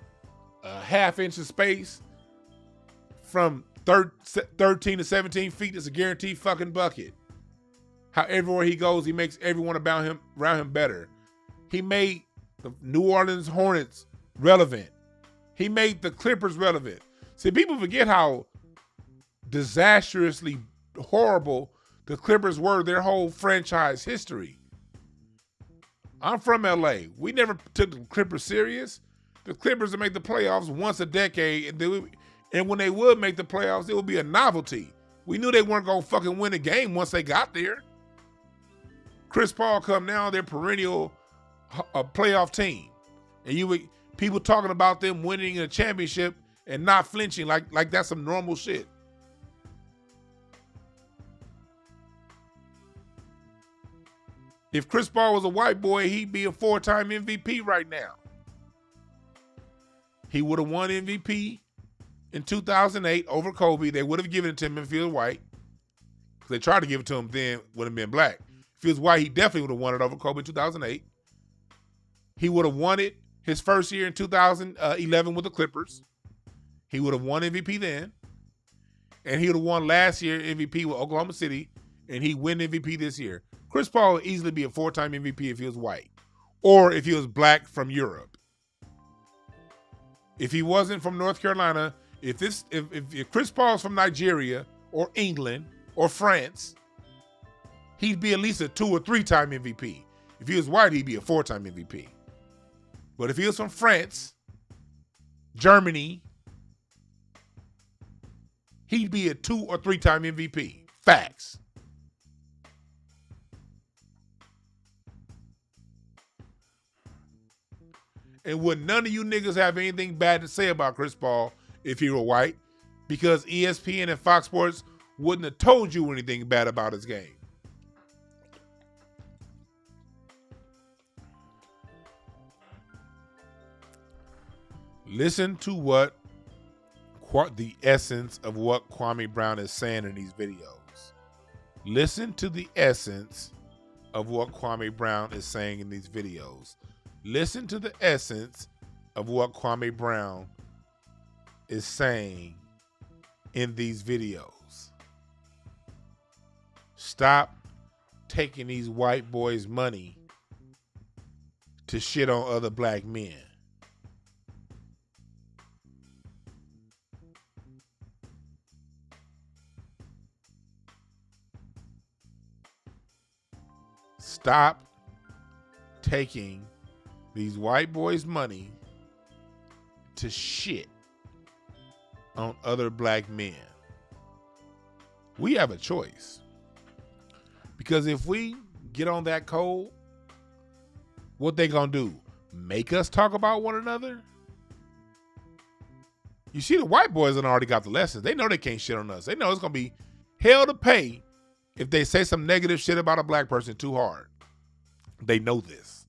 a half-inch of space from 13 to 17 feet. It's a guaranteed fucking bucket. How everywhere he goes, he makes everyone around him better. He made the New Orleans Hornets relevant. He made the Clippers relevant. See, people forget how disastrously horrible the Clippers were their whole franchise history. I'm from LA. We never took the Clippers serious. The Clippers would make the playoffs once a decade, and when they would make the playoffs, it would be a novelty. We knew they weren't going to fucking win a game once they got there. Chris Paul come now, they're perennial a playoff team. And people talking about them winning a championship and not flinching like that's some normal shit. If Chris Paul was a white boy, he'd be a 4-time MVP right now. He would have won MVP in 2008 over Kobe. They would have given it to him if he was white. Because they tried to give it to him then, would have been black. If he was white, he definitely would have won it over Kobe in 2008. He would have won it his first year in 2011 with the Clippers. He would have won MVP then. And he would have won last year MVP with Oklahoma City. And he win MVP this year. Chris Paul would easily be a 4-time MVP if he was white. Or if he was black from Europe. If he wasn't from North Carolina, if Chris Paul's from Nigeria or England or France, he'd be at least a 2 or 3-time MVP. If he was white, he'd be a 4-time MVP. But if he was from France, Germany, he'd be a 2 or 3-time MVP. Facts. And would none of you niggas have anything bad to say about Chris Paul if he were white? Because ESPN and Fox Sports wouldn't have told you anything bad about his game. Listen to what the essence of what Kwame Brown is saying in these videos. Listen to the essence of what Kwame Brown is saying in these videos. Listen to the essence of what Kwame Brown is saying in these videos. Stop taking these white boys' money to shit on other black men. Stop taking these white boys' money to shit on other black men. We have a choice. Because if we get on that code, what they gonna do? Make us talk about one another? You see, the white boys done already got the lessons. They know they can't shit on us. They know it's gonna be hell to pay if they say some negative shit about a black person too hard. They know this.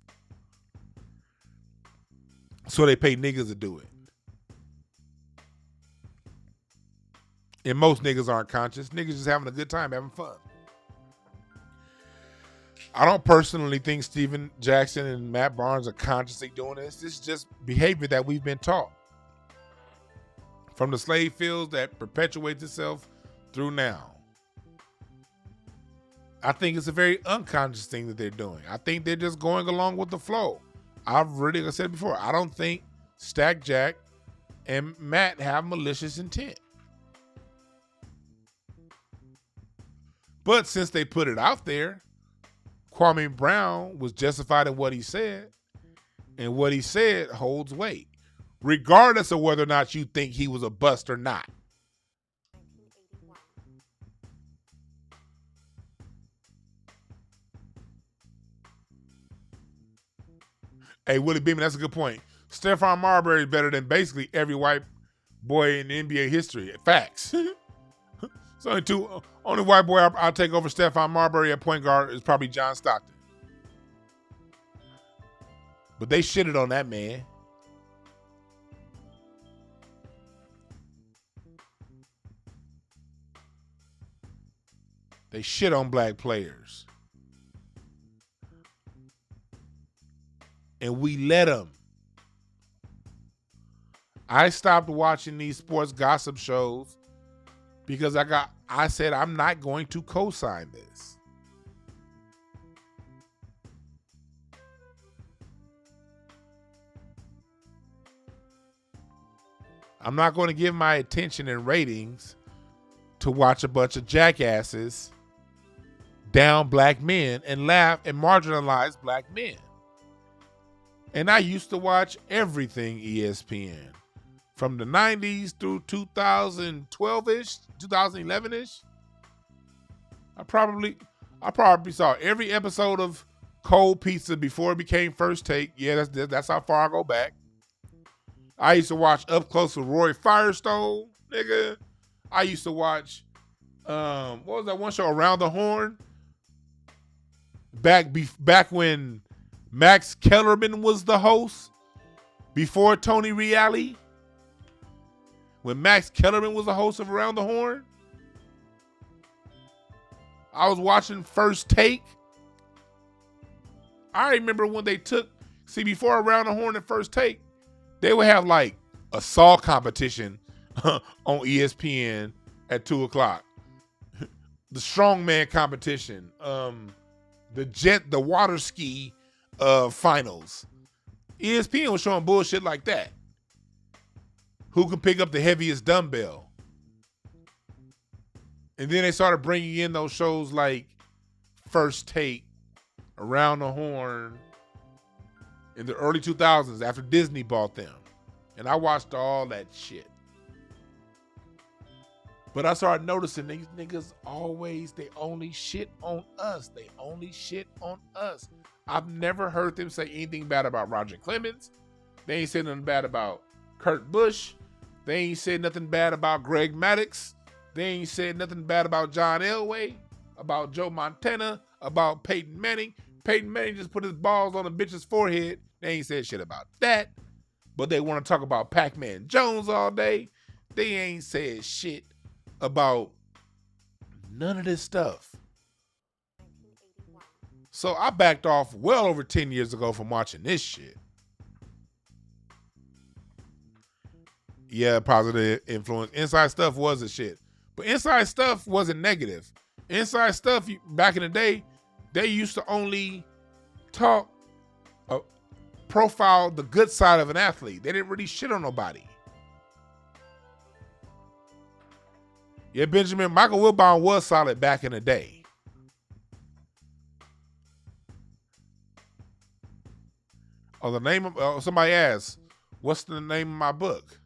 So they pay niggas to do it. And most niggas aren't conscious. Niggas just having a good time, having fun. I don't personally think Steven Jackson and Matt Barnes are consciously doing this. This is just behavior that we've been taught. From the slave fields that perpetuates itself through now. I think it's a very unconscious thing that they're doing. I think they're just going along with the flow. Like I said before, I don't think Stack Jack and Matt have malicious intent. But since they put it out there, Kwame Brown was justified in what he said, and what he said holds weight, regardless of whether or not you think he was a bust or not. Hey, Willie Beeman, that's a good point. Stephon Marbury is better than basically every white boy in NBA history. Facts. So only white boy I'll take over Stephon Marbury at point guard is probably John Stockton. But they shitted on that man. They shit on black players. And we let them. I stopped watching these sports gossip shows because I said I'm not going to co-sign this. I'm not going to give my attention and ratings to watch a bunch of jackasses down black men and laugh and marginalize black men. And I used to watch everything ESPN from the 90s through 2012-ish, 2011-ish. I probably saw every episode of Cold Pizza before it became First Take. Yeah, that's how far I go back. I used to watch Up Close with Roy Firestone, nigga. I used to watch, what was that one show, Around the Horn? Back when Max Kellerman was the host, before Tony Reale. When Max Kellerman was the host of Around the Horn. I was watching First Take. I remember when they before Around the Horn and First Take, they would have like a saw competition on ESPN at 2:00. The strongman competition, the water ski finals. ESPN was showing bullshit like that. Who can pick up the heaviest dumbbell? And then they started bringing in those shows like First Take, Around the Horn, in the early 2000s after Disney bought them. And I watched all that shit. But I started noticing these niggas they only shit on us. They only shit on us. I've never heard them say anything bad about Roger Clemens. They ain't said nothing bad about Kurt Busch. They ain't said nothing bad about Greg Maddux. They ain't said nothing bad about John Elway, about Joe Montana, about Peyton Manning. Peyton Manning just put his balls on a bitch's forehead. They ain't said shit about that. But they want to talk about Pac-Man Jones all day. They ain't said shit about none of this stuff. So I backed off well over 10 years ago from watching this shit. Yeah, positive influence. Inside Stuff was a shit. But Inside Stuff wasn't negative. Inside Stuff, back in the day, they used to only profile the good side of an athlete. They didn't really shit on nobody. Yeah, Michael Wilbon was solid back in the day. Somebody asked, what's the name of my book?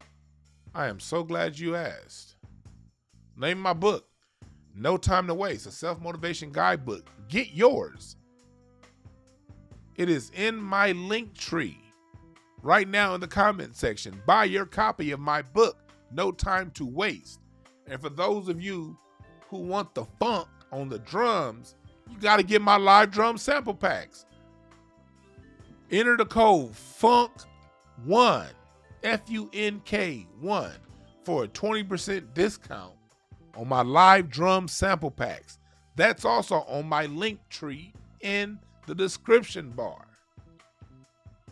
I am so glad you asked. Name of my book, No Time to Waste, a self-motivation guidebook. Get yours. It is in my link tree right now in the comment section. Buy your copy of my book, No Time to Waste. And for those of you who want the funk on the drums, you got to get my live drum sample packs. Enter the code FUNK1, FUNK1, for a 20% discount on my live drum sample packs. That's also on my link tree in the description bar.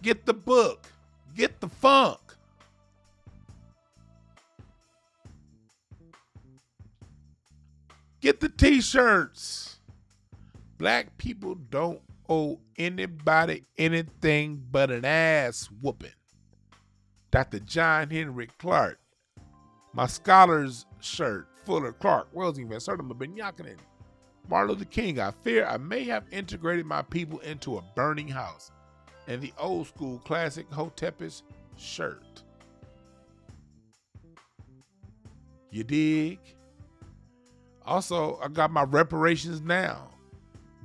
Get the book. Get the funk. Get the t-shirts. Black people don't owe anybody anything but an ass whooping. Dr. John Henry Clark. My scholar's shirt, Fuller Clark, Wellsing, Van Sertima, Benyakinen, Martin Luther King. I fear I may have integrated my people into a burning house. And the old school classic Hotepish shirt. You dig? Also, I got my reparations now.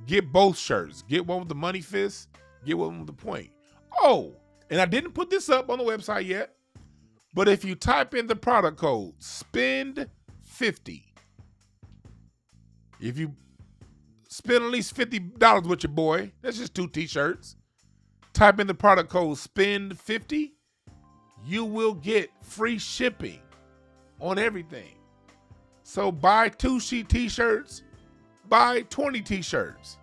Get both shirts. Get one with the money fist. Get one with the point. Oh, and I didn't put this up on the website yet, but if you type in the product code, SPEND50, if you spend at least $50 with your boy, that's just 2 t-shirts, type in the product code SPEND50, you will get free shipping on everything. So buy 2 sheet t-shirts, buy 20 t-shirts.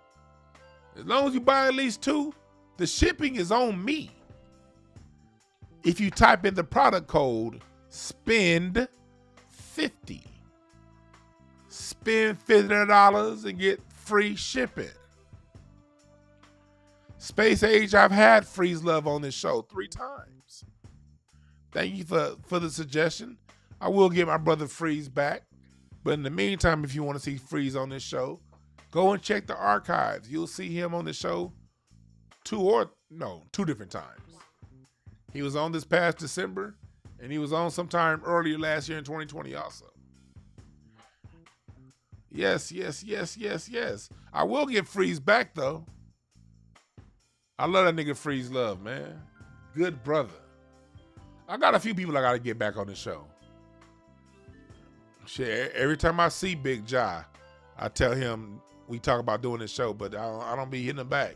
As long as you buy at least 2, the shipping is on me. If you type in the product code SPEND50, spend $50 and get free shipping. Space Age, I've had Freeze Love on this show 3 times. Thank you for the suggestion. I will get my brother Freeze back. But in the meantime, if you want to see Freeze on this show, go and check the archives. You'll see him on the show 2 different times. He was on this past December, and he was on sometime earlier last year in 2020 also. Yes. I will get Freeze back, though. I love that nigga Freeze Love, man. Good brother. I got a few people I got to get back on the show. Shit, every time I see Big Jai, I tell him we talk about doing this show, but I don't be hitting him back.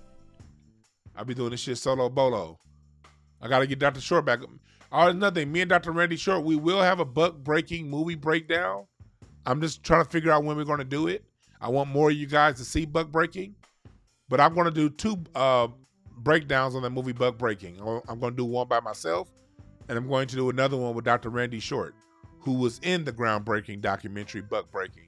I be doing this shit solo bolo. I got to get Dr. Short back. Oh, there's nothing. Me and Dr. Randy Short, we will have a buck-breaking movie breakdown. I'm just trying to figure out when we're going to do it. I want more of you guys to see Buck Breaking, but I'm going to do 2 breakdowns on the movie Buck Breaking. I'm going to do one by myself, and I'm going to do another one with Dr. Randy Short, who was in the groundbreaking documentary Buck Breaking.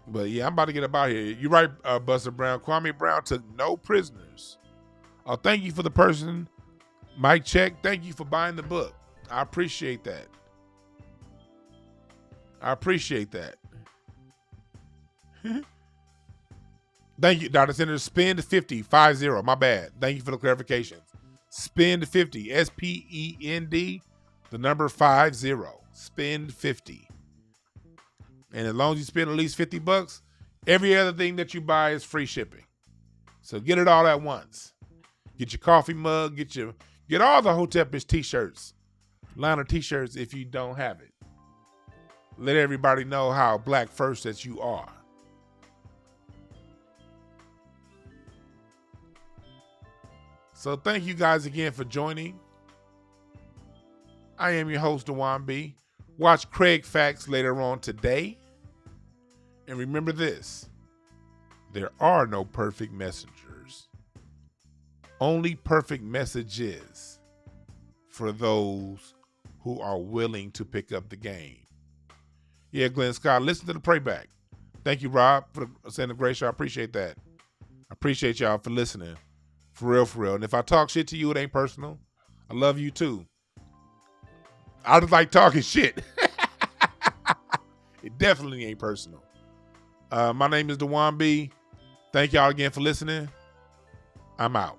But yeah, I'm about to get up out here. You're right, Buster Brown. Kwame Brown took no prisoners. Thank you for the person, Mike Check. Thank you for buying the book. I appreciate that. I appreciate that. Thank you, Dr. Senator. Spend 50, 50. My bad. Thank you for the clarification. Spend 50. SPEND, the number 50. Spend 50. And as long as you spend at least $50, every other thing that you buy is free shipping. So get it all at once. Get your coffee mug, get all the Hotepish t-shirts, line of t-shirts if you don't have it. Let everybody know how black first that you are. So thank you guys again for joining. I am your host, Dwan B. Watch Craig Facts later on today. And remember this, there are no perfect messengers. Only perfect messages for those who are willing to pick up the game. Yeah, Glenn Scott, listen to the playback. Thank you, Rob, for saying a great show. I appreciate that. I appreciate y'all for listening. For real, for real. And if I talk shit to you, it ain't personal. I love you too. I just like talking shit. It definitely ain't personal. My name is Dwan B. Thank y'all again for listening. I'm out.